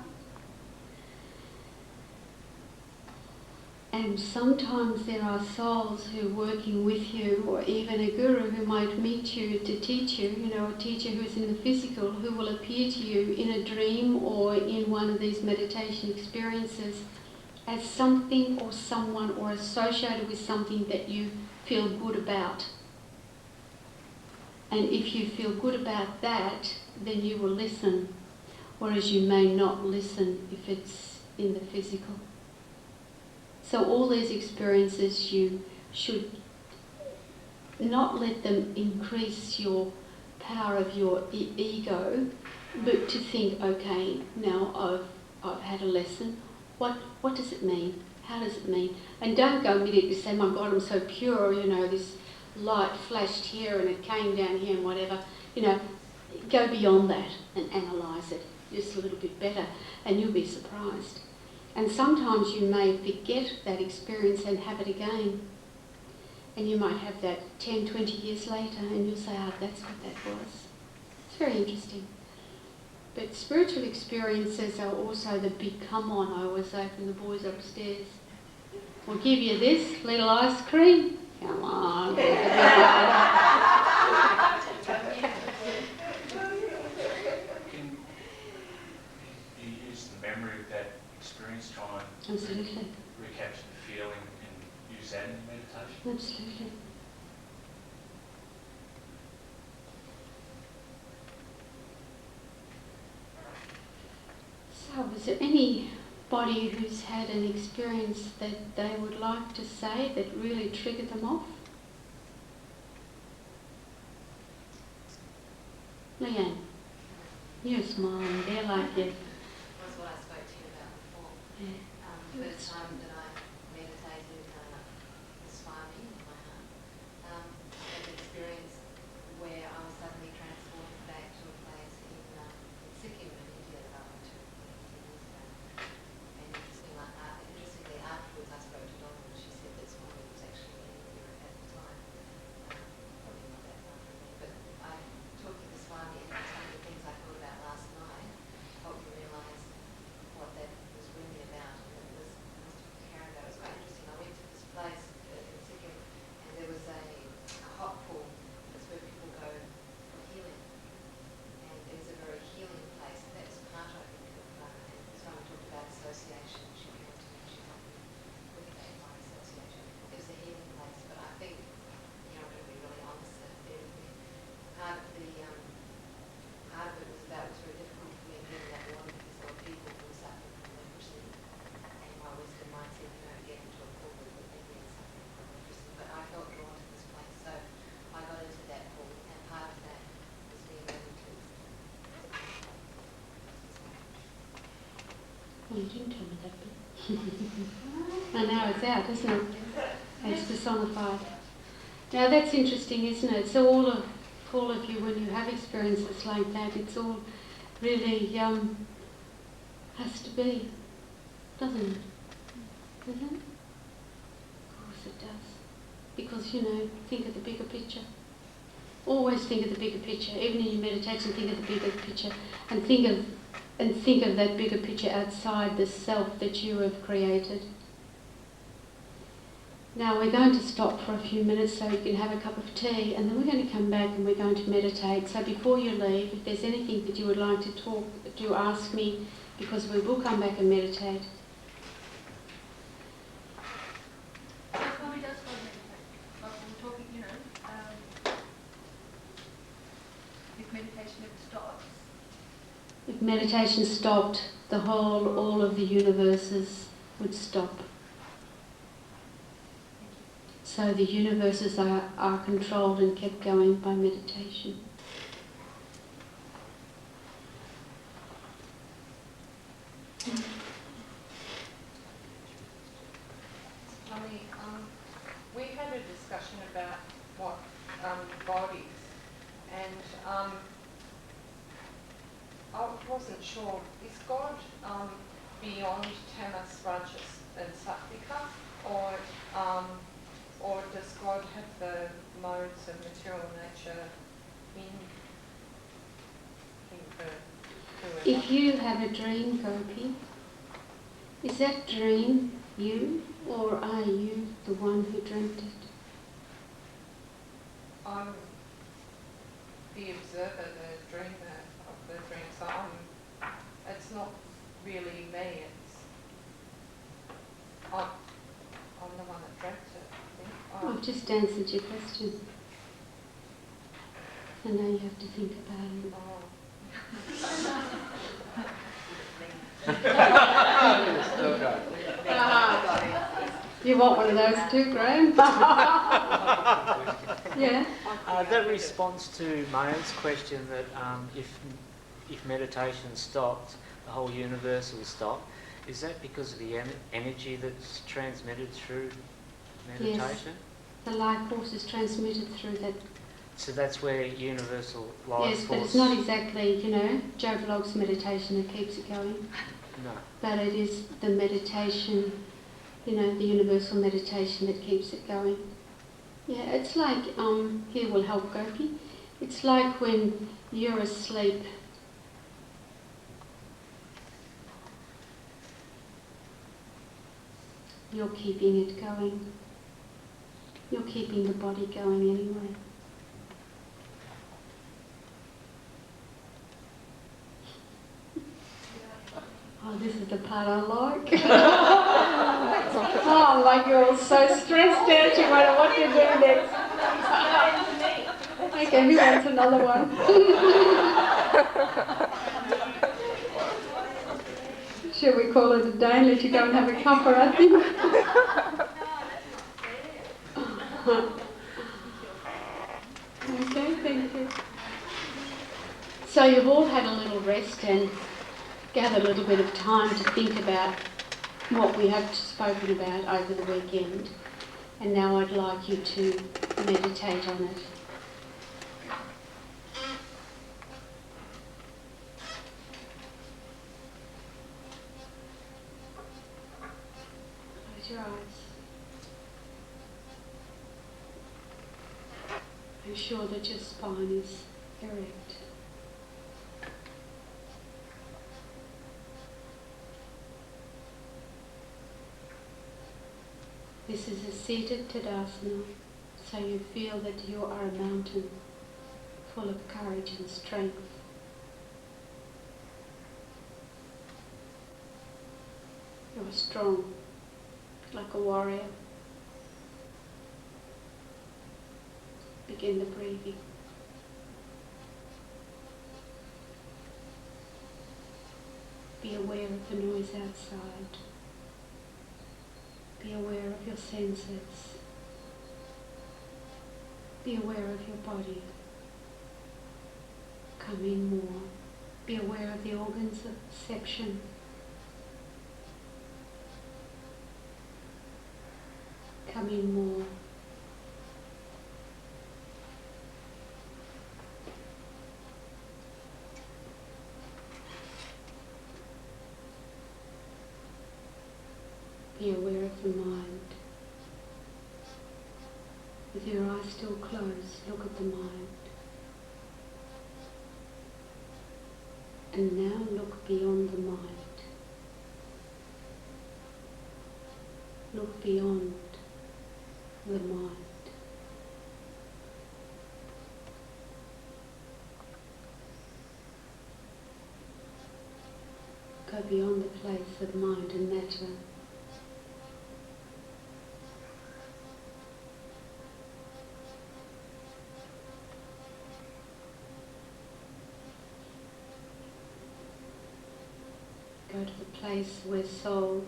And sometimes there are souls who are working with you, or even a guru who might meet you to teach you, a teacher who's in the physical, who will appear to you in a dream or in one of these meditation experiences as something or someone or associated with something that you feel good about. And if you feel good about that, then you will listen, whereas you may not listen if it's in the physical. So all these experiences, you should not let them increase your power of your ego, but to think, okay, now I've had a lesson. What does it mean? How does it mean? And don't go immediately say, my God, I'm so pure, you know, this light flashed here and it came down here and whatever. You know, go beyond that and analyse it just a little bit better, and you'll be surprised. And sometimes you may forget that experience and have it again. And you might have that 10, 20 years later and you'll say, oh, that's what that was. It's very interesting. But spiritual experiences are also the big come on, I always say from the boys upstairs. We'll give you this little ice cream. Come on. Do you use the memory of that experience, try and Absolutely. recapture the feeling and use that in meditation? Absolutely. So, is there anybody who's had an experience that they would like to say that really triggered them off? Leanne, you're smiling there like you. That's what I spoke to you about before. Yeah. The first time that I meditated with Swami in my heart, I had an experience where I was suddenly transported back to a place in Sikkim in India that I went to years ago. And interestingly, afterwards I spoke to Donna and she said that Swami was actually in India at the time. Probably not that far from me, but I talked to the Swami and some of the things I thought about last night helped me realise what that was really about. And it was, I must have carried that. It was quite interesting. I went to this place in Sikkim and there was a hot pool. That's where people go for healing. And it was a very healing place. And that was part, I think, of, and someone talked about association. She came to me and she helped me with that, my association. It was a healing place, but I think, you know, I'm going to be really honest, that part of it was very difficult for me being that woman because there were people who were suffering from leprosy. And my wisdom might say, you know, get into a pool with people who are suffering from leprosy. But I felt drawn to this place, so I got into that pool, and part of that was being able to. Well, you didn't tell me that bit. And now it's out, isn't it? It's personified. Now that's interesting, isn't it? So all of you, when you have experiences like that, it's all really has to be, doesn't it? Doesn't it? Of course it does. Because, you know, think of the bigger picture. Always think of the bigger picture. Even in your meditation, think of the bigger picture, and think of that bigger picture outside the self that you have created. Now we're going to stop for a few minutes so you can have a cup of tea, and then we're going to come back and we're going to meditate. So before you leave, if there's anything that you would like to do, ask me, because we will come back and meditate. That's why we just want to meditate. Like we're talking, you know, if meditation ever stops. If meditation stopped, all of the universes would stop. So the universes are controlled and kept going by meditation. Mummy, we had a discussion about what God is, and I wasn't sure, is God beyond tamas, rajas and sattvika, or does God have the modes of material nature in whoever? If you have a dream, Gopi, is that dream you, or are you the one who dreamt it? I'm the observer, the dreamer of the dream, so it's not really me, I'm the one that dreamt it, I think. I've just answered your question. So now you have to think about it. Still go. You want one of those too, Graham? Yeah. That response to Maya's question that if meditation stopped, the whole universe will stop. Is that because of the energy that's transmitted through meditation? Yes. The life force is transmitted through that. So that's where universal life yes, force... but it's not exactly, Joe Vlog's meditation that keeps it going. No. But it is the meditation, the universal meditation that keeps it going. Yeah, it's like, here will help Gopi. It's like when you're asleep. You're keeping it going. You're keeping the body going anyway. Oh, this is the part I like. Oh, my girl's so stressed out, she wondered what to do next. Okay, who wants another one? Shall we call it a day and let you go and have a cuppa, I think? Okay, thank you. So you've all had a little rest and gathered a little bit of time to think about what we have spoken about over the weekend. And now I'd like you to meditate on it. Close your eyes. Make sure that your spine is erect. This is a seated Tadasana, so you feel that you are a mountain full of courage and strength. You are strong, like a warrior. Begin the breathing. Be aware of the noise outside. Be aware of your senses. Be aware of your body. Come in more. Be aware of the organs of perception. Come in more. Be aware of the mind. With your eyes still closed, look at the mind. And now look beyond the mind. Look beyond the mind. Go beyond the place of mind and matter. Go to the place where soul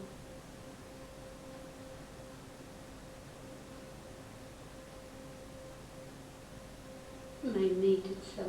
may meet itself.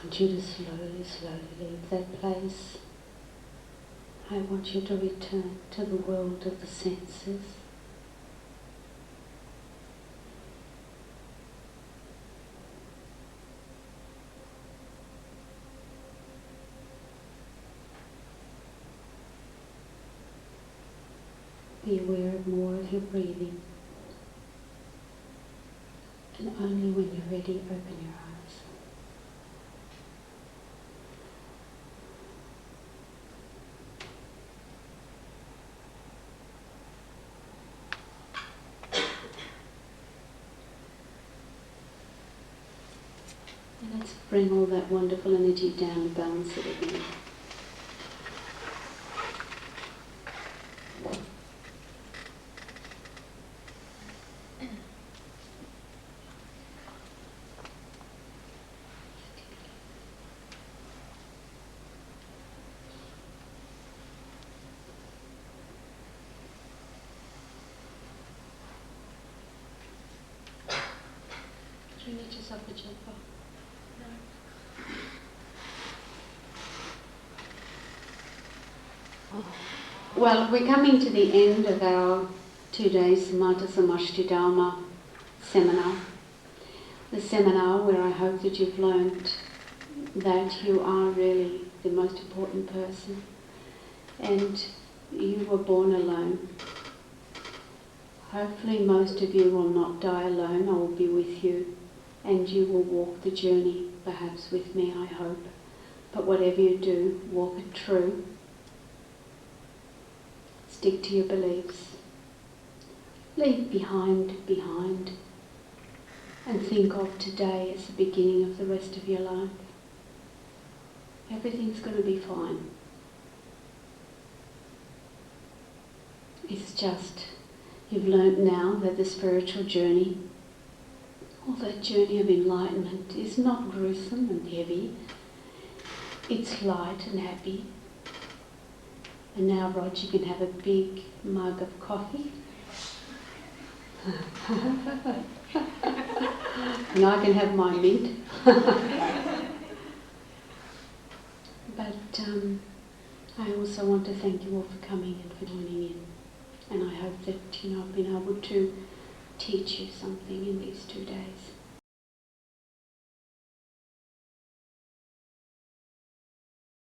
want you to slowly, slowly leave that place. I want you to return to the world of the senses. Be aware of more of your breathing. And only when you're ready, open your eyes. And let's bring all that wonderful energy down and balance it again. Do you need yourself a jumper? No. Well, we're coming to the end of our 2 days Samata Samashti Dharma seminar. The seminar where I hope that you've learned that you are really the most important person and you were born alone. Hopefully most of you will not die alone. I will be with you and you will walk the journey, perhaps with me, I hope. But whatever you do, walk it true. Stick to your beliefs. Leave behind, and think of today as the beginning of the rest of your life. Everything's going to be fine. It's just, you've learnt now that the spiritual journey, or that journey of enlightenment, is not gruesome and heavy. It's light and happy. And now, Rod, you can have a big mug of coffee. And I can have my mint. But I also want to thank you all for coming and for joining in. And I hope that I've been able to teach you something in these 2 days.